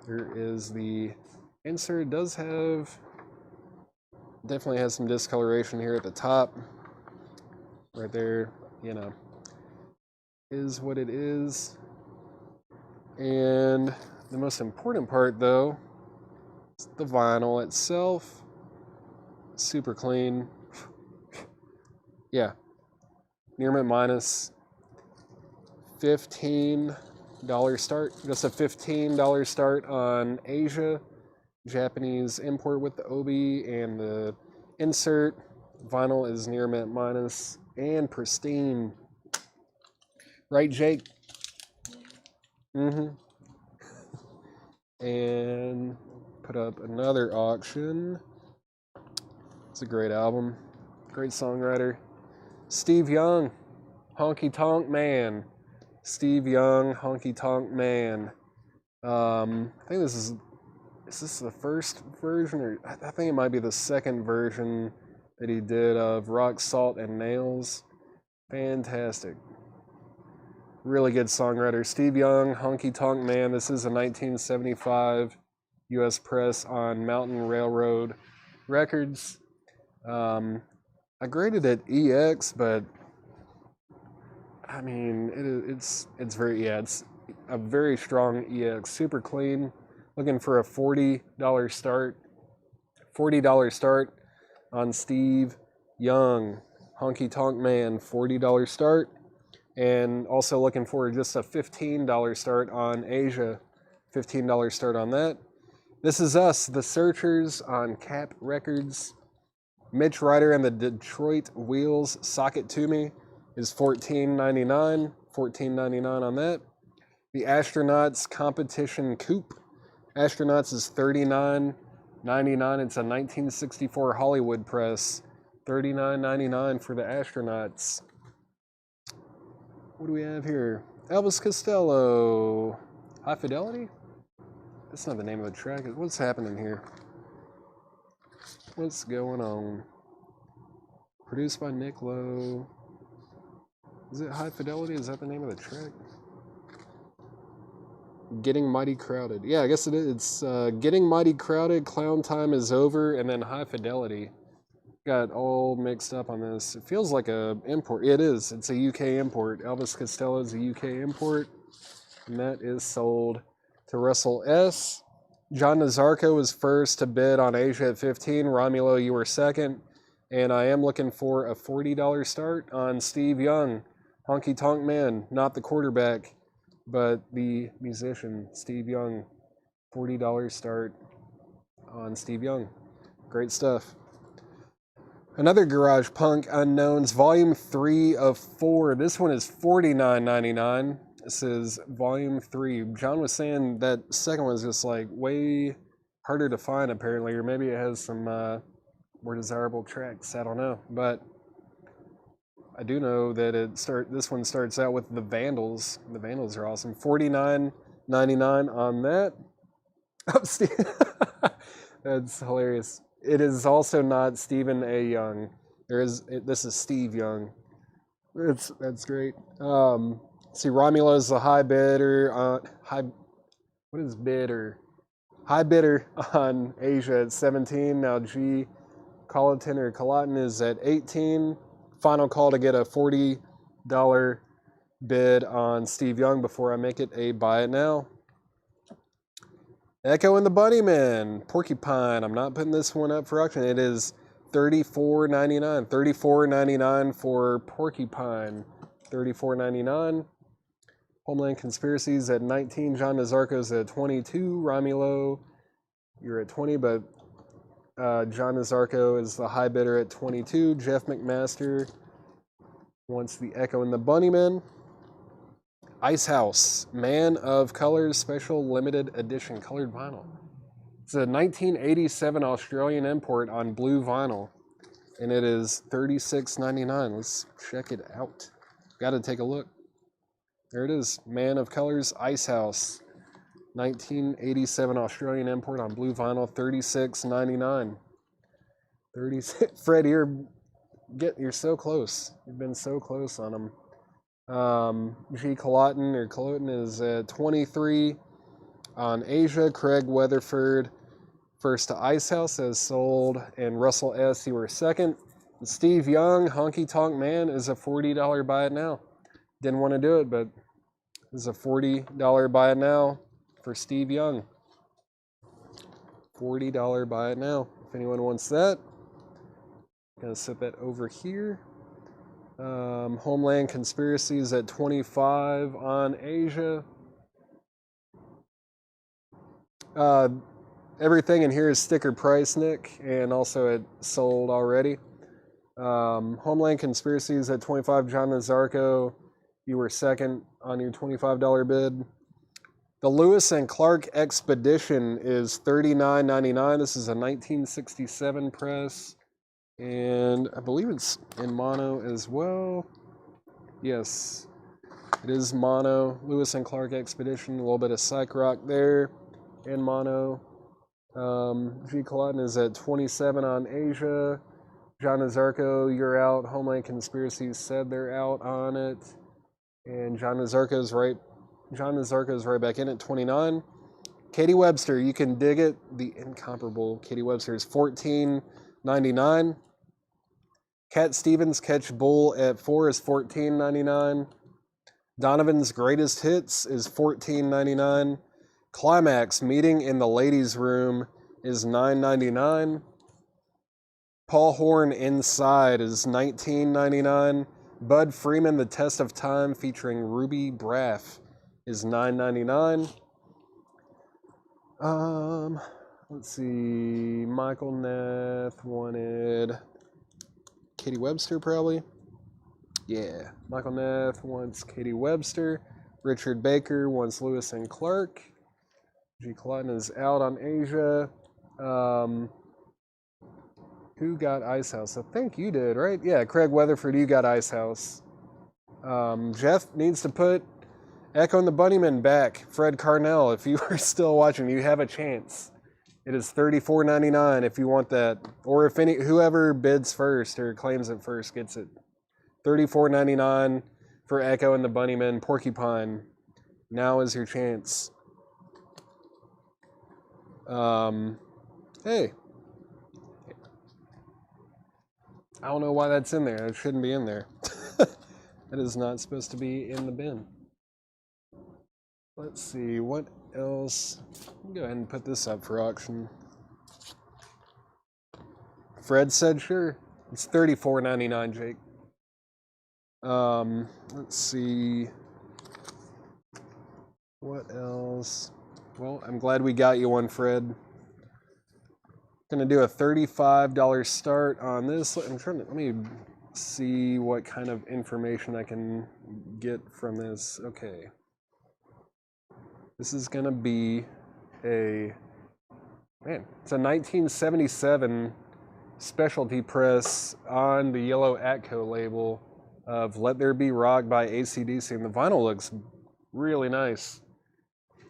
there is the insert. It does have, definitely has some discoloration here at the top. Right there, you know, is what it is. And the most important part, though, is the vinyl itself. Super clean. Yeah. Near mint minus $15 start. Just a $15 start on Asia. Japanese import with the Obi and the insert. Vinyl is near mint minus and pristine. Right, Jake? Mm-hmm. And put up another auction. It's a great album. Great songwriter. Steve Young, Honky Tonk Man. Steve Young, Honky Tonk Man. I think is this the first version? Or I think it might be the second version that he did of Rock, Salt, and Nails. Fantastic. Really good songwriter. Steve Young, Honky Tonk Man. This is a 1975 U.S. press on Mountain Railroad Records. I graded it EX, but I mean, it's very, yeah, it's a very strong EX. Super clean. Looking for a $40 start. $40 start on Steve Young, Honky Tonk Man. $40 start. And also looking for just a $15 start on Asia. $15 start on that. This is us, The Searchers, on Cap Records. Mitch Ryder and the Detroit Wheels, Sock It To Me, is $14.99. $14.99 on that. The Astronauts Competition Coupe. Astronauts is $39.99. It's a 1964 Hollywood press. $39.99 for the Astronauts. What do we have here? Elvis Costello. High Fidelity? That's not the name of the track. What's happening here? What's going on? Produced by Nick Lowe. Is it High Fidelity? Is that the name of the track? Getting Mighty Crowded. Yeah, I guess it is. It's Getting Mighty Crowded, Clown Time Is Over, and then High Fidelity. Got all mixed up on this. It feels like a import. It is. It's a UK import. Elvis Costello is a UK import. And that is sold to Russell S. John Nazarko was first to bid on Asia at 15. Romulo, you were second. And I am looking for a $40 start on Steve Young, Honky Tonk Man, not the quarterback, but the musician, Steve Young. $40 start on Steve Young. Great stuff. Another Garage Punk Unknowns, Volume 3 of 4. This one is $49.99. This is Volume 3. John was saying that second one is just like way harder to find apparently, or maybe it has some more desirable tracks. I don't know, but I do know that this one starts out with the Vandals. The Vandals are awesome. $49.99 on that. Oh, Steve. That's hilarious. It is also not Stephen A. Young. This is Steve Young. That's great. See, Romulo's the high bidder on what is bidder? High bidder on Asia at 17. Now G Colleton is at 18. Final call to get a $40 bid on Steve Young before I make it a buy it now. Echo and the Bunnyman, Porcupine. I'm not putting this one up for auction. It is $34.99. $34.99 for Porcupine. $34.99. Homeland Conspiracies at 19. John Nazarko's at 22. Romulo, you're at 20, but John Nazarko is the high bidder at 22. Jeff McMaster wants the Echo and the Bunnyman. Ice House, Man of Colors, special limited edition colored vinyl. It's a 1987 Australian import on blue vinyl, and it is $36.99. Let's check it out. Got to take a look. There it is, Man of Colors, Ice House, 1987 Australian import on blue vinyl, $36.99. 36. Fred, you're so close. You've been so close on them. G. Colleton is at 23 on Asia. Craig Weatherford, first to Ice House, has sold, and Russell S., you were second. And Steve Young, Honky Tonk Man, is a $40 buy it now. Didn't want to do it, but this is a $40 buy it now for Steve Young. $40 buy it now. If anyone wants that, I'm going to set that over here. Homeland Conspiracies at 25 on Asia. Everything in here is sticker price, Nick, and also it sold already. Homeland Conspiracies at 25. John Nazarko, you were second on your $25 bid. The Lewis and Clark Expedition is $39.99. This is a 1967 press. And I believe it's in mono as well. Yes, it is mono. Lewis and Clark Expedition, a little bit of psych rock there in mono. G. Colleton is at 27 on Asia. John Nazarko, you're out. Homeland Conspiracies said they're out on it. And John Nazarko's right back in at 29. Katie Webster, you can dig it. The incomparable Katie Webster is $14.99. Cat Stevens, Catch Bull at 4 is $14.99. Donovan's Greatest Hits is $14.99. Climax, Meeting in the Ladies' Room is $9.99. Paul Horn, Inside is $19.99. Bud Freeman, The Test of Time, featuring Ruby Braff, is $9.99. Let's see. Michael Neff wanted Katie Webster, probably. Yeah. Michael Neff wants Katie Webster. Richard Baker wants Lewis and Clark. G. Colleton is out on Asia. Who got Ice House? I think you did, right? Yeah, Craig Weatherford, you got Ice House. Jeff needs to put Echo and the Bunnyman back. Fred Carnell, if you are still watching, you have a chance. It is $34.99 if you want that. Or if whoever bids first or claims it first gets it. $34.99 for Echo and the Bunnyman. Porcupine. Now is your chance. Hey. I don't know why that's in there. It shouldn't be in there. It is not supposed to be in the bin. Let's see, what else? I'll go ahead and put this up for auction. Fred said sure. It's $34.99, Jake. Let's see. What else? Well, I'm glad we got you one, Fred. Gonna do a $35 start on this. Let me see what kind of information I can get from this. Okay. This is gonna be it's a 1977 specialty press on the yellow Atco label of Let There Be Rock by AC/DC, and the vinyl looks really nice.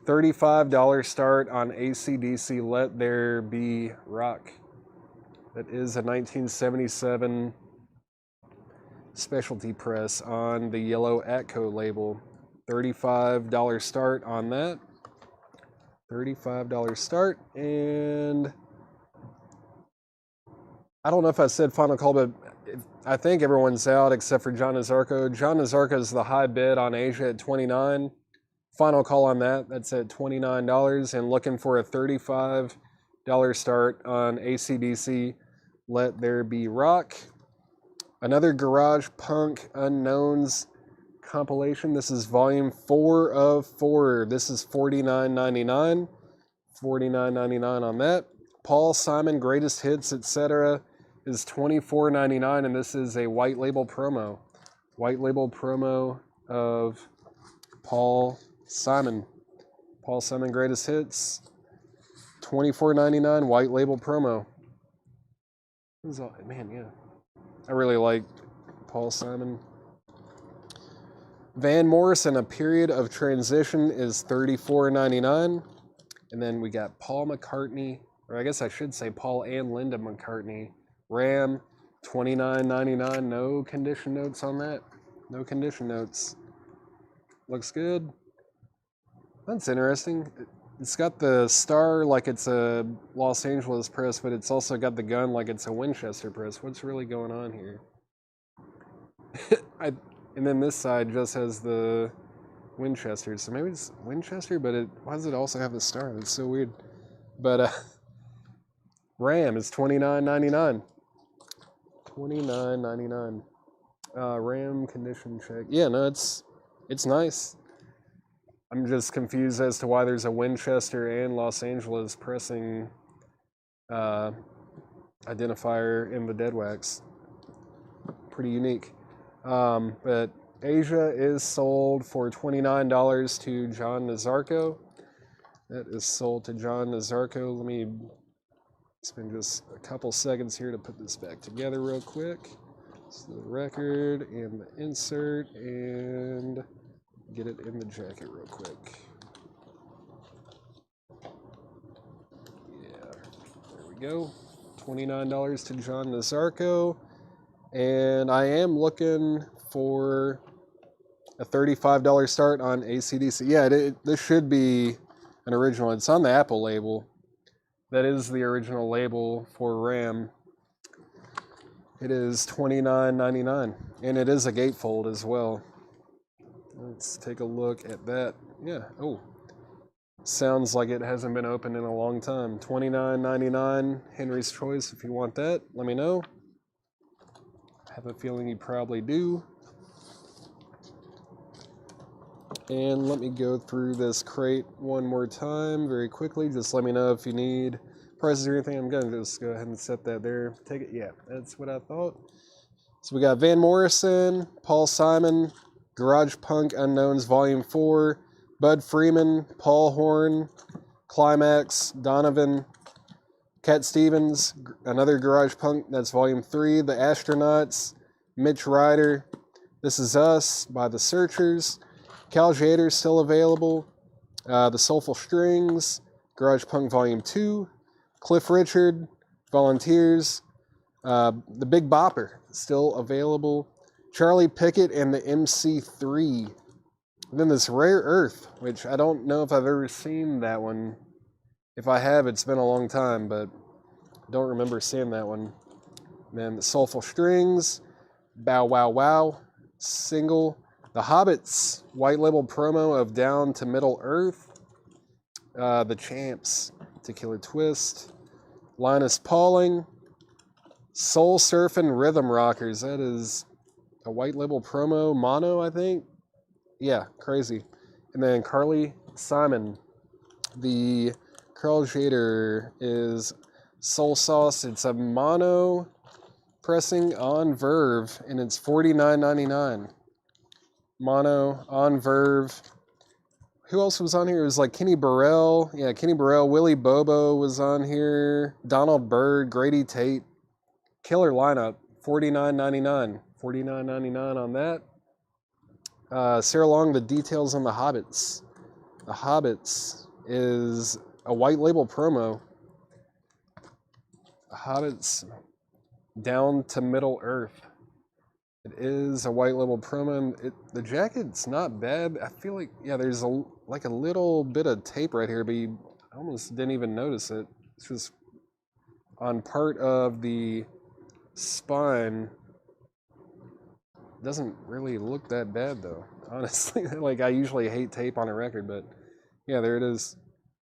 $35 start on AC/DC Let There Be Rock. That is a 1977 specialty press on the yellow Atco label. $35 start on that. $35 start. And I don't know if I said final call, but I think everyone's out except for John Nazarko. John Nazarko is the high bid on Asia at $29. Final call on that. That's at $29. And looking for a $35 start on AC/DC. Let There Be Rock. Another Garage Punk Unknowns compilation. This is volume 4 of 4. This is $49.99. $49.99 on that. Paul Simon Greatest Hits, etc. is $24.99, and this is a white label promo. White label promo of Paul Simon. Paul Simon Greatest Hits. $24.99 white label promo. Man, yeah. I really like Paul Simon. Van Morrison, A Period of Transition is $34.99. And then we got Paul McCartney, or I guess I should say Paul and Linda McCartney. Ram, $29.99. No condition notes on that. No condition notes. Looks good. That's interesting. It's got the star like it's a Los Angeles press, but it's also got the gun like it's a Winchester press. What's really going on here? And then this side just has the Winchester. So maybe it's Winchester, but why does it also have the star? That's so weird. But Ram is $29.99. $29.99. Ram condition check. Yeah, no, it's nice. I'm just confused as to why there's a Winchester and Los Angeles pressing identifier in the dead wax. Pretty unique. But Asia is sold for $29 to John Nazarko. That is sold to John Nazarko. Let me spend just a couple seconds here to put this back together real quick. So the record and the insert and get it in the jacket real quick. Yeah, there we go. $29 to John Nazarko. And I am looking for a $35 start on AC/DC. Yeah, this should be an original. It's on the Apple label. That is the original label for Ram. It is $29.99. And it is a gatefold as well. Let's take a look at that. Yeah. Oh. Sounds like it hasn't been opened in a long time. $29.99. Henry's Choice. If you want that, let me know. I have a feeling you probably do. And let me go through this crate one more time very quickly. Just let me know if you need prices or anything. I'm going to just go ahead and set that there. Take it. Yeah, that's what I thought. So we got Van Morrison, Paul Simon, Garage Punk Unknowns Volume 4, Bud Freeman, Paul Horn, Climax, Donovan, Cat Stevens, another Garage Punk, that's Volume 3, The Astronauts, Mitch Ryder, This Is Us by The Searchers, Cal Jader still available, The Soulful Strings, Garage Punk Volume 2, Cliff Richard, Volunteers, The Big Bopper still available, Charlie Pickett and the MC3. And then this Rare Earth, which I don't know if I've ever seen that one. If I have, it's been a long time, but I don't remember seeing that one. And then the Soulful Strings, Bow Wow Wow, single. The Hobbits, white label promo of Down to Middle Earth. The Champs, Tequila Twist. Linus Pauling, Soul Surfin' Rhythm Rockers. That is a white label promo, mono, I think. Yeah, crazy. And then Carly Simon. The Carl Jader is Soul Sauce. It's a mono pressing on Verve, and it's $49.99. Mono on Verve. Who else was on here? It was like Kenny Burrell. Yeah, Kenny Burrell. Willie Bobo was on here. Donald Byrd, Grady Tate. Killer lineup. $49.99. $49.99 on that. Sarah Long, The Details on the Hobbits. The Hobbits is a white label promo. The Hobbits, Down to Middle Earth. It is a white label promo. The jacket's not bad. I feel like, yeah, there's like a little bit of tape right here, but you almost didn't even notice it. It's just on part of the spine. Doesn't really look that bad though, honestly. Like, I usually hate tape on a record, but yeah, there it is.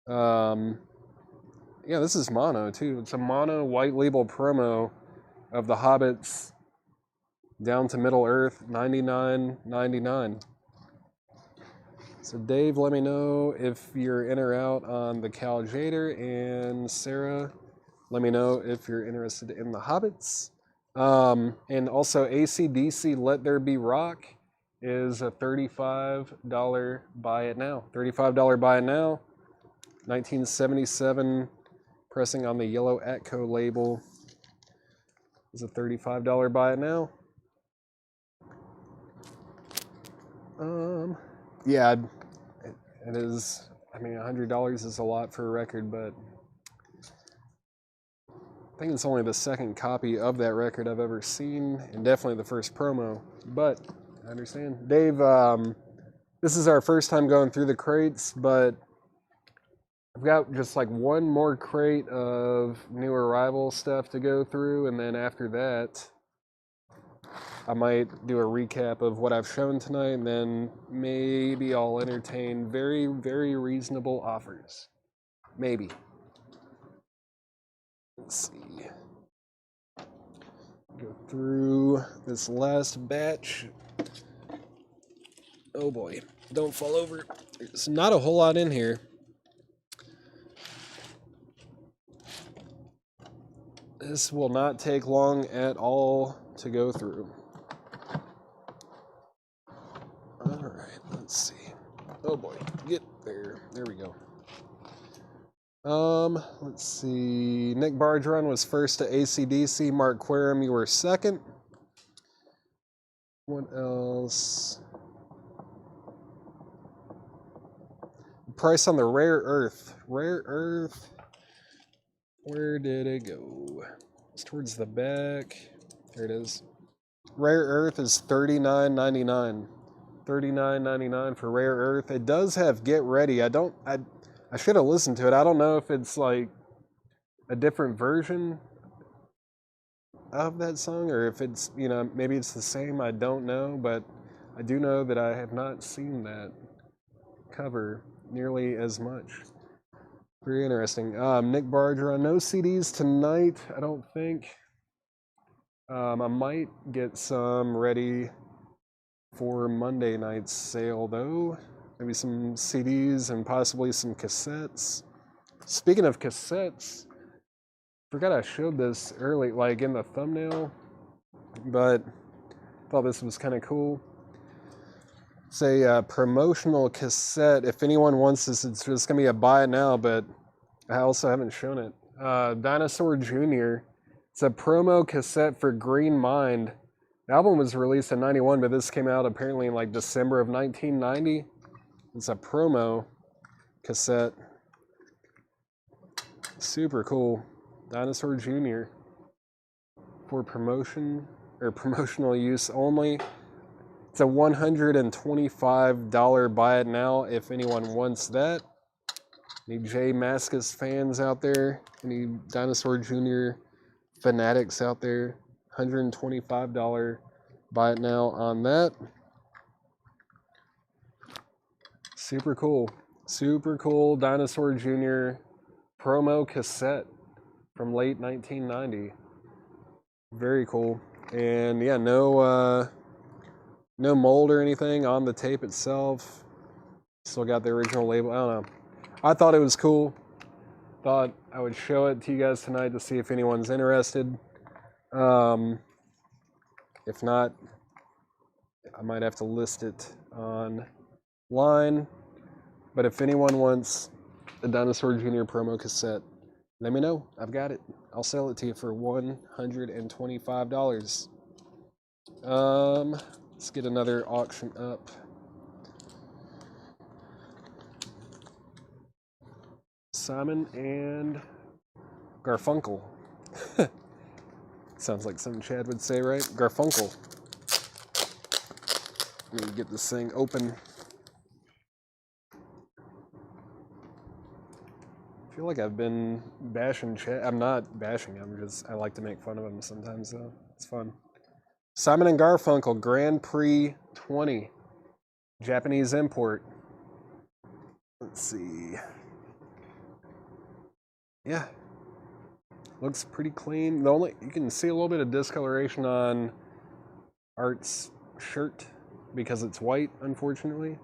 Yeah, this is mono too. It's a mono white label promo of the Hobbits down to Middle Earth, $99.99. So Dave, let me know if you're in or out on the Cal Jader, and Sarah, let me know if you're interested in the Hobbits. And also AC/DC Let There Be Rock is a $35 buy it now. $35 buy it now. 1977 pressing on the yellow Atco label is a $35 buy it now. Yeah, it is. I mean, $100 is a lot for a record, but I think it's only the second copy of that record I've ever seen, and definitely the first promo. But I understand. Dave, this is our first time going through the crates, but I've got just like one more crate of new arrival stuff to go through, and then after that, I might do a recap of what I've shown tonight, and then maybe I'll entertain very, very reasonable offers. Maybe. Let's see. Go through this last batch. Oh boy, don't fall over. There's not a whole lot in here. This will not take long at all to go through. Alright, let's see. Oh boy, get there. There we go. Let's see. Nick Bargeron was first to AC/DC. Mark Querim, you were second. What else? Price on the Rare Earth. Rare Earth. Where did it go? It's towards the back. There it is. Rare Earth is $39.99. $39.99 for Rare Earth. It does have Get Ready. I should have listened to it. I don't know if it's like a different version of that song, or if it's, you know, maybe it's the same. I don't know, but I do know that I have not seen that cover nearly as much. Very interesting. Nick Barger, no CDs tonight, I don't think. I might get some ready for Monday night's sale, though. Maybe some CDs and possibly some cassettes. Speaking of cassettes, forgot I showed this early, like in the thumbnail, but thought this was kind of cool. It's a promotional cassette. If anyone wants this, it's just going to be a buy it now, but I also haven't shown it. Dinosaur Jr. It's a promo cassette for Green Mind. The album was released in 91, but this came out apparently in like December of 1990. It's a promo cassette. Super cool. Dinosaur Jr. for promotion or promotional use only. It's a $125 buy it now if anyone wants that. Any J Mascis fans out there? Any Dinosaur Jr. fanatics out there? $125 buy it now on that. Super cool. Super cool Dinosaur Jr. promo cassette from late 1990. Very cool. And yeah, no mold or anything on the tape itself. Still got the original label. I don't know. I thought it was cool. Thought I would show it to you guys tonight to see if anyone's interested. If not, I might have to list it online. But if anyone wants a Dinosaur Jr. promo cassette, let me know. I've got it. I'll sell it to you for $125. Let's get another auction up. Simon and Garfunkel. Sounds like something Chad would say, right? Garfunkel. Let me get this thing open. I feel like I've been bashing chat. I'm not bashing him, just I like to make fun of him sometimes, though. It's fun. Simon and Garfunkel Grand Prix 20. Japanese import. Let's see. Yeah. Looks pretty clean. The only you can see a little bit of discoloration on Art's shirt because it's white, unfortunately.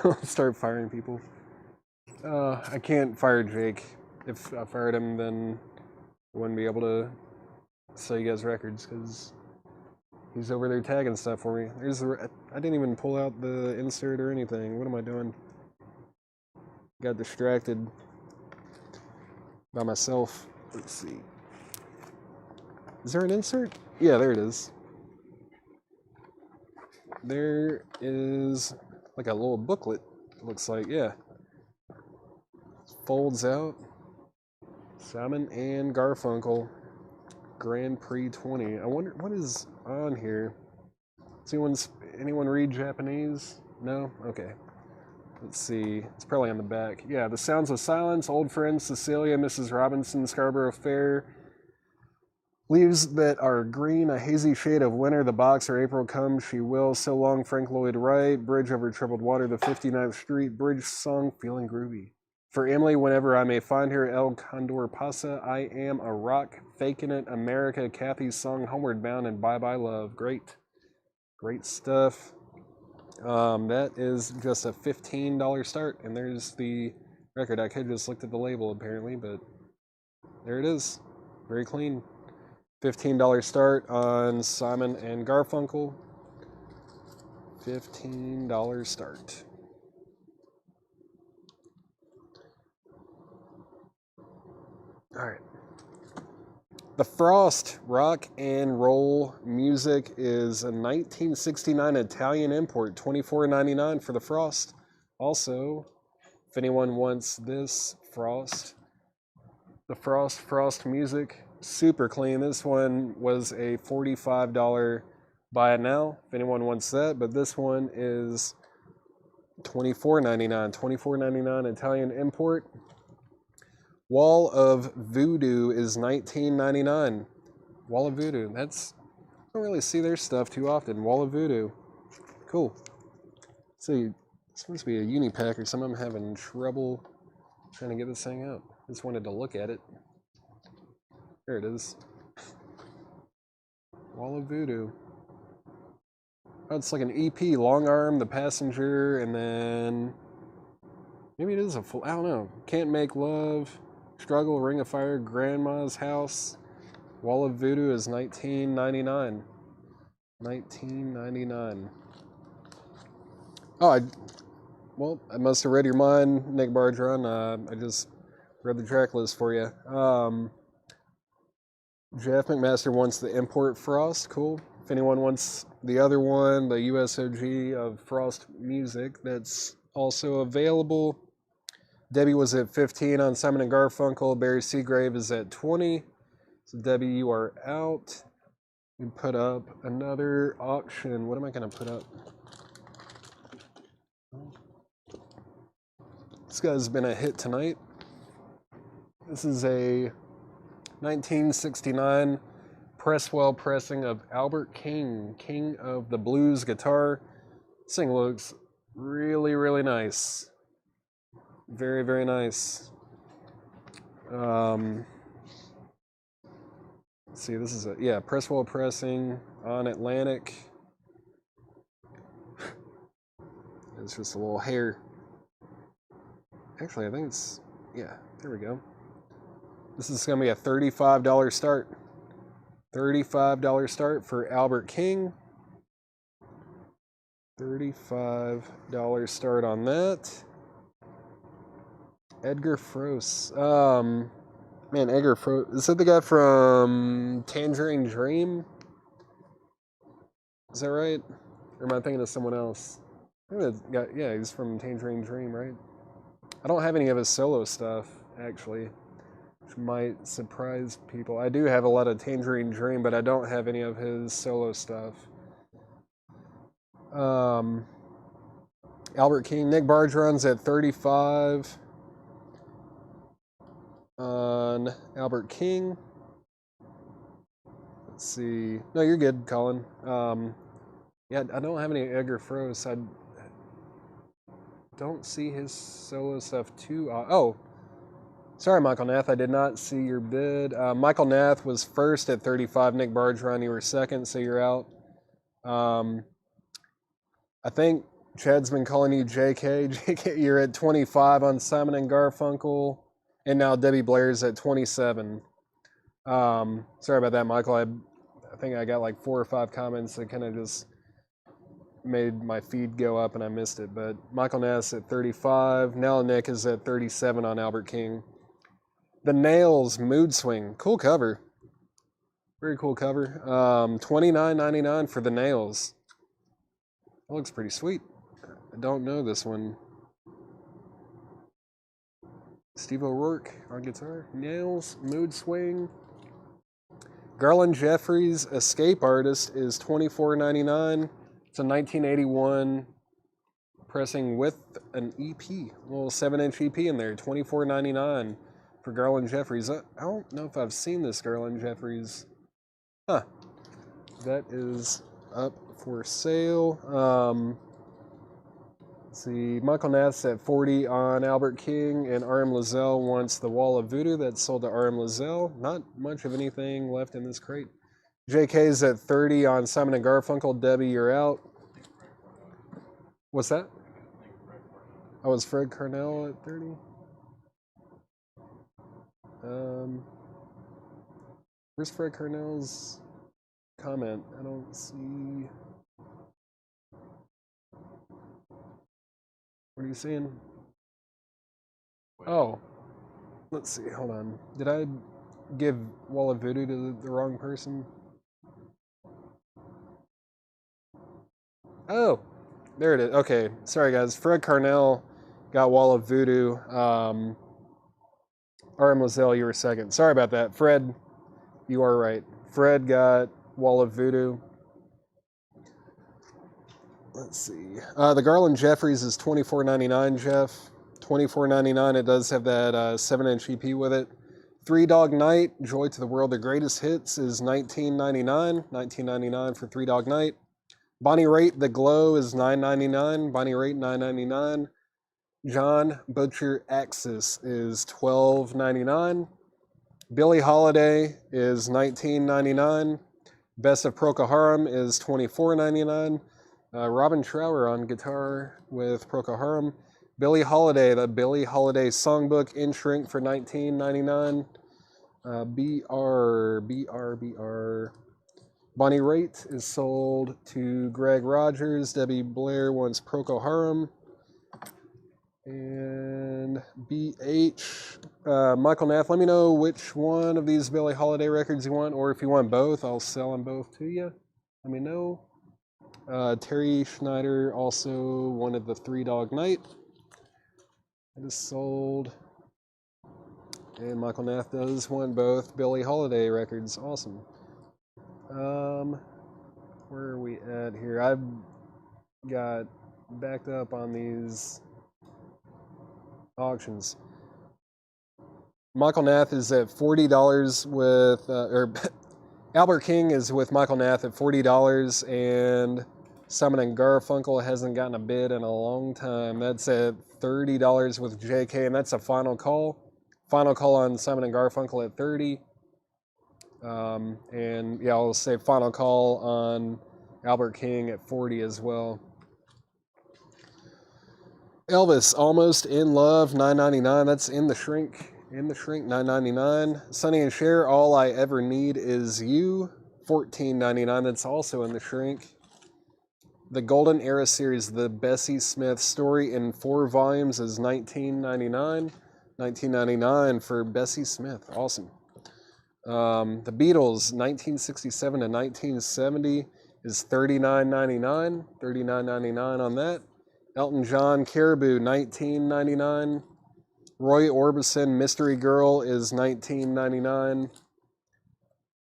Don't start firing people. I can't fire Jake. If I fired him, then I wouldn't be able to sell you guys records because he's over there tagging stuff for me. I didn't even pull out the insert or anything. What am I doing? Got distracted by myself. Let's see. Is there an insert? Yeah, there it is. There is like a little booklet, it looks like, yeah. Folds out. Simon and Garfunkel Grand Prix 20. I wonder what is on here. Does anyone read Japanese? No? Okay. Let's see. It's probably on the back. Yeah, The Sounds of Silence, Old Friends, Cecilia, Mrs. Robinson, Scarborough Fair, Leaves That Are Green, A Hazy Shade of Winter, The Boxer, April Comes, She Will, So Long, Frank Lloyd Wright, Bridge Over Troubled Water, The 59th Street, Bridge Song, Feeling Groovy. For Emily, Whenever I May Find Her, El Condor Pasa, I Am a Rock, Faking It, America, Kathy's Song, Homeward Bound, and Bye Bye Love. Great. Great stuff. That is just a $15 start, and there's the record. I could have just looked at the label, apparently, but there it is. Very clean. $15 start on Simon and Garfunkel. $15 start. All right. The Frost Rock and Roll Music is a 1969 Italian import, $24.99 for the Frost. Also, if anyone wants this Frost, the Frost Music, super clean. This one was a $45 buy it now, if anyone wants that, but this one is $24.99. $24.99 Italian import. Wall of Voodoo is $19.99. Wall of Voodoo. I don't really see their stuff too often. Wall of Voodoo. Cool. See, it's supposed to be a uni pack or something. I'm having trouble trying to get this thing out. Just wanted to look at it. There it is. Wall of Voodoo. Oh, it's like an EP. Long Arm, The Passenger, and then maybe it is a full. I don't know. Can't Make Love. Struggle, Ring of Fire, Grandma's House. Wall of Voodoo is $19.99. $19.99. Oh, I must have read your mind, Nick Bargeron. I just read the track list for you. Jeff McMaster wants the import Frost. Cool. If anyone wants the other one, the USOG of Frost Music, that's also available. Debbie was at 15 on Simon and Garfunkel. Barry Seagrave is at 20. So Debbie, you are out. You put up another auction. What am I going to put up? This guy's been a hit tonight. This is a 1969 Presswell pressing of Albert King, king of the blues guitar. This thing looks really, really nice. Very, very nice. Let's see, this is Presswell pressing on Atlantic. It's just a little hair. Actually, I think it's, there we go. This is going to be a $35 start. $35 start for Albert King. $35 start on that. Edgar Froese. Edgar Froese. Is that the guy from Tangerine Dream? Is that right? Or am I thinking of someone else? I think that guy, he's from Tangerine Dream, right? I don't have any of his solo stuff, actually, which might surprise people. I do have a lot of Tangerine Dream, but I don't have any of his solo stuff. Albert King, Nick Bargeron's at 35 on Albert King. Let's see. No, you're good, Colin. Yeah, I don't have any Edgar Froese. I don't see his solo stuff too. Oh, sorry, Michael Nath. I did not see your bid. Michael Nath was first at 35. Nick Bargeron, you were second, so you're out. I think Chad's been calling you JK. JK, you're at 25 on Simon and Garfunkel, and now Debbie Blair's at 27. Sorry about that, Michael. I think I got like 4 or 5 comments that kind of just made my feed go up and I missed it. But Michael Nass at 35. Now Nick is at 37 on Albert King. The Nails Mood Swing. Cool cover. Very cool cover. $29.99 for The Nails. That looks pretty sweet. I don't know this one. Steve O'Rourke on guitar. Nails, Mood Swing. Garland Jeffries, Escape Artist, is $24.99. It's a 1981 pressing with an EP. A little 7-inch EP in there. $24.99 for Garland Jeffries. I don't know if I've seen this Garland Jeffries. Huh. That is up for sale. Let's see. Michael Nath's at 40 on Albert King, and R.M. Lazelle wants the Wall of Voodoo. That's sold to R.M. Lazelle. Not much of anything left in this crate. JK's at 30 on Simon and Garfunkel. Debbie, you're out. What's that? Oh, was Fred Carnell at 30? Where's Fred Carnell's comment? I don't see. What are you seeing? Oh, let's see. Hold on. Did I give Wall of Voodoo to the wrong person? Oh, there it is. Okay, sorry guys. Fred Carnell got Wall of Voodoo. R.M. Lazelle, you were second. Sorry about that. Fred, you are right. Fred got Wall of Voodoo. Let's see. The Garland Jeffries is $24.99, Jeff. $24.99. It does have that 7-inch EP with it. Three Dog Night, Joy to the World, the Greatest Hits is $19.99. $19.99 for Three Dog Night. Bonnie Raitt, The Glow is $9.99. Bonnie Raitt, $9.99. John Butcher Axis is $12.99. Billie Holiday is $19.99. Best of Procol Harum is $24.99. Robin Trower on guitar with Procol Harum. Billie Holiday, the Billie Holiday Songbook in shrink for $19.99. BR. Bonnie Raitt is sold to Greg Rogers. Debbie Blair wants Procol Harum. And BH. Michael Nath, let me know which one of these Billie Holiday records you want, or if you want both, I'll sell them both to you. Let me know. Terry Schneider also wanted the Three Dog Night. It is sold. And Michael Nath does want both Billie Holiday records. Awesome. Where are we at here? I've got backed up on these auctions. Michael Nath is at $40 with, or Albert King is with Michael Nath at $40, and Simon and Garfunkel hasn't gotten a bid in a long time. That's at $30 with JK, and that's a final call. Final call on Simon and Garfunkel at $30. And yeah, I'll say final call on Albert King at $40 as well. Elvis, Almost in Love, $9.99. That's in the shrink. In the shrink, $9.99. Sonny and Cher, All I Ever Need Is You, $14.99. That's also in the shrink. The Golden Era series, the Bessie Smith story in 4 volumes, is $19.99. $19.99 for Bessie Smith. Awesome. The Beatles, 1967 to 1970, is $39.99. $39.99 on that. Elton John, Caribou, $19.99. Roy Orbison, Mystery Girl, is $19.99.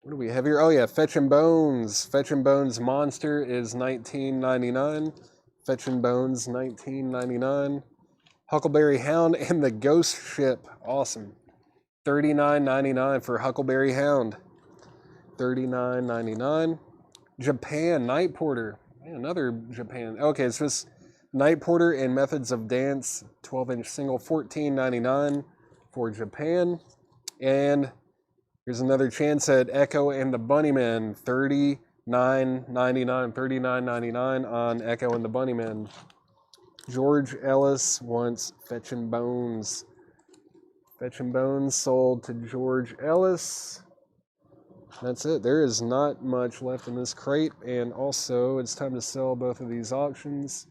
What do we have here? Oh yeah, Fetchin' Bones. Fetchin' Bones Monster is $19.99. Fetchin' Bones $19.99. Huckleberry Hound and the Ghost Ship. Awesome. $39.99 for Huckleberry Hound. $39.99. Japan Night Porter. Man, another Japan. Okay, it's just Night Porter and Methods of Dance 12-inch single. $14.99 for Japan. And here's another chance at Echo and the Bunnymen. $39.99 on Echo and the Bunnymen. George Ellis wants Fetchin' Bones. Fetchin' Bones sold to George Ellis. That's it. There is not much left in this crate, and also it's time to sell both of these auctions.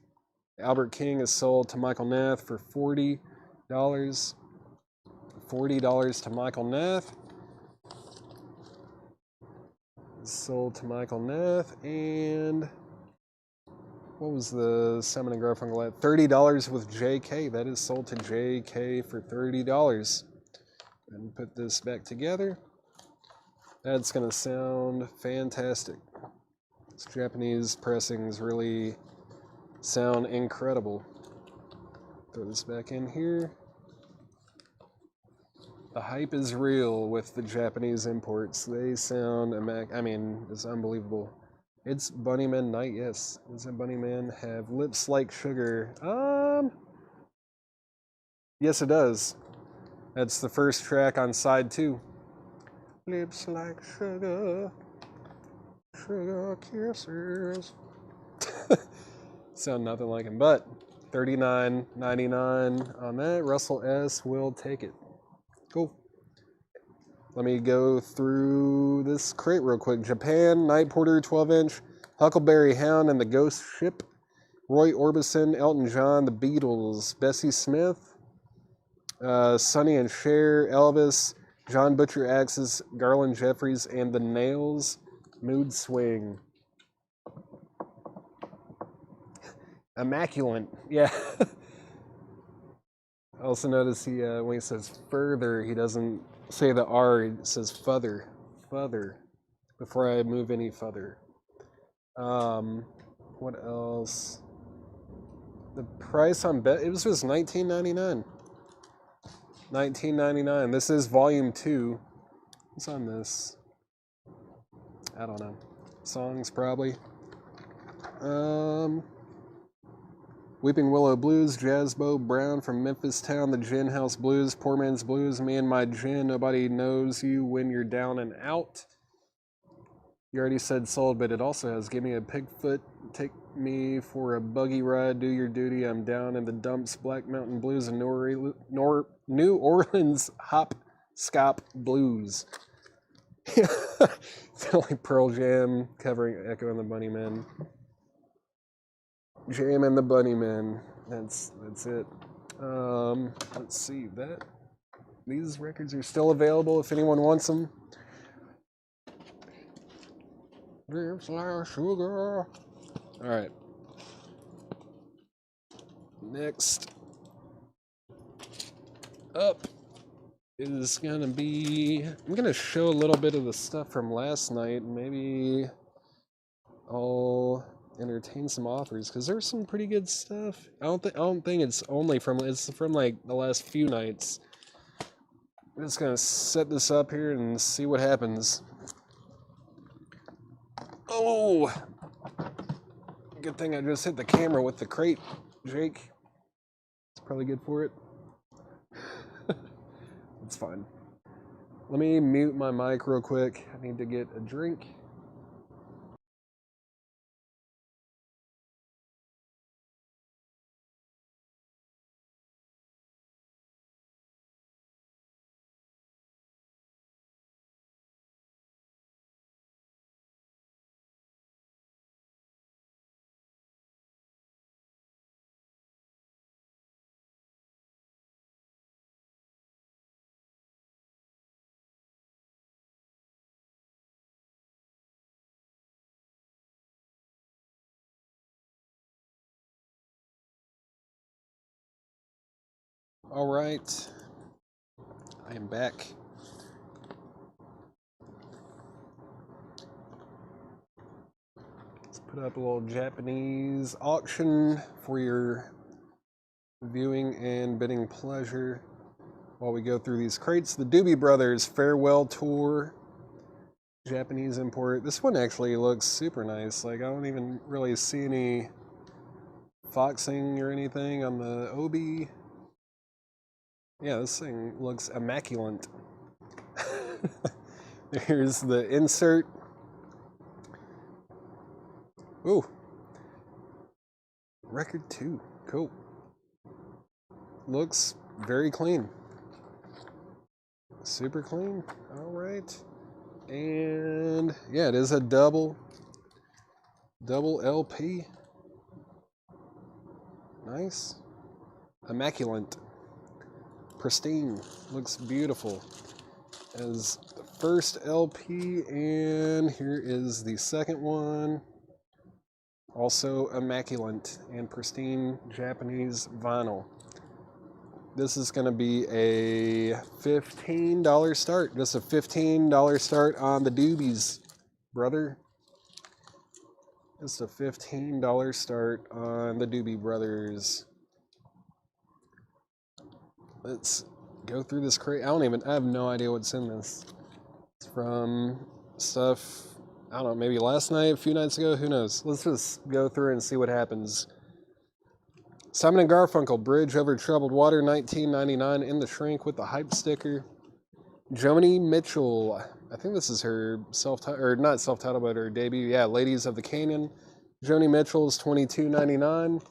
Albert King is sold to Michael Nath for $40. $40 to Michael Nath. Sold to Michael Nath, and what was the Simon and Garfunkel at? $30 with JK. That is sold to JK for $30. And put this back together. That's going to sound fantastic. These Japanese pressings really sound incredible. Throw this back in here. The hype is real with the Japanese imports. They sound, it's unbelievable. It's Bunnyman Night, yes. Does it Bunnyman have lips like sugar? Yes, it does. That's the first track on side 2. Lips like sugar, sugar kisses. Sound nothing like him, but $39.99 on that. Russell S. will take it. Cool. Let me go through this crate real quick. Japan, Night Porter 12-inch, Huckleberry Hound and the Ghost Ship, Roy Orbison, Elton John, The Beatles, Bessie Smith, Sonny and Cher, Elvis, John Butcher Axes, Garland Jeffries, and The Nails, Mood Swing. Immaculate, yeah. I also notice when he says further, he doesn't say the R, he says further, before I move any further. What else? The price on it was just $19.99. $19.99. This is volume 2. What's on this? I don't know. Songs probably. Weeping Willow Blues, Jazzbo Brown from Memphis Town, the Gin House Blues, Poor Man's Blues, Me and My Gin, Nobody Knows You When You're Down and Out. You already said sold, but it also has Give Me a Pigfoot, Take Me for a Buggy Ride, Do Your Duty, I'm Down in the Dumps, Black Mountain Blues, and New Orleans Hop Scop Blues. It's like Pearl Jam covering Echo and the Bunnymen. Jam and the Bunnymen. That's it. Let's see that. These records are still available if anyone wants them. Lips like sugar. All right. Next up is gonna be. I'm gonna show a little bit of the stuff from last night. Maybe I'll entertain some offers because there's some pretty good stuff. I don't think it's only from. It's from like the last few nights. I'm just gonna set this up here and see what happens. Oh, good thing I just hit the camera with the crate, Jake. It's probably good for it. It's fine. Let me mute my mic real quick. I need to get a drink. All right, I am back. put up a little Japanese auction for your viewing and bidding pleasure while we go through these crates. The Doobie Brothers Farewell Tour, Japanese import. This one actually looks super nice. Like, I don't even really see any foxing or anything on the obi. Yeah, this thing looks immaculate. Here's the insert. Ooh. Record 2. Cool. Looks very clean. Super clean. All right. And yeah, it is a double LP. Nice. Immaculate. Pristine. Looks beautiful. As the first LP, and here is the second one. Also immaculate and pristine Japanese vinyl. This is going to be a $15 start. Just a $15 start on the Doobies, brother. Just a $15 start on the Doobie Brothers. Let's go through this crate. I have no idea what's in this. It's from stuff, I don't know, maybe last night, a few nights ago, who knows. Let's just go through and see what happens. Simon and Garfunkel, Bridge Over Troubled Water, 1999, in the shrink with the hype sticker. Joni Mitchell, I think this is her self-titled, or not self-titled, but her debut. Yeah, Ladies of the Canyon. Joni Mitchell's $22.99.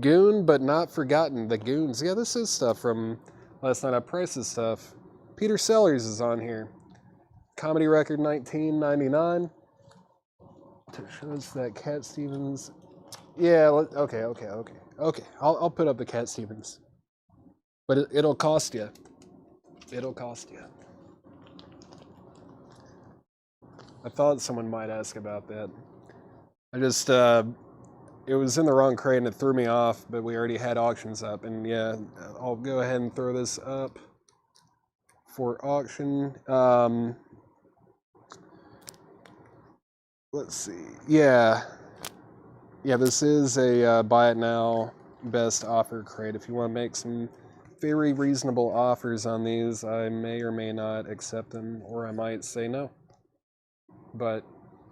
Goon, but not forgotten. The Goons. Yeah, this is stuff from last night. I priced this stuff. Peter Sellers is on here. Comedy record, $19.99. To show us that Cat Stevens. Yeah, okay. I'll put up the Cat Stevens. But it'll cost you. It'll cost you. I thought someone might ask about that. I just, it was in the wrong crate and it threw me off, but we already had auctions up. And yeah, I'll go ahead and throw this up for auction. Let's see. Yeah, this is a buy it now best offer crate. If you want to make some very reasonable offers on these, I may or may not accept them, or I might say no. But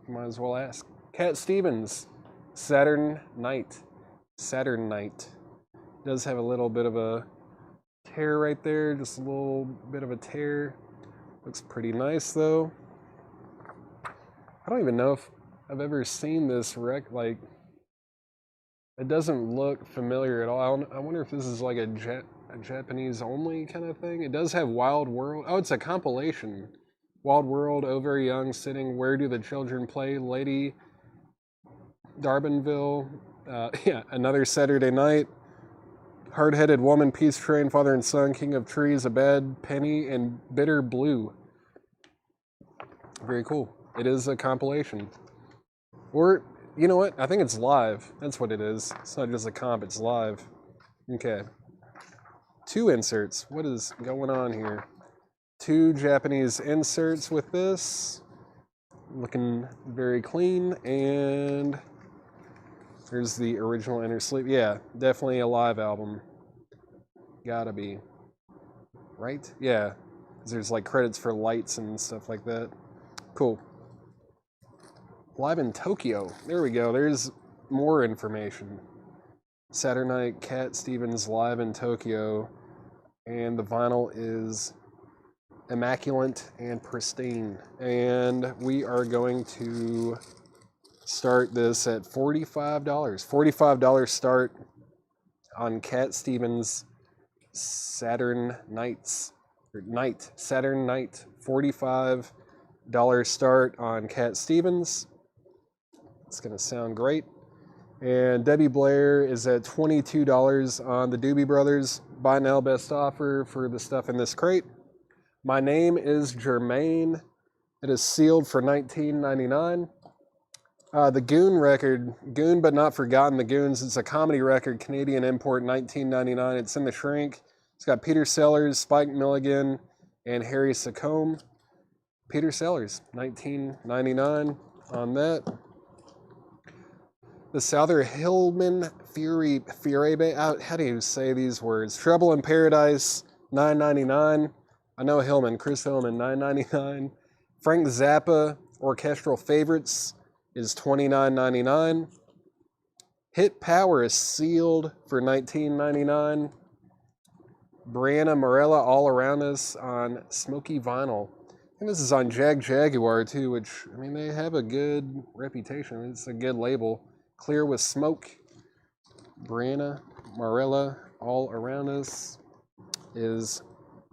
you might as well ask. Cat Stevens, Saturn Night. Does have a little bit of a tear right there, just a little bit of a tear. Looks pretty nice though. I don't even know if I've ever seen this like, it doesn't look familiar at all. I wonder if this is like a Japanese only kind of thing. It does have Wild World. Oh, it's a compilation. Wild World, Oh Very Young, Sitting, Where Do the Children Play, Lady Darbanville, yeah, Another Saturday Night, Hard-Headed Woman, Peace Train, Father and Son, King of Trees, A Bad Penny, and Bitter Blue. Very cool. It is a compilation. Or, you know what? I think it's live. That's what it is. It's not just a comp, it's live. Okay. 2 inserts. What is going on here? 2 Japanese inserts with this. Looking very clean. And there's the original Inner Sleep. Yeah, definitely a live album. Gotta be. Right? Yeah. There's like credits for lights and stuff like that. Cool. Live in Tokyo. There we go. There's more information. Saturday Night, Cat Stevens live in Tokyo. And the vinyl is immaculate and pristine. And we are going to start this at $45. $45 start on Cat Stevens Saturn Night. $45 start on Cat Stevens. It's going to sound great. And Debbie Blair is at $22 on the Doobie Brothers Buy Now Best Offer for the stuff in this crate. My name is Jermaine. It is sealed for $19.99. The Goon record, Goon But Not Forgotten, The Goons, it's a comedy record, Canadian import, $19.99. It's in the shrink. It's got Peter Sellers, Spike Milligan, and Harry Sacombe. Peter Sellers, $19.99 on that. The Souther Hillman Fury, how do you say these words? Trouble in Paradise, $9.99. I know Hillman, Chris Hillman, $9.99. Frank Zappa Orchestral Favorites is $29.99. Hit Power is sealed for $19.99. Brianna Morella All Around Us on Smoky Vinyl. And this is on Jaguar too, which, I mean, they have a good reputation. It's a good label. Clear with Smoke. Brianna Morella All Around Us is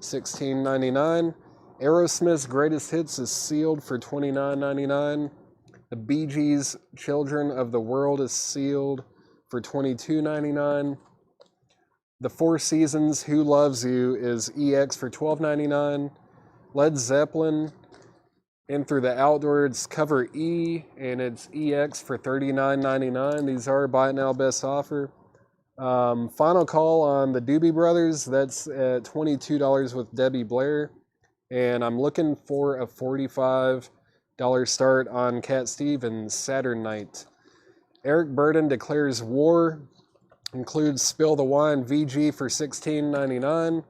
$16.99. Aerosmith's Greatest Hits is sealed for $29.99. The Bee Gees' Children of the World is sealed for $22.99. The Four Seasons Who Loves You is EX for $12.99. Led Zeppelin In Through the Outdoor, it's cover E, and it's EX for $39.99. These are buy it now best offer. Final call on the Doobie Brothers. That's at $22 with Debbie Blair. And I'm looking for a $45 start on Cat Stevens Saturn Night. Eric Burden Declares War. Includes Spill the Wine VG for $16.99.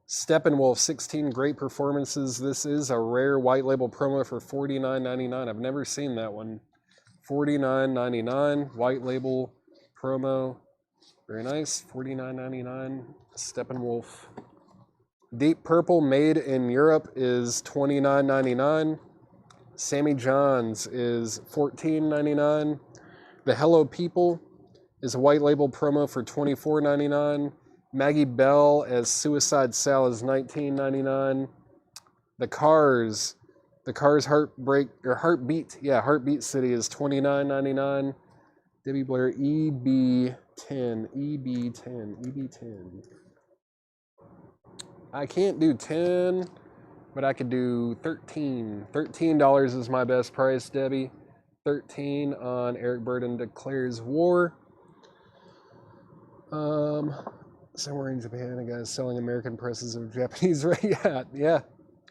Steppenwolf 16 Great Performances. This is a rare white label promo for $49.99. I've never seen that one. $49.99 white label promo. Very nice. $49.99 Steppenwolf. Deep Purple Made in Europe is $29.99. Sammy Johns is $14.99. The Hello People is a white label promo for $24.99. Maggie Bell as Suicide Sal is $19.99. The Cars Heartbeat City is $29.99. Debbie Blair EB10. I can't do 10, but I could do 13. $13 is my best price, Debbie. 13 on Eric Burden Declares War. Somewhere in Japan, a guy's selling American presses of Japanese. Yeah.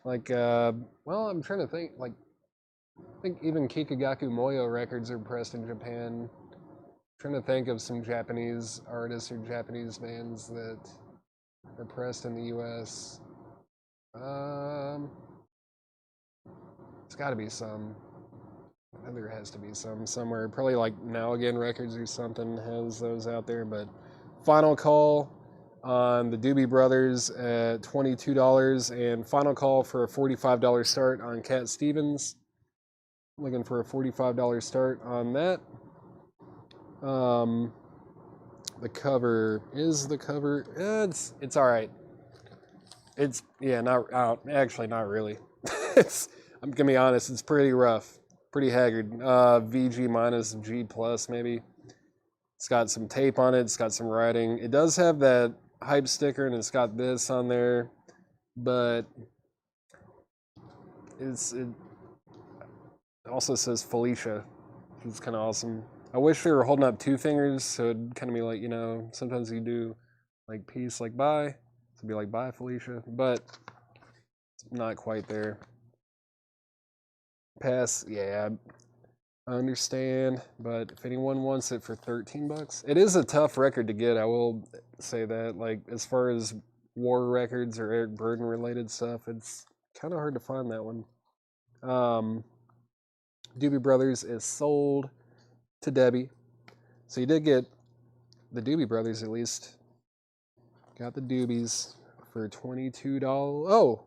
Like, well, I'm trying to think. Like, I think even Kikagaku Moyo records are pressed in Japan. I'm trying to think of some Japanese artists or Japanese bands that are pressed in the U.S. It's got to be some. I think there has to be some somewhere. Probably like Now Again Records or something has those out there. But final call on the Doobie Brothers at $22, and final call for a $45 start on Cat Stevens. Looking for a $45 start on that. The cover. It's all right. It's actually not really. I'm gonna be honest. It's pretty rough, pretty haggard. VG minus G plus maybe. It's got some tape on it. It's got some writing. It does have that hype sticker, and it's got this on there, but it also says Felicia, which is kind of awesome. I wish they were holding up two fingers, so it'd kind of be like, sometimes you do like peace, like bye. So it'd be like bye, Felicia, but it's not quite there. Pass, yeah, I understand, but if anyone wants it for $13, it is a tough record to get. I will say that. Like, as far as war records or Eric Burden related stuff, it's kind of hard to find that one. Doobie Brothers is sold to Debbie, so you did get the Doobie Brothers at least. Got the Doobies for $22. Oh,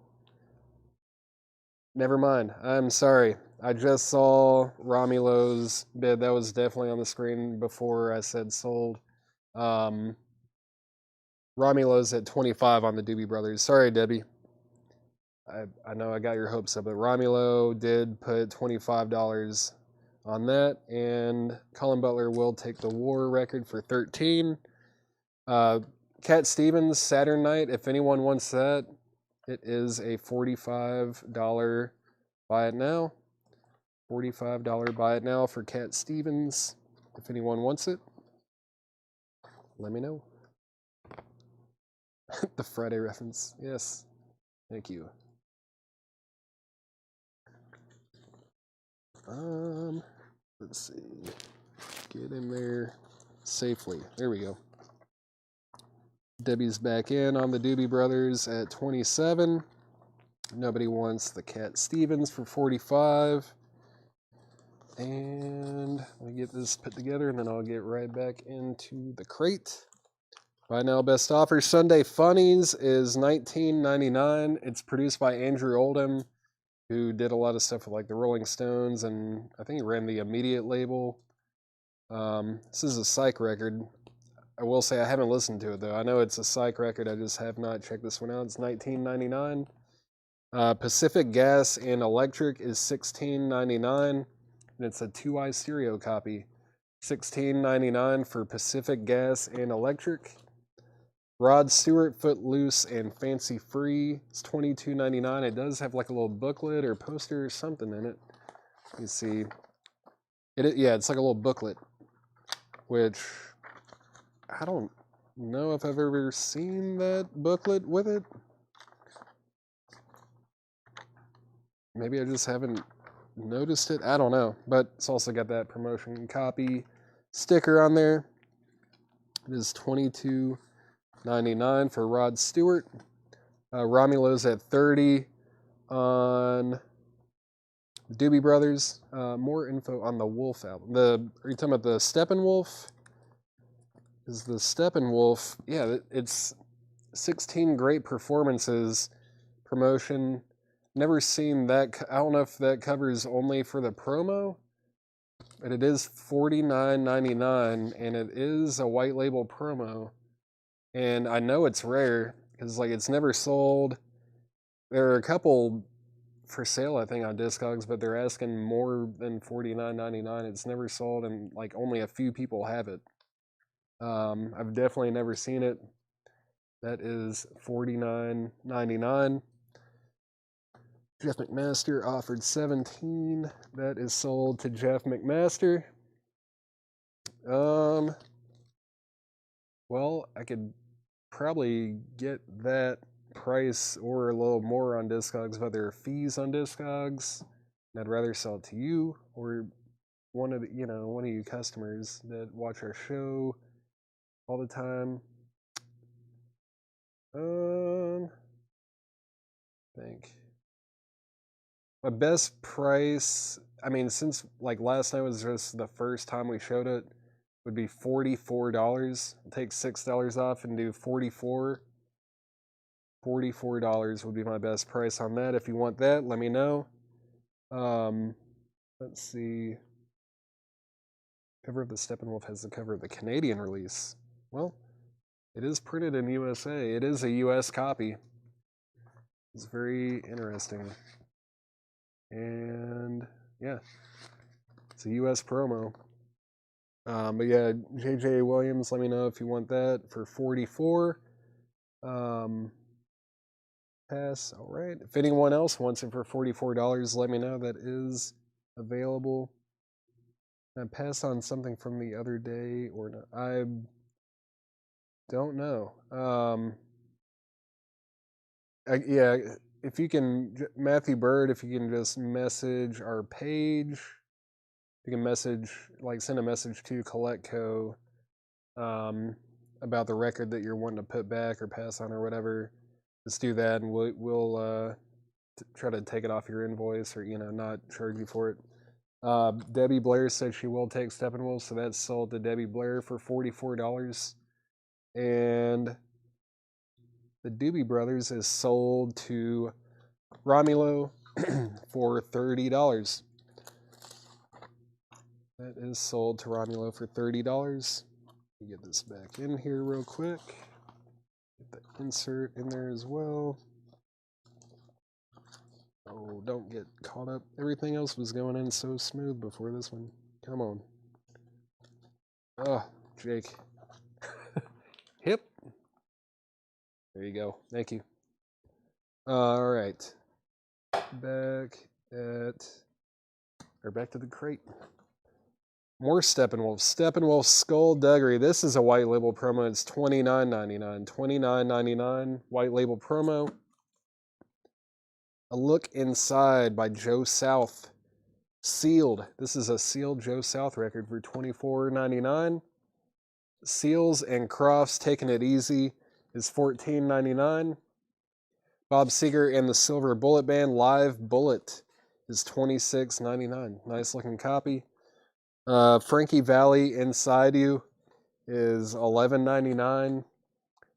never mind. I'm sorry. I just saw Romulo's bid. That was definitely on the screen before I said sold. Romulo's at $25 on the Doobie Brothers. Sorry, Debbie. I know I got your hopes up, but Romulo did put $25 on that, and Colin Butler will take the War record for $13. Cat Stevens, Saturn Night, if anyone wants that, it is a $45 buy it now. $45 buy it now for Cat Stevens. If anyone wants it, let me know. The Friday reference. Yes. Thank you. Let's see. Get in there safely. There we go. Debbie's back in on the Doobie Brothers at 27. Nobody wants the Cat Stevens for 45. And let me get this put together, and then I'll get right back into the crate. Buy now, best offer. Sunday Funnies is $19.99. It's produced by Andrew Oldham, who did a lot of stuff with like the Rolling Stones, and I think he ran the Immediate label. This is a psych record. I will say I haven't listened to it though. I know it's a psych record. I just have not checked this one out. It's $19.99. Pacific Gas and Electric is $16.99, and it's a 2i stereo copy. $16.99 for Pacific Gas and Electric. Rod Stewart, Footloose, and Fancy Free is $22.99. It does have like a little booklet or poster or something in it. You see, yeah, it's like a little booklet, which I don't know if I've ever seen that booklet with it. Maybe I just haven't noticed it. I don't know, but it's also got that promotion copy sticker on there. It is $22.99 for Rod Stewart. Romulo's at $30 on the Doobie Brothers. More info on the Wolf album. Are you talking about the Steppenwolf? Is the Steppenwolf? Yeah, it's 16 great performances. Promotion. Never seen that. I don't know if that covers only for the promo, but it is $49.99, and it is a white label promo. And I know it's rare because like it's never sold. There are a couple for sale, I think, on Discogs, but they're asking more than $49.99. It's never sold, and like only a few people have it. I've definitely never seen it. That is $49.99. Jeff McMaster offered $17. That is sold to Jeff McMaster. Well, I could probably get that price or a little more on Discogs, but there are fees on Discogs. And I'd rather sell it to you or one of you customers that watch our show all the time. I think my best price, I mean, since like last night was just the first time we showed it, would be $44. Take $6 off and do $44. $44 would be my best price on that. If you want that, let me know. Let's see. Cover of the Steppenwolf has the cover of the Canadian release. Well, it is printed in USA. It is a US copy. It's very interesting. And yeah, it's a US promo. But yeah, JJ Williams, let me know if you want that for $44. Pass. All right. If anyone else wants it for $44, let me know. That is available. I passed on something from the other day or not. I don't know. Yeah, if you can, Matthew Bird, if you can just message our page, you can send a message to Collectco about the record that you're wanting to put back or pass on or whatever. Just do that, and we'll try to take it off your invoice or not charge you for it. Debbie Blair said she will take Steppenwolf, so that's sold to Debbie Blair for $44. And the Doobie Brothers is sold to Romulo for $30. That is sold to Romulo for $30. Let me get this back in here real quick. Get the insert in there as well. Oh, don't get caught up. Everything else was going in so smooth before this one. Come on. Oh, Jake. Hip. There you go. Thank you. All right. Back to the crate. More Steppenwolf. Steppenwolf Skullduggery. This is a white label promo. It's $29.99. $29.99 white label promo. A Look Inside by Joe South. Sealed. This is a sealed Joe South record for $24.99. Seals and Crofts Taking It Easy is $14.99. Bob Seger and the Silver Bullet Band Live Bullet is $26.99. Nice looking copy. Frankie Valli Inside You is $11.99.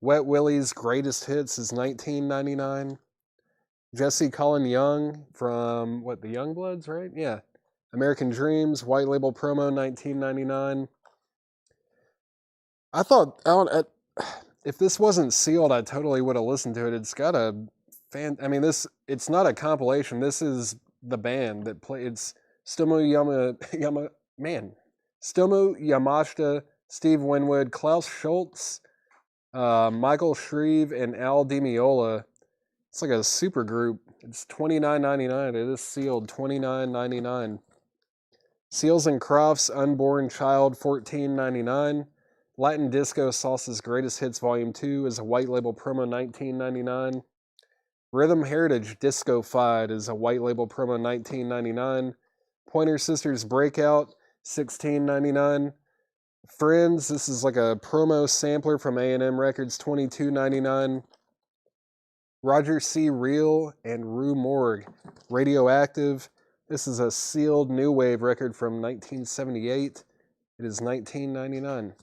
Wet Willie's Greatest Hits is $19.99. Jesse Colin Young from the Youngbloods, right? Yeah. American Dreams White Label Promo $19.99. I thought if this wasn't sealed, I totally would have listened to it. It's got a it's not a compilation. This is the band that play. It's Stomu Yamashita, Steve Winwood, Klaus Schultz, Michael Shreve, and Al Di Meola. It's like a super group. It's $29.99. It is sealed $29.99. Seals and Crofts Unborn Child $14.99. Latin Disco Salsa's Greatest Hits Volume 2 is a white label promo $19.99. Rhythm Heritage Disco-fied is a white label promo $19.99. Pointer Sisters Breakout $16.99. Friends, this is like a promo sampler from A&M Records $22.99. Roger C. Real and Rue Morgue Radioactive. This is a sealed new wave record from 1978. It is $19.99.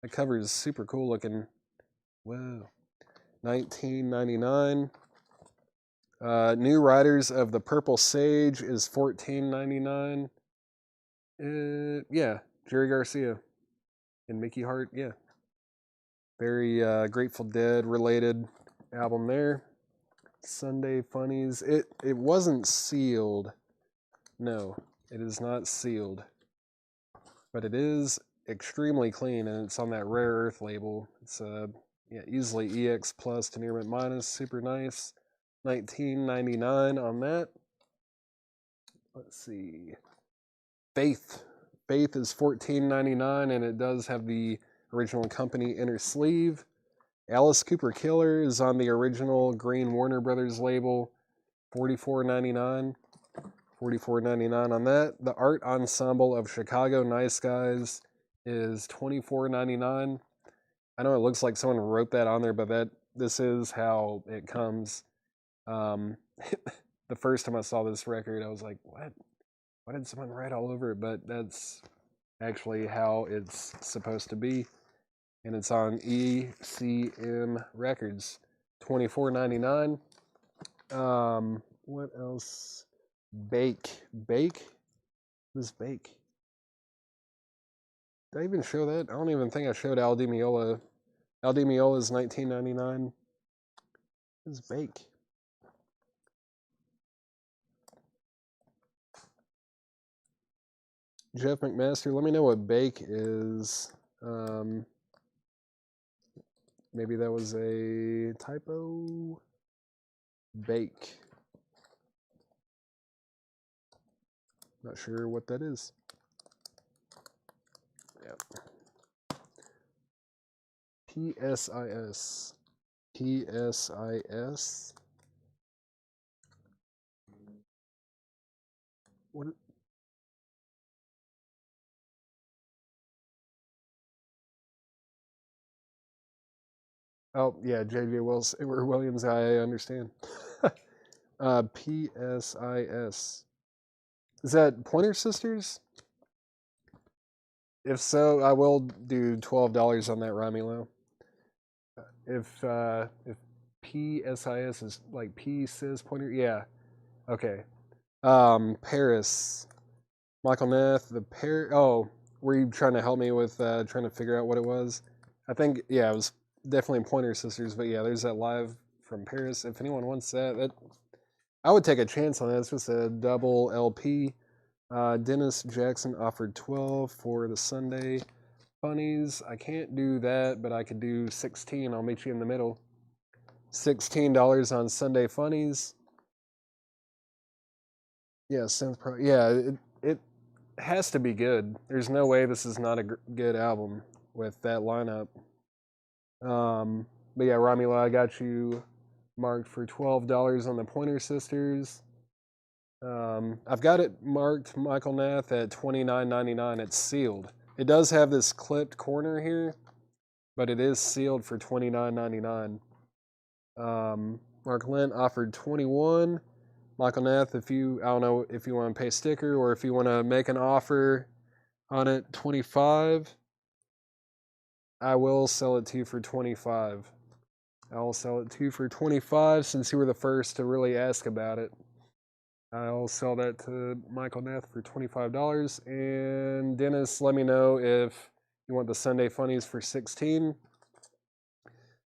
The cover is super cool looking. Whoa. $19.99. New Riders of the Purple Sage is $14.99. Yeah, Jerry Garcia and Mickey Hart. Yeah, very Grateful Dead related album there. Sunday Funnies. It wasn't sealed. No, it is not sealed, but it is extremely clean, and it's on that Rare Earth label. It's easily EX plus to Nearmint minus. Super nice. $19.99 on that. Let's see. Faith is $14.99, and it does have the original company inner sleeve. Alice Cooper Killer is on the original Green Warner Brothers label, $44.99. $44.99 on that. The Art Ensemble of Chicago Nice Guys is $24.99. I know it looks like someone wrote that on there, but this is how it comes. The first time I saw this record, I was like, what? Why did someone write all over it? But that's actually how it's supposed to be. And it's on ECM Records, $24.99. What else? Bake? Who's Bake? Did I even show that? I don't even think I showed Al Di Meola. Al Di Meola is $19.99. Who's Bake? Jeff McMaster, let me know what Bake is. Maybe that was a typo. Bake. Not sure what that is. Yep. PSIS. PSIS. What? Oh, yeah, J.J. Williams, I understand. PSIS. Is that Pointer Sisters? If so, I will do $12 on that, Romulo. If PSIS is like P-Sis Pointer, yeah. Okay. Paris. Michael Neff, were you trying to help me with trying to figure out what it was? I think, yeah, it was definitely Pointer Sisters, but yeah, there's that live from Paris. If anyone wants that I would take a chance on that. It's just a double LP. Dennis Jackson offered 12 for the Sunday Funnies. I can't do that, but I could do 16. I'll meet you in the middle. $16 on Sunday Funnies. Yeah, it has to be good. There's no way this is not a good album with that lineup. But yeah, Romula, I got you marked for $12 on the Pointer Sisters. I've got it marked Michael Nath at $29.99. It's sealed. It does have this clipped corner here, but it is sealed for $29.99. Mark Lent offered 21. Michael Nath, I don't know if you want to pay sticker or if you want to make an offer on it, 25. I will sell it to you for 25. I'll sell it to you for 25 since you were the first to really ask about it. I'll sell that to Michael Nath for $25. And Dennis, let me know if you want the Sunday Funnies for 16.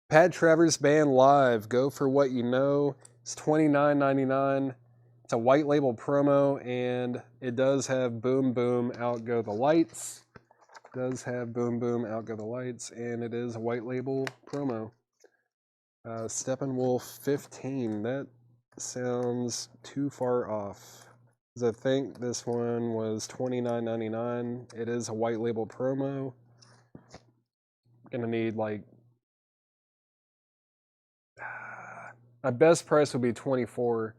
Pat Travers Band Live, Go For What You Know. It's $29.99. It's a white label promo, and it does have Boom Boom Out Go the Lights. It does have Boom Boom Out Go the Lights, and it is a white label promo. Steppenwolf 15. That sounds too far off. I think this one was $29.99. It is a white label promo. Gonna need like my best price would be $24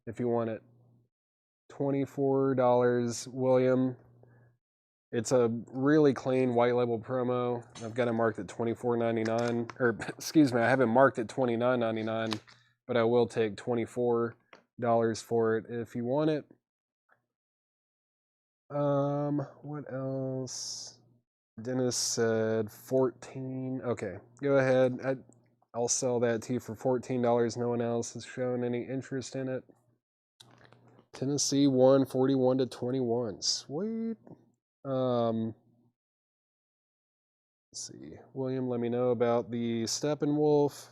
if you want it. $24, William. It's a really clean white label promo. I've got it marked at $24.99. Or excuse me, I have it marked at $29.99, but I will take $24 for it if you want it. What else? Dennis said 14. Okay, go ahead. I'll sell that to you for $14. No one else has shown any interest in it. Tennessee won 41-21. Sweet. Let's see. William, let me know about the Steppenwolf.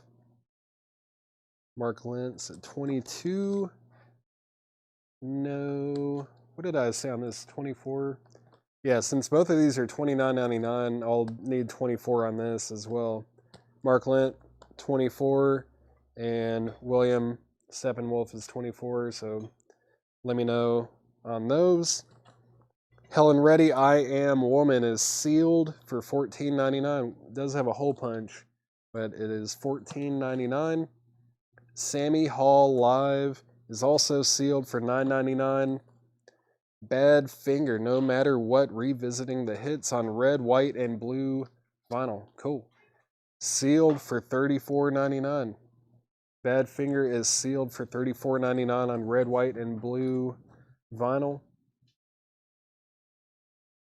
Mark Lentz at 22. No. What did I say on this? 24. Yeah, since both of these are $29.99, I'll need 24 on this as well. Mark Lent, 24, and William Steppenwolf is 24, so let me know on those. Helen Reddy, I Am Woman is sealed for $14.99. It does have a hole punch, but it is $14.99. Sammy Hall Live is also sealed for $9.99. Bad Finger, No Matter What, revisiting the hits on red, white, and blue vinyl. Cool. Sealed for $34.99. Bad Finger is sealed for $34.99 on red, white, and blue vinyl.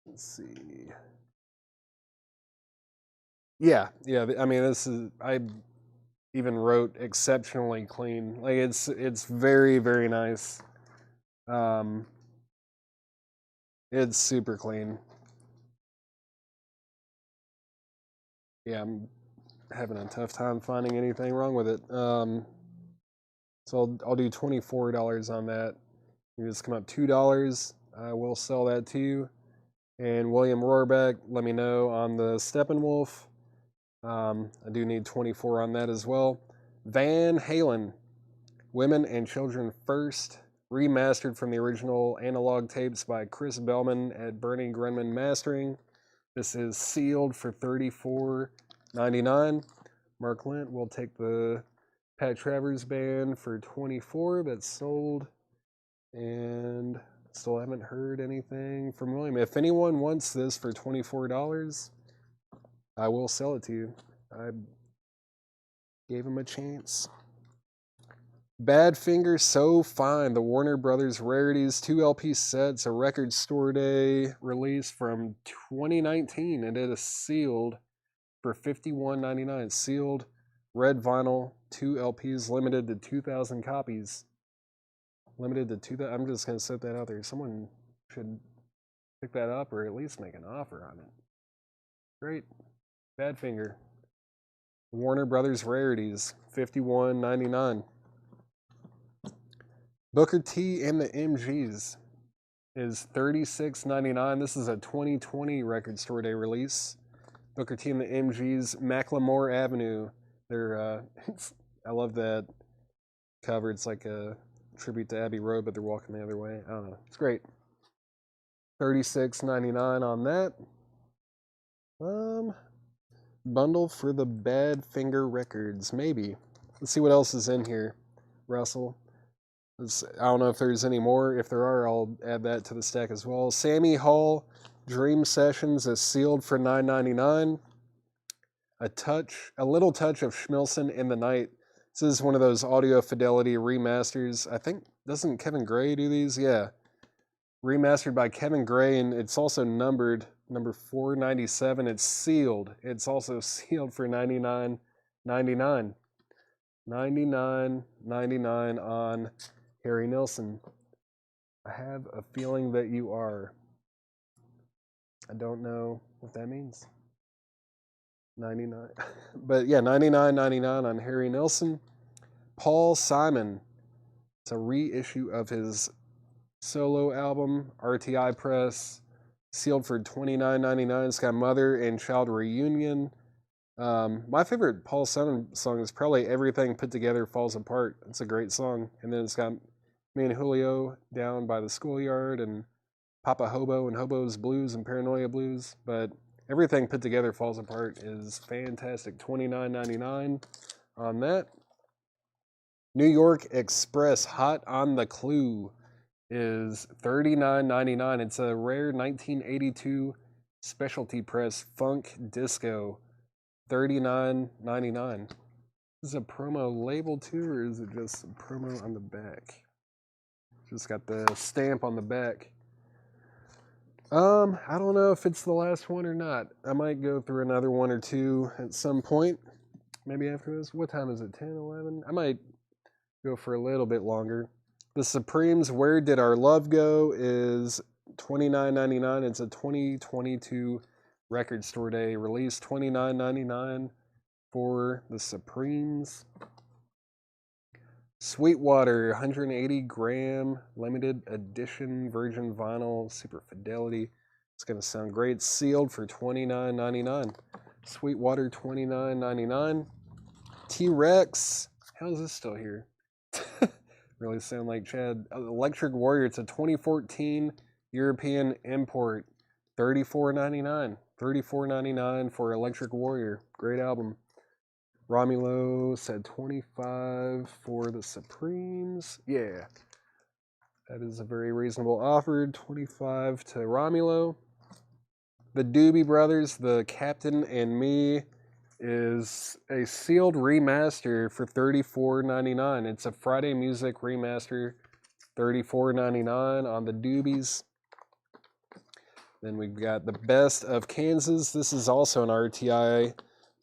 Let's see. Yeah. I mean, I even wrote exceptionally clean. Like it's very, very nice. It's super clean. Yeah, I'm having a tough time finding anything wrong with it. So I'll do $24 on that. You just come up $2. I will sell that to you. And William Rohrbeck, let me know on the Steppenwolf. I do need 24 on that as well. Van Halen, Women and Children First, remastered from the original analog tapes by Chris Bellman at Bernie Grunman Mastering. This is sealed for $34.99. Mark Lent will take the Pat Travers Band for $24. That's sold. And still haven't heard anything from William. If anyone wants this for $24, I will sell it to you. I gave him a chance. Badfinger So Fine, the Warner Brothers Rarities 2 LP sets, a Record Store Day release from 2019, and it is sealed for $51.99. Sealed, red vinyl, 2 LPs, limited to 2,000 copies. Limited to 2,000. I'm just going to set that out there. Someone should pick that up or at least make an offer on it. Great. Badfinger. Warner Brothers Rarities, $51.99. Booker T and the MGs is $36.99. This is a 2020 Record Store Day release. Booker T and the MGs, Macklemore Avenue. They're I love that cover. It's like a tribute to Abbey Road, but they're walking the other way. I don't know. It's great. $36.99 on that. Bundle for the Badfinger Records, maybe. Let's see what else is in here. Russell. I don't know if there's any more. If there are, I'll add that to the stack as well. Sammy Hall Dream Sessions is sealed for $9.99. A little touch of Schmilson in the Night. This is one of those audio fidelity remasters. I think, doesn't Kevin Gray do these? Yeah. Remastered by Kevin Gray, and it's also numbered number 497. It's sealed. It's also sealed for $99.99. $99.99 on Harry Nilsson. I have a feeling that you are. I don't know what that means. 99. But yeah, $99.99 on Harry Nilsson. Paul Simon. It's a reissue of his solo album, RTI Press, sealed for $29.99. It's got Mother and Child Reunion. My favorite Paul Simon song is probably Everything Put Together Falls Apart. It's a great song. And then it's got me and Julio Down by the Schoolyard and Papa Hobo and Hobo's Blues and Paranoia Blues. But Everything Put Together Falls Apart is fantastic. $29.99 on that. New York Express Hot on the Clue is $39.99. It's a rare 1982 specialty press funk disco. $39.99. Is a promo label too, or is it just a promo on the back? Just got the stamp on the back. I don't know if it's the last one or not. I might go through another one or two at some point. Maybe after this. What time is it? 10, 11? I might go for a little bit longer. The Supremes' Where Did Our Love Go is $29.99. It's a 2022 Record Store Day release. $29.99 for the Supremes. Sweetwater 180 gram limited edition virgin vinyl super fidelity. It's going to sound great. Sealed for $29.99. Sweetwater $29.99. T-Rex. How is this still here? Really sound like Chad. Electric Warrior. It's a 2014 European import. $34.99. $34.99 for Electric Warrior. Great album. Romulo said 25 for the Supremes. Yeah. That is a very reasonable offer. 25 to Romulo. The Doobie Brothers, The Captain and Me, is a sealed remaster for $34.99. It's a Friday Music remaster. $34.99 on the Doobies. Then we've got The Best of Kansas. This is also an RTI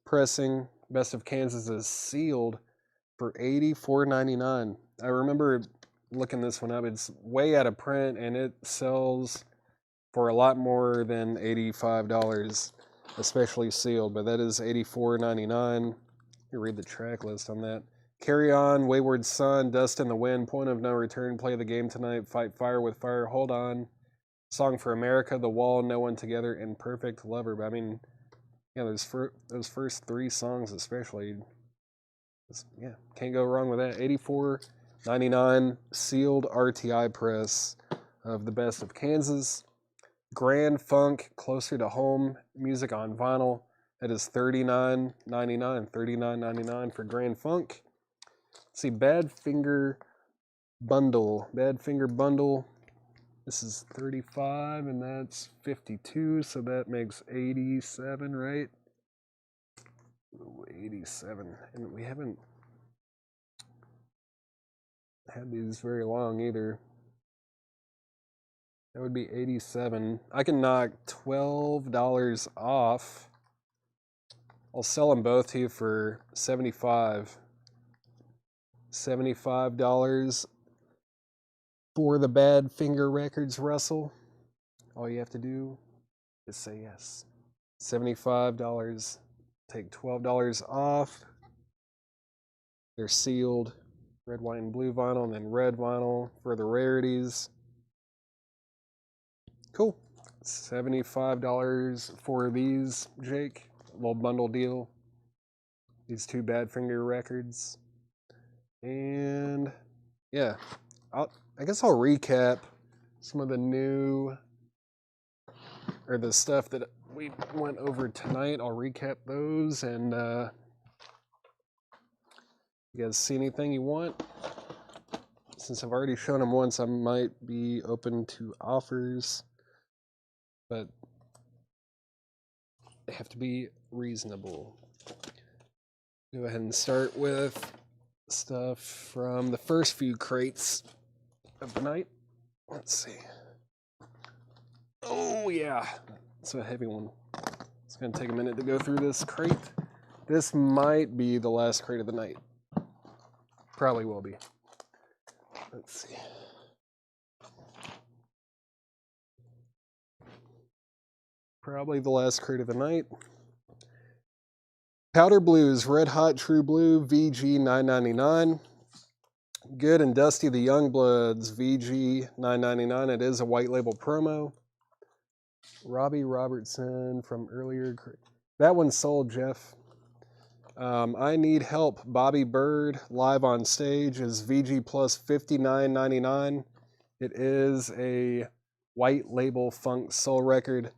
pressing. Best of Kansas is sealed for $84.99. I remember looking this one up. It's way out of print, and it sells for a lot more than $85, especially sealed. But that is $84.99. You read the track list on that. Carry On, Wayward Son, Dust in the Wind, Point of No Return, Play the Game Tonight, Fight Fire with Fire, Hold On, Song for America, The Wall, No One Together, and Perfect Lover. But I mean, yeah, those first three songs especially, yeah, can't go wrong with that. $84.99 sealed RTI press of The Best of Kansas. Grand Funk, Closer to Home, music on vinyl. That is $39.99. $39.99 for Grand Funk. Let's see, Bad Finger Bundle. This is 35 and that's 52, so that makes 87, right? Ooh, 87. And we haven't had these very long either. That would be 87. I can knock $12 off. I'll sell them both to you for $75. $75 for the Bad Finger Records, Russell. All you have to do is say yes. $75. Take $12 off. They're sealed. Red, white, and blue vinyl, and then red vinyl for the rarities. Cool. $75 for these, Jake. A little bundle deal. These two Bad Finger records. And yeah, I guess I'll recap some of the new, or the stuff that we went over tonight. I'll recap those, and you guys see anything you want? since I've already shown them once, I might be open to offers, but they have to be reasonable. Go ahead and start with stuff from the first few crates of the night. Let's see. Oh yeah, it's a heavy one. It's gonna take a minute to go through this crate. This might be the last crate of the night. Probably will be. Let's see. Probably the last crate of the night. Powder Blues, Red Hot True Blue, VG $9.99. Good and Dusty the Youngbloods, VG $9.99. It is a white label promo. Robbie Robertson from earlier. That one sold, Jeff. I Need Help, Bobby Bird, live on stage, is VG plus $59.99. It is a white label funk soul record.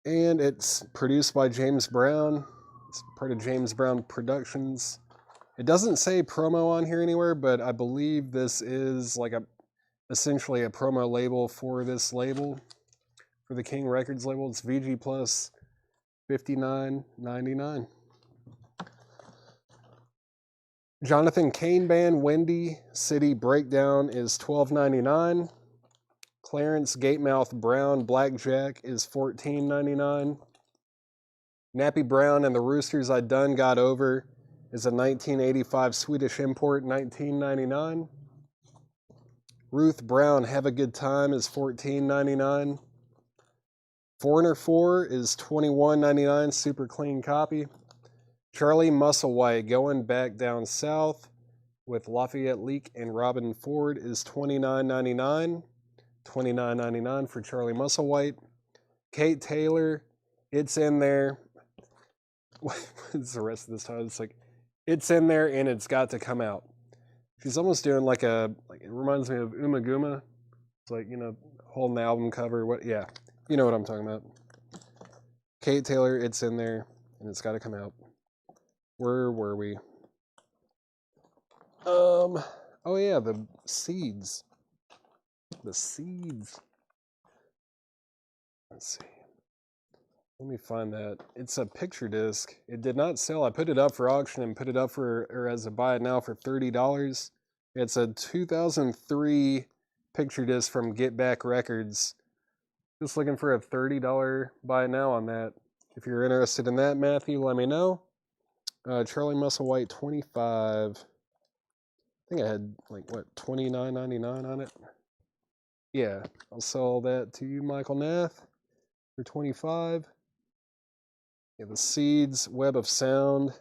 And it's produced by James Brown. It's part of James Brown Productions. It doesn't say promo on here anywhere, but I believe this is like essentially a promo label for this label, for the King Records label. It's VG plus $59.99. Jonathan Cain Band, Windy City Breakdown is $12.99. Clarence Gatemouth Brown, Blackjack is $14.99. Nappy Brown and the Roosters I Done Got Over is a 1985 Swedish import, $19.99. Ruth Brown, Have a Good Time is $14.99. Foreigner 4 is $21.99, super clean copy. Charlie Musselwhite, Going Back Down South with Lafayette Leak and Robin Ford is $29.99. $29.99 for Charlie Musselwhite. Kate Taylor, It's in There. What's the rest of this time? It's like, it's in there and it's got to come out. She's almost doing like it reminds me of Uma Guma. It's like, holding the album cover. Yeah, you know what I'm talking about. Kate Taylor, It's in There and it's got to come out. Where were we? Oh yeah, the seeds. The seeds. Let's see. Let me find that. It's a picture disc. It did not sell. I put it up for auction and put it up as a buy it now for $30. It's a 2003 picture disc from Get Back Records. Just looking for a $30 buy it now on that. If you're interested in that, Matthew, let me know. Charlie Musselwhite, 25. I think I had $29.99 on it. Yeah, I'll sell that to you, Michael Nath, for 25. Yeah, the Seeds, Web of Sound,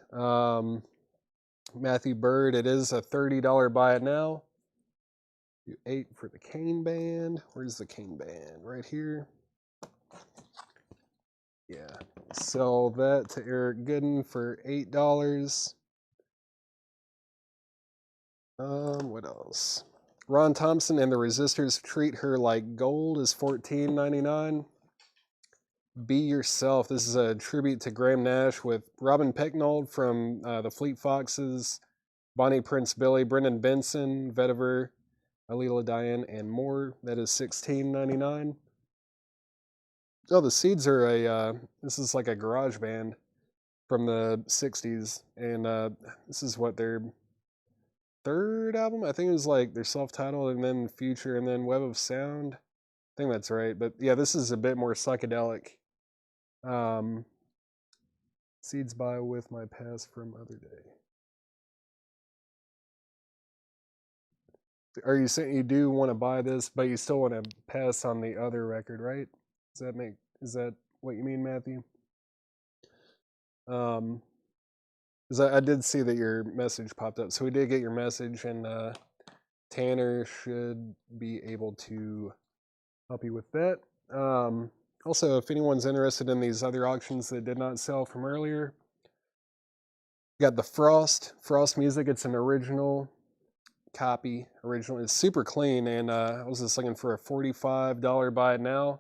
Matthew Bird. It is a $30 buy it now. Do 8 for the Cain Band. Where's the Cain Band? Right here. Yeah, sell that to Eric Gooden for $8. What else? Ron Thompson and the Resistors, Treat Her Like Gold is $14.99. Be Yourself. This is a tribute to Graham Nash with Robin Pecknold from the Fleet Foxes, Bonnie Prince Billy, Brendan Benson, Vetiver, Alila Diane, and more. That is $16.99. Oh, the Seeds are this is like a garage band from the 60s, and this is what their third album? I think it was like their self-titled and then Future and then Web of Sound. I think that's right. But yeah, this is a bit more psychedelic. Seeds by With My Past from Other Day. Are you saying you do want to buy this, but you still want to pass on the other record, right? Is that what you mean, Matthew? Because I did see that your message popped up. So we did get your message, and Tanner should be able to help you with that. Also, if anyone's interested in these other auctions that did not sell from earlier, you got the Frost Music. It's an original copy. It's super clean, and I was just looking for a $45 buy it now.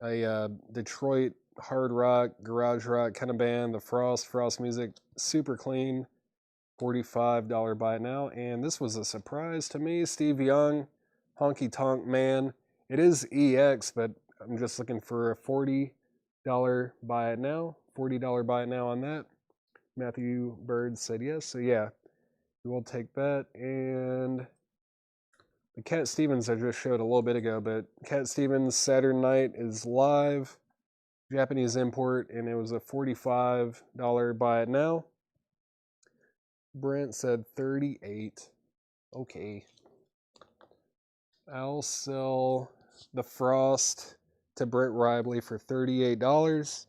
A Detroit hard rock, garage rock kind of band, the Frost Music, super clean. $45 buy it now. And this was a surprise to me. Steve Young, Honky Tonk Man. It is EX, but I'm just looking for a $40 buy it now. $40 buy it now on that. Matthew Bird said yes. So yeah, we'll take that. And the Cat Stevens I just showed a little bit ago, but Cat Stevens Saturday night is live. Japanese import, and it was a $45 buy it now. Brent said 38. Okay. I'll sell the Frost to Brent Ribley for $38.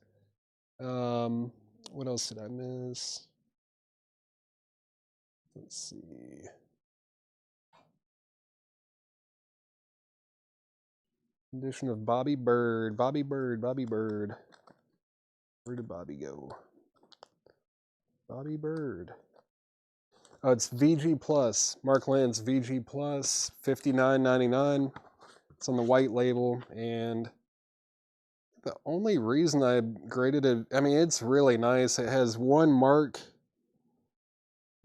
What else did I miss? Let's see. Condition of Bobby Bird. Bobby Bird. Bobby Bird. Where did Bobby go? Bobby Bird. Oh, it's VG Plus. Mark Lance VG Plus, $59.99. It's on the white label, and the only reason I graded it, I mean, it's really nice. It has one mark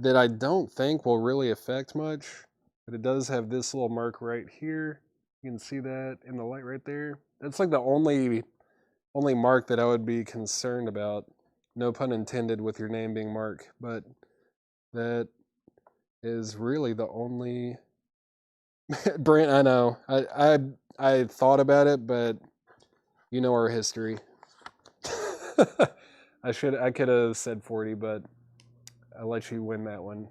that I don't think will really affect much, but it does have this little mark right here. You can see that in the light right there. That's like the only mark that I would be concerned about. No pun intended with your name being Mark, but that is really the only. Brent, I know. I thought about it, but you know our history. I could have said 40, but I'll let you win that one.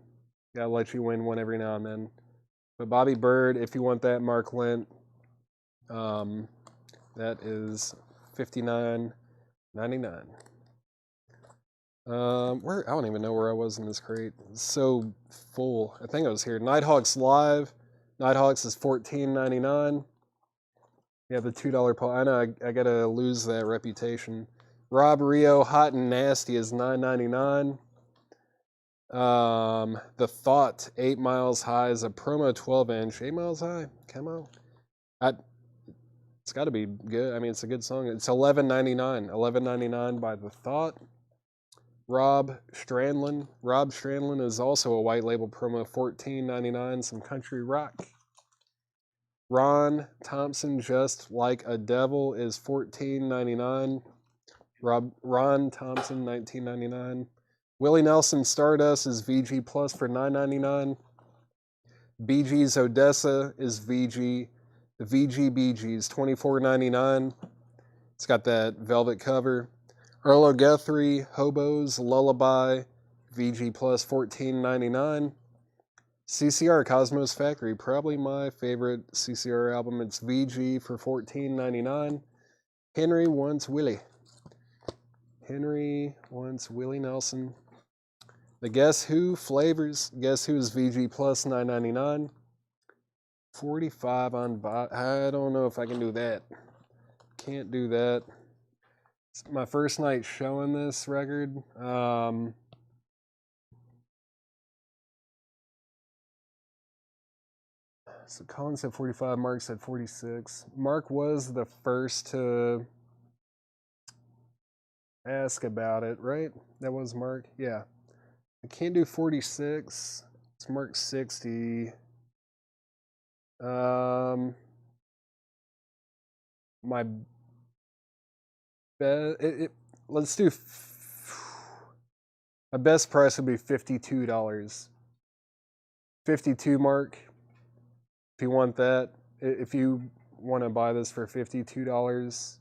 Yeah, I'll let you win one every now and then. But Bobby Bird, if you want that, Mark Lent, that is $59.99. I don't even know where I was in this crate. It's so full. I think I was here. Nighthawks Live. Nighthawks is $14.99. Yeah, the $2 Paul. I know I gotta lose that reputation. Rob Rio Hot and Nasty is $9.99. The Thought 8 Miles High is a promo 12-inch. 8 Miles High. Come on. It's got to be good. I mean, it's a good song. It's $11.99. $11.99 by The Thought. Rob Strandlin. Rob Strandlin is also a white label promo, $14.99. Some country rock. Ron Thompson, Just Like a Devil, is $14.99. Ron Thompson, $19.99. Willie Nelson Stardust is VG Plus for $9.99. BG's Odessa is VG. The VG BG's $24.99. It's got that velvet cover. Earl Guthrie, Hobo's Lullaby, VG Plus $14.99. CCR Cosmos Factory, probably my favorite CCR album. It's VG for $14.99. Henry Wants Willie. Henry Wants Willie Nelson. The Guess Who flavors. Guess Who's VG Plus $9.99. 45 on bot. I don't know if I can do that. Can't do that. It's my first night showing this record. So Colin said 45, Mark said 46. Mark was the first to ask about it, right? That was Mark? Yeah. I can't do 46. It's Mark 60. My best, let's do, my best price would be $52. 52, Mark. If you want that, if you want to buy this for $52,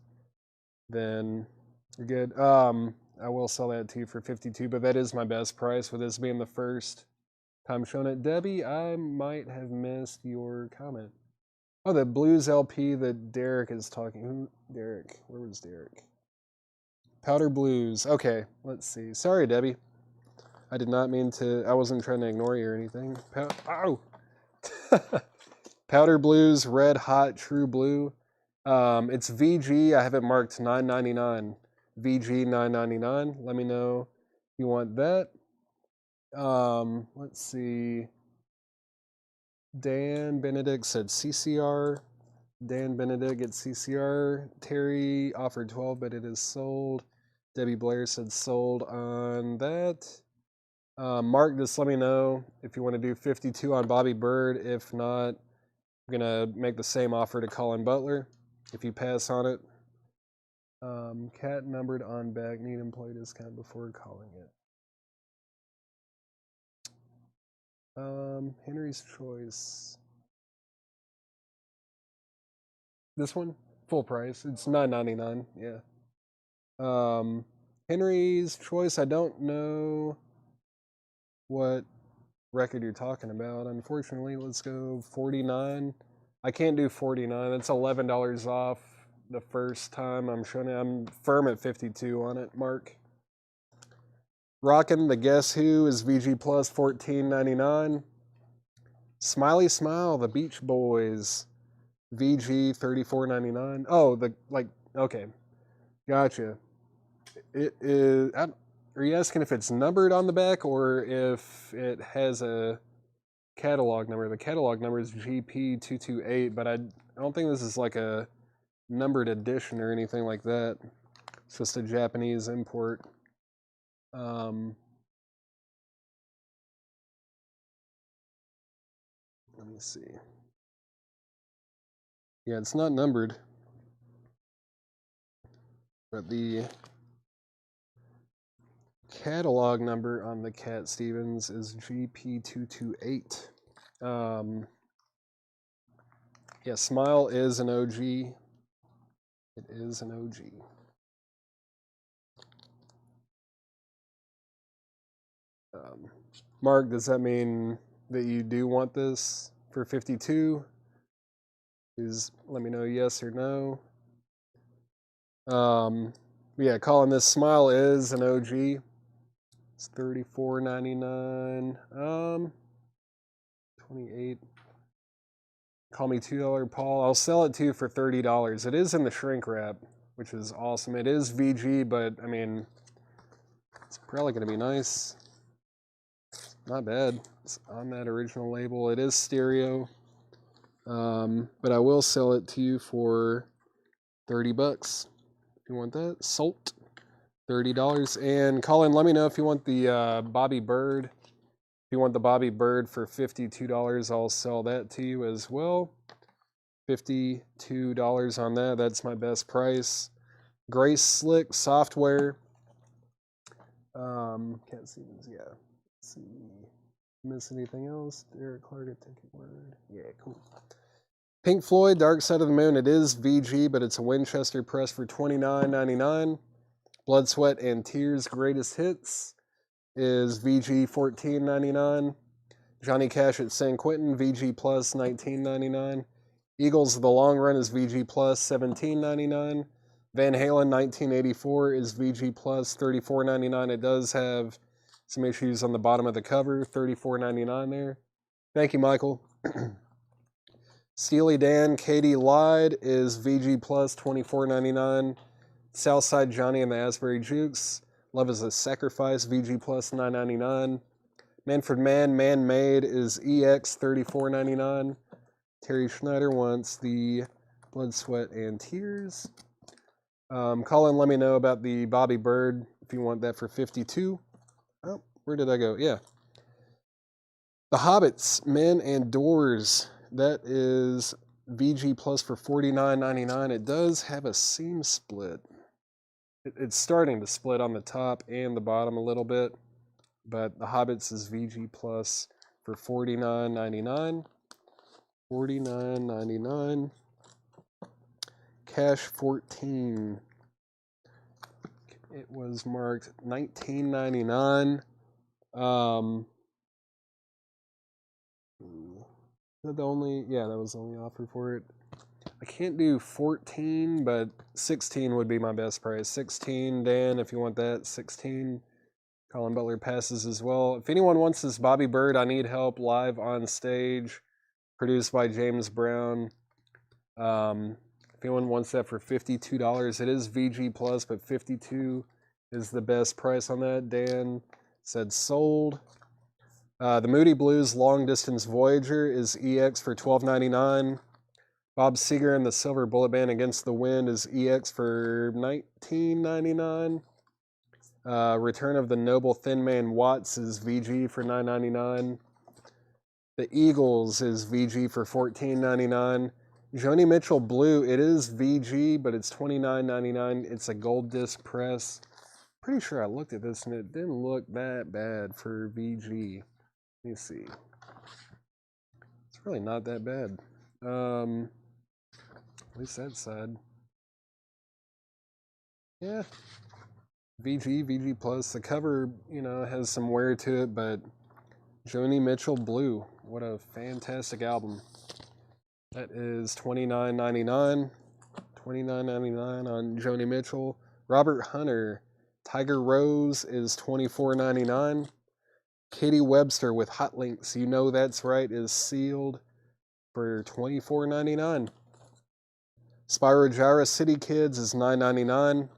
then you're good. I will sell that to you for $52, but that is my best price with this being the first time showing it. Debbie, I might have missed your comment. Oh, the Blues LP that Derek is talking. Who? Derek. Where was Derek? Powder Blues. Okay, let's see. Sorry, Debbie. I did not mean to. I wasn't trying to ignore you or anything. Ow! Powder Blues, Red Hot True Blue. It's VG. I have it marked $9.99. VG $9.99. Let me know if you want that. Let's see. Dan Benedict said CCR. Dan Benedict at CCR. Terry offered 12, but it is sold. Debbie Blair said sold on that. Mark, just let me know if you want to do 52 on Bobby Bird. If not, I'm going to make the same offer to Colin Butler if you pass on it. Cat numbered on back, need employee discount before calling it. Henry's Choice. This one? Full price. It's $9.99. Yeah. Henry's Choice, I don't know what record you're talking about. Unfortunately, let's go 49. I can't do 49. That's $11 off the first time I'm showing it. I'm firm at 52 on it, Mark. Rockin' the Guess Who is VG Plus $14.99. Smiley Smile, the Beach Boys, VG $34.99. Oh, okay, gotcha. It is. Are you asking if it's numbered on the back or if it has a catalog number? The catalog number is GP228, but I don't think this is like a numbered edition or anything like that. It's just a Japanese import. Let me see. Yeah, it's not numbered, but the catalog number on the Cat Stevens is GP228. Yeah, Smile is an OG. It is an OG. Mark, does that mean that you do want this for 52? Please let me know yes or no. Yeah, Colin, this Smile is an OG. It's $34.99. 28. Call me $2 Paul. I'll sell it to you for $30. It is in the shrink wrap, which is awesome. It is VG, but I mean, it's probably going to be nice. Not bad. It's on that original label. It is stereo. But I will sell it to you for $30. If you want that, sold. $30. And Colin, let me know if you want the Bobby Bird. If you want the Bobby Bird for $52, I'll sell that to you as well. $52 on that. That's my best price. Grace Slick software. Can't see this. Yeah. Let's see. Miss anything else? Derek Clark at Ticket Word. Yeah, cool. Pink Floyd, Dark Side of the Moon. It is VG, but it's a Winchester press for $29.99. Blood, Sweat, and Tears Greatest Hits is VG $14.99. Johnny Cash at San Quentin, VG Plus $19.99. Eagles of the Long Run is VG Plus $17.99. Van Halen 1984 is VG Plus $34.99. It does have some issues on the bottom of the cover, $34.99 there. Thank you, Michael. Steely Dan, Katie Lied is VG Plus $24.99. Southside Johnny and the Asbury Jukes, Love is a Sacrifice, VG Plus $9.99. Manfred Mann, Man Made is EX $34.99. Terry Schneider wants the Blood, Sweat, and Tears. Colin, let me know about the Bobby Bird if you want that for $52. Oh, where did I go? Yeah. The Hobbits, Men and Doors. That is VG Plus for $49.99. It does have a seam split. It's starting to split on the top and the bottom a little bit, but the Hobbits is VG Plus for $49.99. $49.99. Cash 14. It was marked $19.99. That the only? Yeah, that was the only offer for it. I can't do 14, but 16 would be my best price. 16, Dan, if you want that. 16. Colin Butler passes as well. If anyone wants this Bobby Bird, I Need Help live on stage, produced by James Brown. If anyone wants that for $52, it is VG Plus, but 52 is the best price on that. Dan said sold. The Moody Blues Long Distance Voyager is EX for $12.99. Bob Seger and the Silver Bullet Band Against the Wind is EX for $19.99. Return of the Noble Thin Man Watts is VG for $9.99. The Eagles is VG for $14.99. Joni Mitchell Blue, it is VG, but it's $29.99. It's a gold disc press. Pretty sure I looked at this and it didn't look that bad for VG. Let me see. It's really not that bad. At least that side. Yeah. VG Plus. The cover, has some wear to it, but Joni Mitchell Blue. What a fantastic album. That is $29.99. $29.99 on Joni Mitchell. Robert Hunter, Tiger Rose is $24.99. Katie Webster with Hot Links, You Know That's Right, is sealed for $24.99. Spyro Gyra City Kids is $9.99.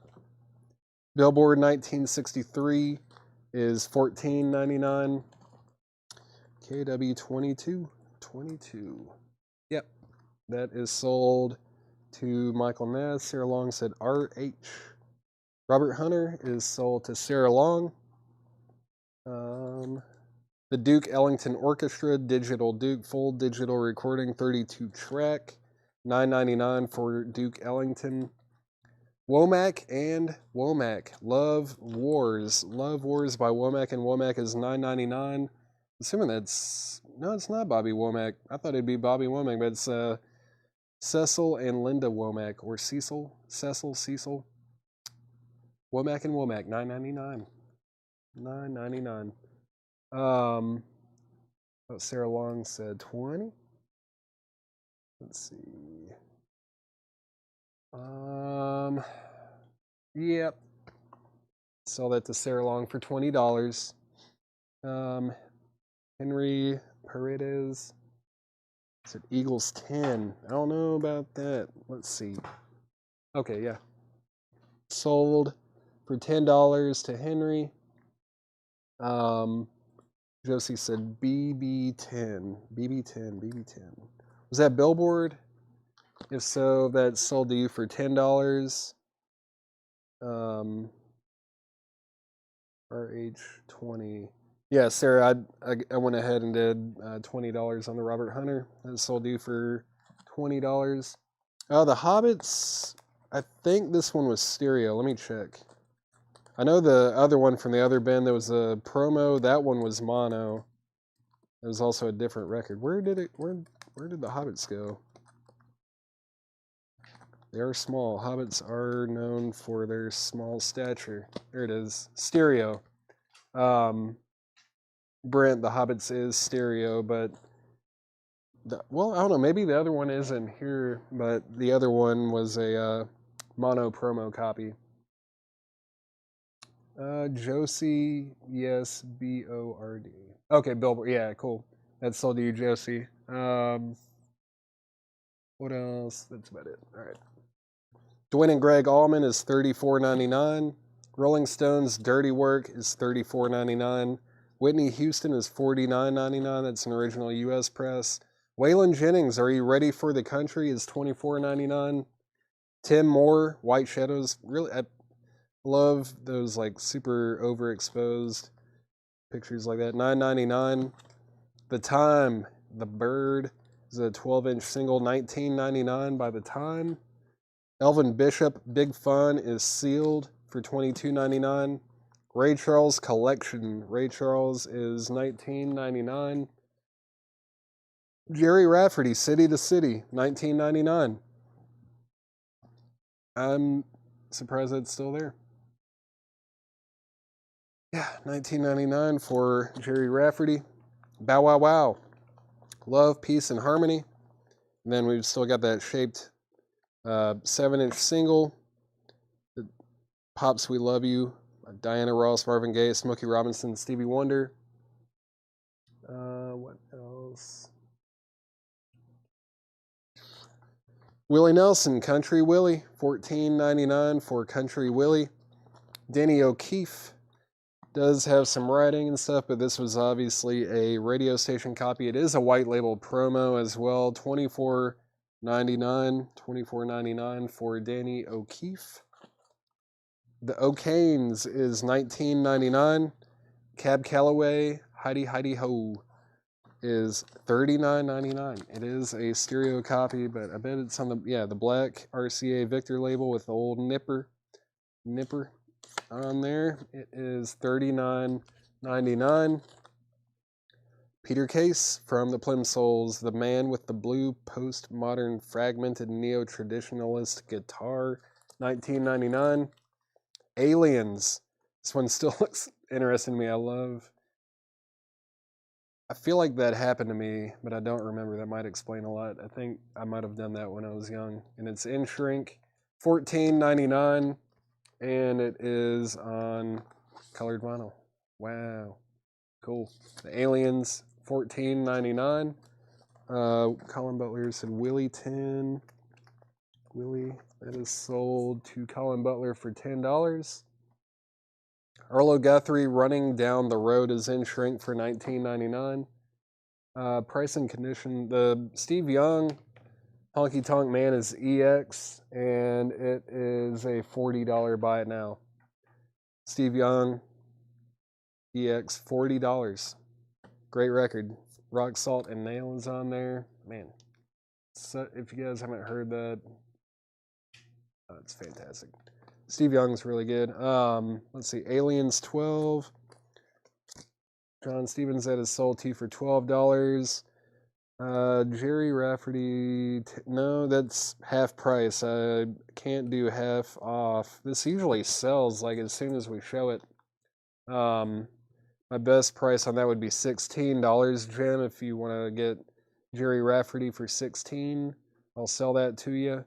Billboard 1963 is $14.99. KW 22. Yep, that is sold to Michael Ness. Sarah Long said RH. Robert Hunter is sold to Sarah Long. The Duke Ellington Orchestra, Digital Duke, full digital recording, 32 track, $9.99 for Duke Ellington. Womack and Womack, Love Wars by Womack and Womack is $9.99. Assuming it's not Bobby Womack. I thought it'd be Bobby Womack, but it's Cecil and Linda Womack, or Cecil. Womack and Womack, $9.99. $9.99. Sarah Long said 20. Let's see. Yep. Sell that to Sarah Long for $20. Henry Paredes said Eagles 10. I don't know about that. Let's see. Okay, yeah. Sold for $10 to Henry. Josie said BB10. Was that Billboard? If so, that's sold to you for $10. RH20. Yeah, Sarah, I went ahead and did $20 on the Robert Hunter. That sold you for $20. Oh, the Hobbits, I think this one was stereo. Let me check. I know the other one from the other bin, there was a promo. That one was mono. It was also a different record. Where did the Hobbits go? They are small. Hobbits are known for their small stature. There it is. Stereo. Brent, the Hobbits is stereo, but I don't know. Maybe the other one isn't here, but the other one was a mono promo copy. Josie, yes, BORD. Okay, Billboard. Yeah, cool. That's sold to you, Josie. What else? That's about it. All right. Dwayne and Greg Allman is $34.99. Rolling Stones Dirty Work is $34.99. Whitney Houston is $49.99. That's an original U.S. press. Waylon Jennings, Are You Ready for the Country, is $24.99. Tim Moore, White Shadows. Really, I love those like super overexposed pictures like that. $9.99. The Time, The Bird, is a 12-inch single, $19.99 by The Time. Elvin Bishop, Big Fun, is sealed for $22.99. Ray Charles Collection. Ray Charles is $19.99. Jerry Rafferty, City to City, $19.99. I'm surprised it's still there. Yeah, $19.99 for Jerry Rafferty. Bow Wow Wow, Love, Peace, and Harmony. And then we've still got that shaped 7-inch single, Pops We Love You, Diana Ross, Marvin Gaye, Smokey Robinson, Stevie Wonder. What else? Willie Nelson, Country Willie, $14.99 for Country Willie. Danny O'Keefe does have some writing and stuff, but this was obviously a radio station copy. It is a white label promo as well, $24.99 for Danny O'Keefe. The O'Kane's is $19.99. Cab Calloway, Heidi Heidi Ho, is $39.99. It is a stereo copy, but I bet it's on the black RCA Victor label with the old nipper on there. It is $39.99. Peter Case from the Plimsolls, the man with the blue postmodern fragmented neo-traditionalist guitar, $19.99. Aliens. This one still looks interesting to me. I feel like that happened to me, but I don't remember. That might explain a lot. I think I might have done that when I was young. And it's in shrink, $14.99, and it is on colored vinyl. Wow, cool. The Aliens, $14.99. Colin Butler said Willie 10. Willie, that is sold to Colin Butler for $10. Arlo Guthrie, Running Down the Road, is in shrink for $19.99. Price and condition, the Steve Young Honky Tonk Man is EX, and it is a $40 buy it now. Steve Young, EX, $40. Great record. Rock Salt and Nail is on there. Man, so if you guys haven't heard that, it's fantastic. Steve Young's really good. Let's see, Aliens 12. John Stevens at his sold to for $12. Jerry Rafferty, no, that's half price. I can't do half off. This usually sells like as soon as we show it. My best price on that would be $16, Jim. If you want to get Jerry Rafferty for $16, I'll sell that to you.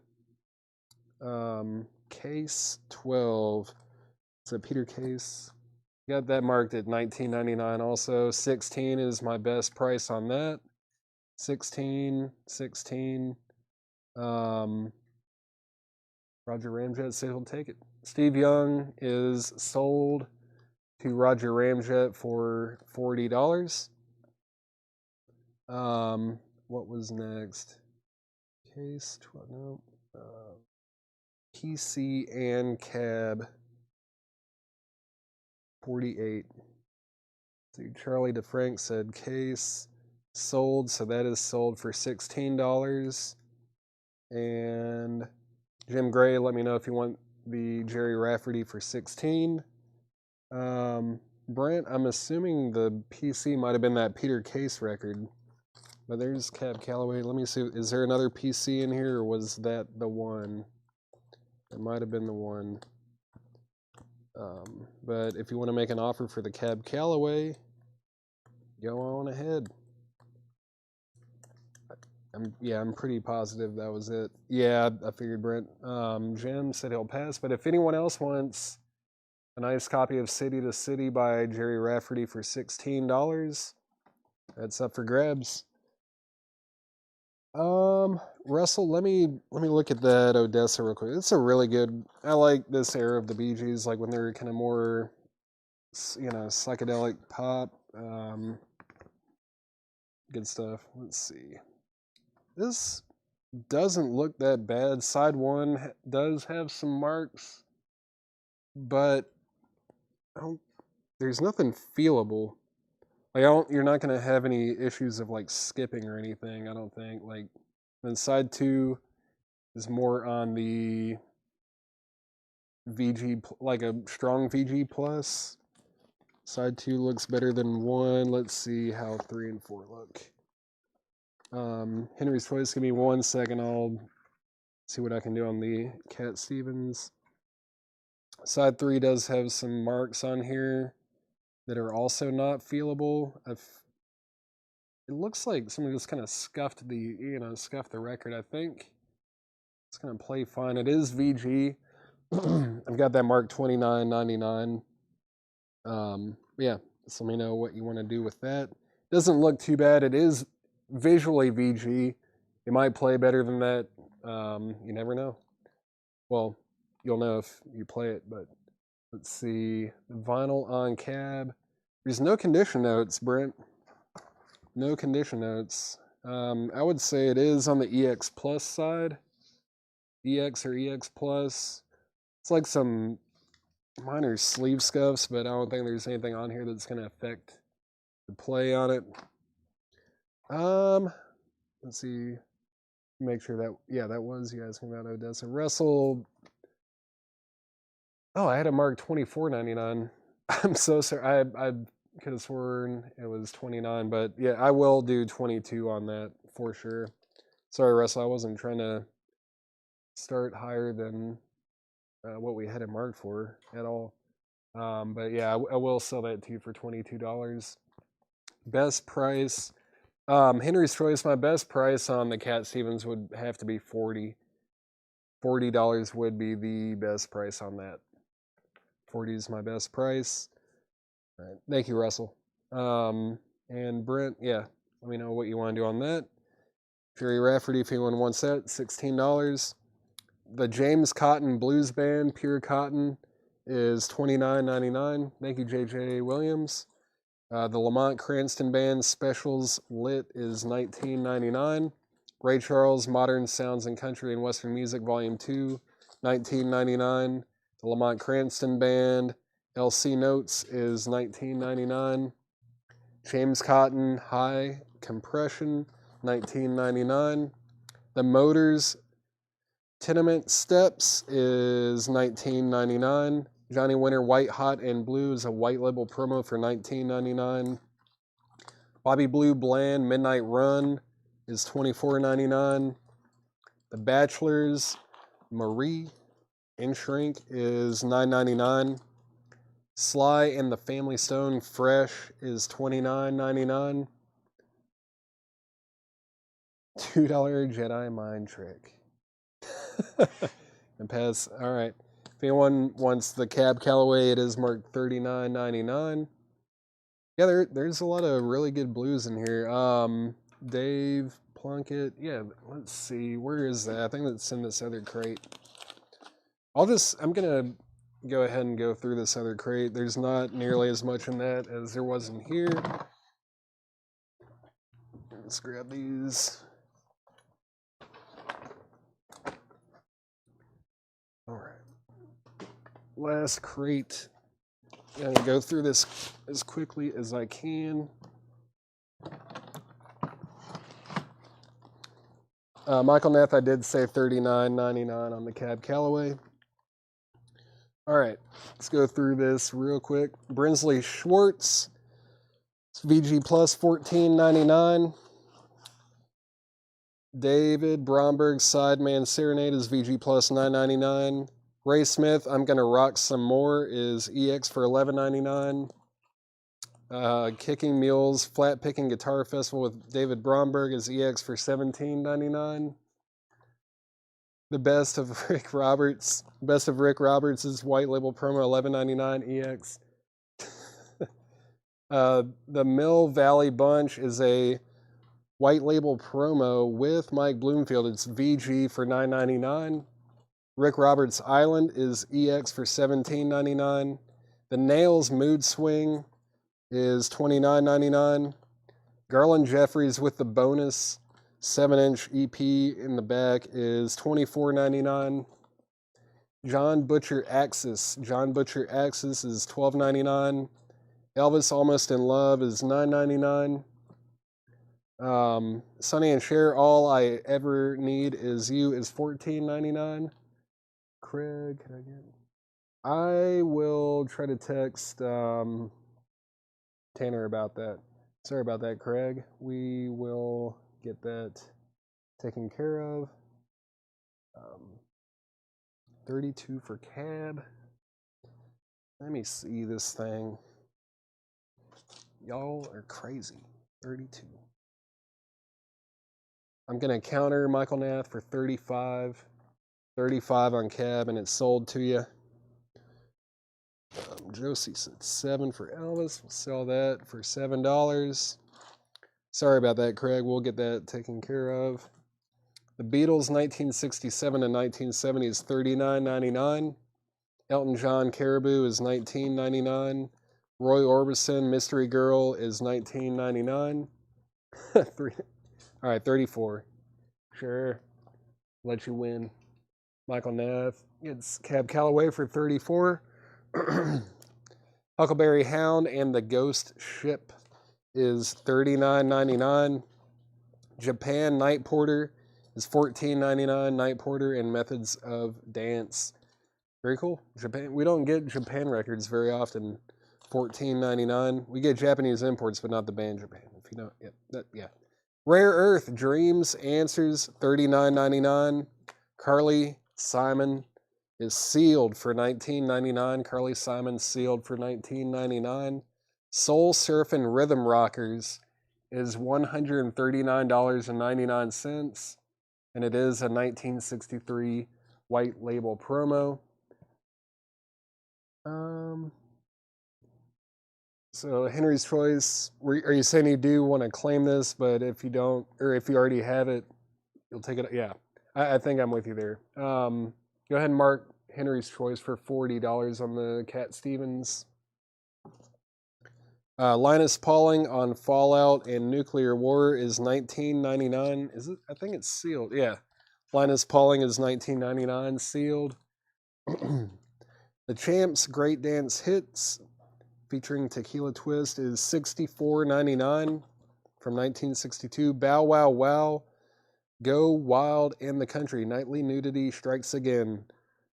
Case 12. It's a Peter Case. Got that marked at $19.99 also. 16 is my best price on that. 16. Roger Ramjet said he'll take it. Steve Young is sold to Roger Ramjet for $40. What was next? Case 12, no. PC and Cab, 48. See, Charlie DeFrank said Case sold, so that is sold for $16. And Jim Gray, let me know if you want the Jerry Rafferty for $16. Brent, I'm assuming the PC might have been that Peter Case record. But there's Cab Calloway. Let me see. Is there another PC in here, or was that the one? It might have been the one. But if you want to make an offer for the Cab Calloway, go on ahead. I'm pretty positive that was it. Yeah, I figured, Brent. Jim said he'll pass, but if anyone else wants a nice copy of City to City by Jerry Rafferty for $16, that's up for grabs. Russell, let me look at that Odessa real quick. It's a really good. I like this era of the Bee Gees, like when they're kind of more, psychedelic pop. Good stuff. Let's see. This doesn't look that bad. Side one does have some marks, but there's nothing feelable. Like you're not gonna have any issues of like skipping or anything. I don't think. Like, then side two is more on the VG, like a strong VG plus. Side two looks better than one. Let's see how 3 and 4 look. Henry's Toys, give me 1 second. I'll see what I can do on the Cat Stevens. Side 3 does have some marks on here that are also not feelable. It looks like someone just kind of scuffed the record. I think it's gonna play fine. It is VG. I've got that mark $29.99. Yeah, so let me know what you want to do with that. Doesn't look too bad. It is visually VG. It might play better than that. You never know. Well, you'll know if you play it, but let's see. Vinyl on Cab. There's no condition notes, Brent. No condition notes. I would say it is on the EX Plus side. EX or EX Plus. It's like some minor sleeve scuffs, but I don't think there's anything on here that's going to affect the play on it. Let's see. Make sure that, yeah, that was you asking about Odessa. Russell. Oh, I had it marked $24.99. I'm so sorry. I could have sworn it was $29, but yeah, I will do 22 on that for sure. Sorry, Russell, I wasn't trying to start higher than what we had it marked for at all. But yeah, I will sell that to you for $22. Best price. Henry's Choice, my best price on the Cat Stevens would have to be $40. $40 would be the best price on that. 40 is my best price. All right. Thank you, Russell. And Brent, yeah, let me know what you want to do on that. Fury Rafferty, if anyone wants that, $16. The James Cotton Blues Band, Pure Cotton, is $29.99. Thank you, JJ Williams. The Lamont Cranston Band Specials Lit is $19.99. Ray Charles Modern Sounds in Country and Western Music Volume 2, $19.99. The Lamont Cranston Band LC Notes is $19.99. James Cotton High Compression, $19.99. The Motors Tenement Steps is $19.99. Johnny Winter White Hot and Blue is a white label promo for $19.99. Bobby Blue Bland Midnight Run is $24.99. The Bachelors Marie in Shrink is $9.99. Sly and the Family Stone Fresh is $29.99. $2 Jedi Mind Trick. And pass. All right. If anyone wants the Cab Callaway, it is marked $39.99. Yeah, there's a lot of really good blues in here. Dave Plunkett. Yeah, let's see. Where is that? I think that's in this other crate. I'm gonna go ahead and go through this other crate. There's not nearly as much in that as there was in here. Let's grab these. All right. Last crate. I'm gonna go through this as quickly as I can. Michael Nath, I did say $39.99 on the Cab Callaway. All right, let's go through this real quick. Brinsley Schwartz, it's VG Plus $14.99. David Bromberg Sideman Serenade is VG Plus $9.99. Ray Smith, I'm Gonna Rock Some More is EX for $11.99. Kicking Mules Flat Picking Guitar Festival with David Bromberg is EX for $17.99. The Best of Rick Roberts is White Label Promo $11.99 EX. The Mill Valley Bunch is a White Label Promo with Mike Bloomfield. It's VG for $9.99. Rick Roberts Island is EX for $17.99. The Nails Mood Swing is $29.99. Garland Jeffries with the bonus 7-inch EP in the back is $24.99. John Butcher Axis is $12.99. Elvis Almost in Love is $9.99. Sonny and Cher All I Ever Need Is You is $14.99. Craig, can I get? I will try to text Tanner about that. Sorry about that, Craig. We will get that taken care of. 32 for Cab. Let me see this thing. Y'all are crazy. 32. I'm going to counter Michael Nath for 35. 35 on Cab, and it's sold to you. Josie said 7 for Elvis. We'll sell that for $7. Sorry about that, Craig. We'll get that taken care of. The Beatles 1967 and 1970 is $39.99. Elton John Caribou is $19.99. Roy Orbison Mystery Girl is $19.99. All right, 34. Sure. Let you win. Michael Nath gets Cab Callaway for $34. Huckleberry Hound and the Ghost Ship is $39.99. Japan Night Porter is $14.99. Night Porter and Methods of Dance. Very cool. Japan. We don't get Japan records very often. $14.99. We get Japanese imports, but not the band Japan. If you know, yeah. Rare Earth Dreams Answers $39.99. Carly Simon is sealed for $19.99. Carly Simon sealed for $19.99. Soul Surfin' Rhythm Rockers is $139.99, and it is a 1963 white label promo. So Henry's Choice, are you saying you do want to claim this, but if you don't, or if you already have it, you'll take it? Yeah, I think I'm with you there. Go ahead and mark Henry's Choice for $40 on the Cat Stevens. Linus Pauling on Fallout and Nuclear War is $19.99. Is it? I think it's sealed. Yeah, Linus Pauling is $19.99 sealed. The Champs Great Dance Hits featuring Tequila Twist is $64.99 from 1962. Bow Wow Wow, Go Wild in the Country, Nightly Nudity Strikes Again,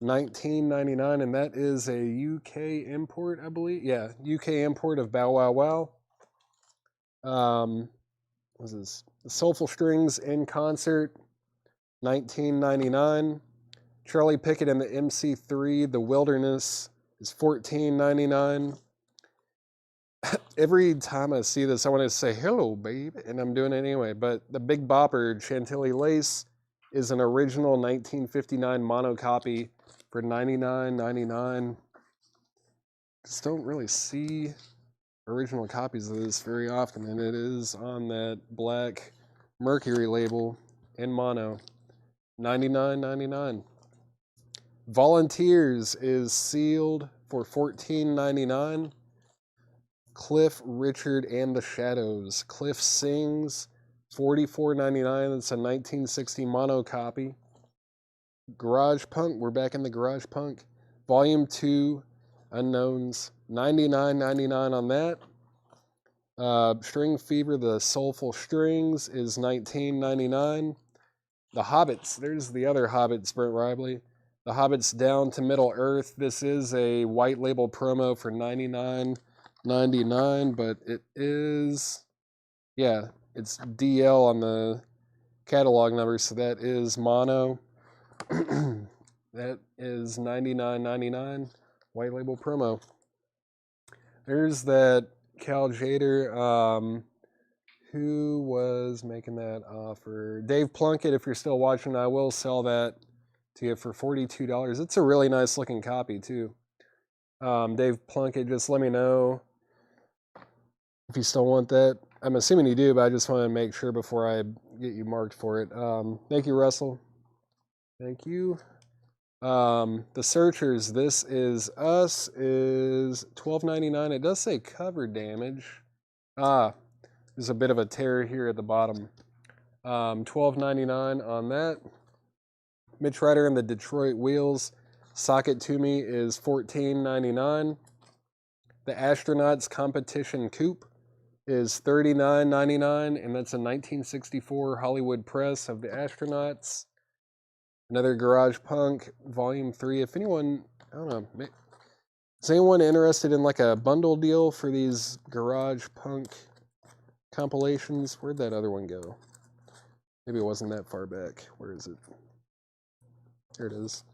$19.99, and that is a UK import, I believe. Yeah, UK import of Bow Wow Wow. What's this? The Soulful Strings in Concert, $19.99. Charlie Pickett and the MC3, The Wilderness, is $14.99. Every time I see this, I want to say, hello, babe, and I'm doing it anyway. But the Big Bopper, Chantilly Lace, is an original 1959 mono copy for $99.99. Just don't really see original copies of this very often, and it is on that black Mercury label in mono, $99.99. Volunteers is sealed for $14.99. Cliff Richard and the Shadows. Cliff Sings, $44.99. That's a 1960 mono copy. Garage Punk, we're back in the Garage Punk. Volume 2, Unknowns, $99.99 on that. String Fever, the Soulful Strings, is $19.99. The Hobbits, there's the other Hobbits, Brent Ribley. The Hobbits Down to Middle Earth. This is a white label promo for $99.99, but it is, yeah, it's DL on the catalog number, so that is mono. That is $99.99, white label promo. There's that Cal Jader. Who was making that offer? Dave Plunkett, if you're still watching, I will sell that to you for $42. It's a really nice looking copy, too. Dave Plunkett, just let me know if you still want that. I'm assuming you do, but I just want to make sure before I get you marked for it. Thank you, Russell. Thank you. The Searchers, This Is Us, is $12.99. It does say cover damage. There's a bit of a tear here at the bottom. $12.99 on that. Mitch Ryder and the Detroit Wheels, Sock It To Me, is $14.99. The Astronauts Competition Coupe is $39.99, and that's a 1964 Hollywood press of the Astronauts. Another Garage Punk, Volume 3. If anyone, I don't know, is anyone interested in like a bundle deal for these Garage Punk compilations? Where'd that other one go? Maybe it wasn't that far back. Where is it? There it is.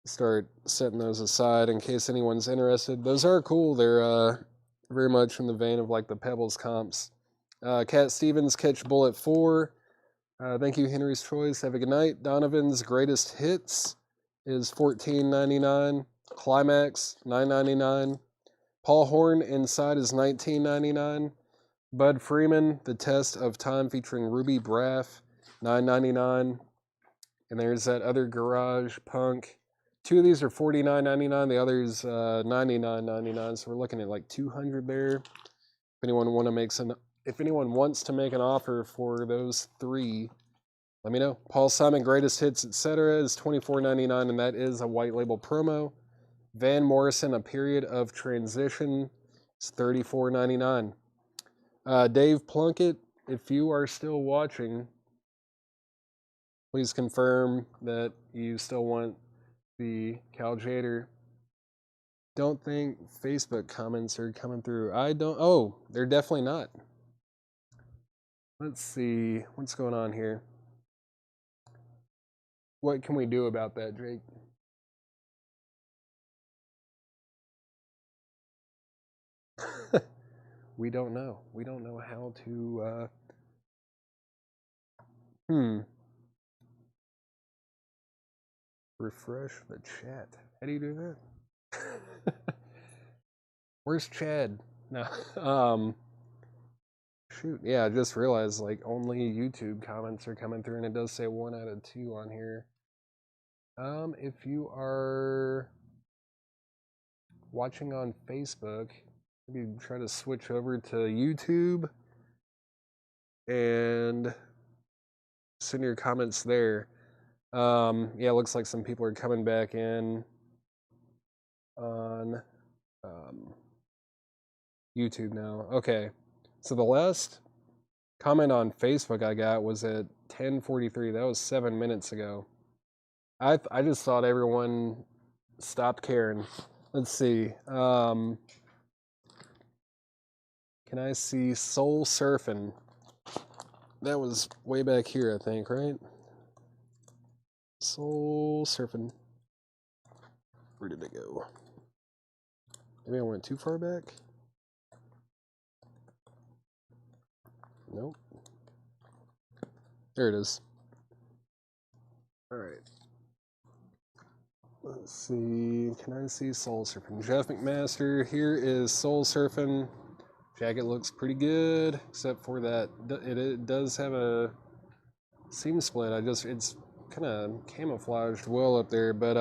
Start setting those aside in case anyone's interested. Those are cool. They're very much in the vein of like the Pebbles comps. Cat Stevens, Catch Bullet 4. Thank you, Henry's Choice. Have a good night. Donovan's Greatest Hits is $14.99. Climax, $9.99. Paul Horn, Inside, is $19.99. Bud Freeman, The Test of Time, featuring Ruby Braff, $9.99. And there's that other Garage Punk. Two of these are $49.99. The other's $99.99. So we're looking at like $200 there. If anyone wants to make an offer for those three, let me know. Paul Simon Greatest Hits, etc. is $24.99, and that is a white label promo. Van Morrison, A Period of Transition. It's $34.99. Dave Plunkett, if you are still watching, please confirm that you still want the Caljader. Don't think Facebook comments are coming through. I don't. Oh, they're definitely not. Let's see what's going on here. What can we do about that, Jake? We don't know. We don't know how to. Refresh the chat. How do you do that? Where's Chad? No. Shoot. Yeah, I just realized like only YouTube comments are coming through, and it does say 1 out of 2 on here. If you are watching on Facebook, maybe try to switch over to YouTube and send your comments there. Yeah, it looks like some people are coming back in on YouTube now. Okay, so the last comment on Facebook I got was at 10:43. That was 7 minutes ago. I just thought everyone stopped caring. Let's see. Can I see Soul Surfing? That was way back here, I think, right? Soul Surfing. Where did it go? Maybe I went too far back? Nope. There it is. All right. Let's see. Can I see Soul Surfing? Jeff McMaster. Here is Soul Surfing. Jacket looks pretty good, except for that it does have a seam split. It's kind of camouflaged well up there, but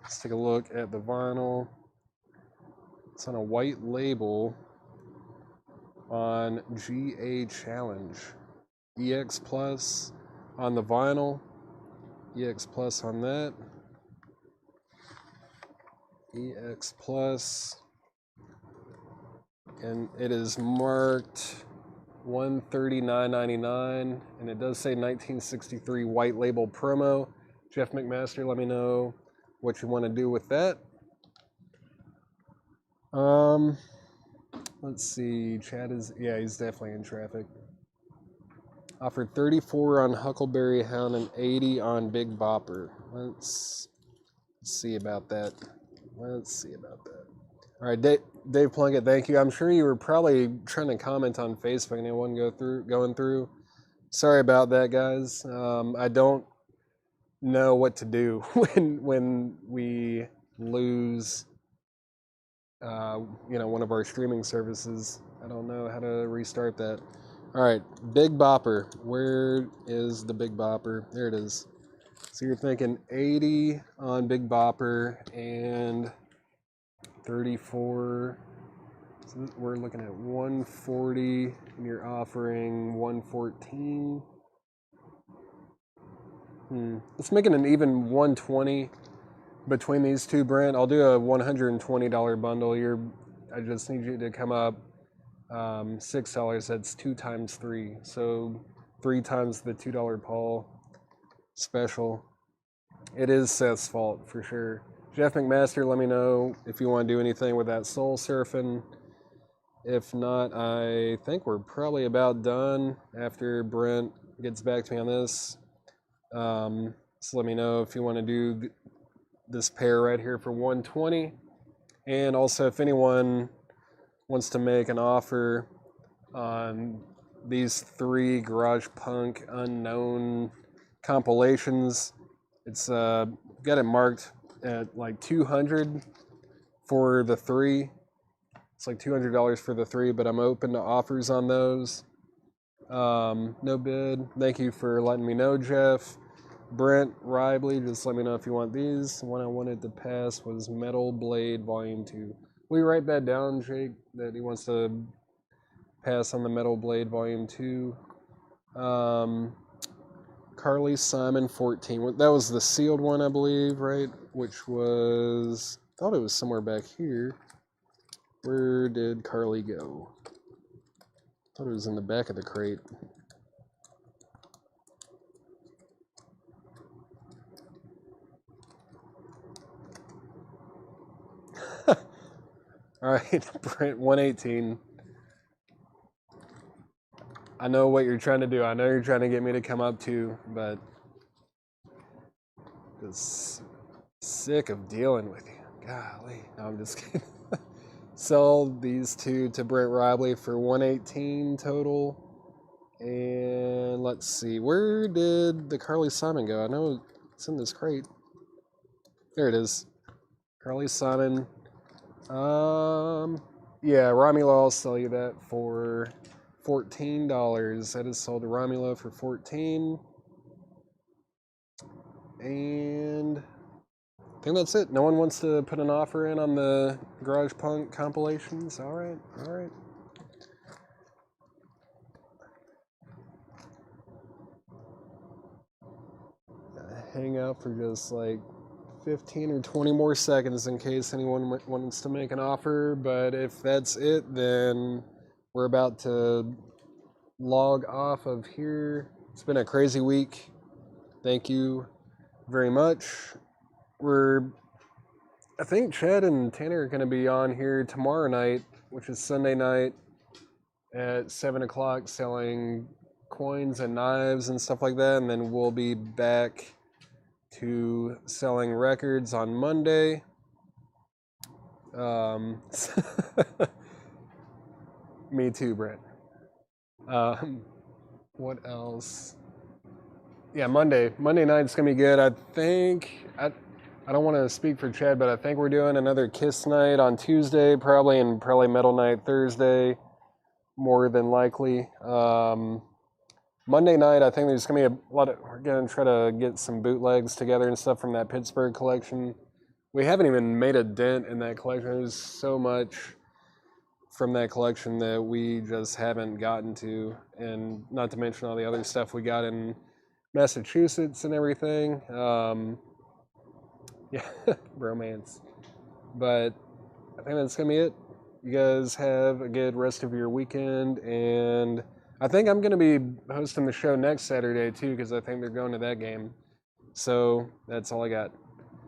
let's take a look at the vinyl. It's on a white label on GA Challenge. EX Plus on the vinyl. EX Plus on that. EX Plus. And it is marked $139.99, and it does say 1963 white label promo. Jeff McMaster, let me know what you want to do with that. Let's see. Chad is, yeah, he's definitely in traffic. Offered 34 on Huckleberry Hound and 80 on Big Bopper. Let's see about that. All right, Dave Plunkett, thank you. I'm sure you were probably trying to comment on Facebook and it wasn't going through. Sorry about that, guys. I don't know what to do when we lose, one of our streaming services. I don't know how to restart that. All right, Big Bopper. Where is the Big Bopper? There it is. So you're thinking 80 on Big Bopper and 34. So we're looking at 140, and you're offering 114. Let's make it an even 120 between these two, Brent. I'll do a $120 bundle. I just need you to come up $6. That's 2 times 3, so 3 times the $2 Paul special. It is Seth's fault for sure. Jeff McMaster, let me know if you want to do anything with that Soul Surfing. If not, I think we're probably about done after Brent gets back to me on this. So let me know if you want to do this pair right here for 120. And also, if anyone wants to make an offer on these 3 Garage Punk Unknown compilations, it's got it marked at like $200 for the 3. It's like $200 for the 3, but I'm open to offers on those. No bid. Thank you for letting me know, Jeff. Brent Ribley, just let me know if you want these. The one I wanted to pass was Metal Blade Volume 2. Will you write that down, Jake, that he wants to pass on the Metal Blade Volume 2? Carly Simon 14. That was the sealed one, I believe, right? Which was thought it was somewhere back here. Where did Carly go? I thought it was in the back of the crate. All right, Brent, 118. I know what you're trying to do. I know you're trying to get me to come up too, but just sick of dealing with you. Golly. No, I'm just kidding. Sell these two to Brent Robley for 118 total. And let's see, where did the Carly Simon go? I know it's in this crate. There it is. Carly Simon. Yeah, Romulo, I'll sell you that for $14. That is sold to Romulo for 14. And I think that's it. No one wants to put an offer in on the Garage Punk compilations. All right. Hang out for just like 15 or 20 more seconds in case anyone wants to make an offer, but if that's it, then we're about to log off of here. It's been a crazy week. Thank you very much. I think Chad and Tanner are going to be on here tomorrow night, which is Sunday night at 7 o'clock, selling coins and knives and stuff like that, and then we'll be back to selling records on Monday. Me too, Brent. What else? Yeah, Monday night's gonna be good. I think I don't want to speak for Chad, but I think we're doing another Kiss night on Tuesday, probably Metal Night Thursday, more than likely. Monday night, I think there's going to be we're going to try to get some bootlegs together and stuff from that Pittsburgh collection. We haven't even made a dent in that collection. There's so much from that collection that we just haven't gotten to, and not to mention all the other stuff we got in Massachusetts and everything. Yeah, bromance. But I think that's going to be it. You guys have a good rest of your weekend, and I think I'm going to be hosting the show next Saturday, too, because I think they're going to that game. So that's all I got.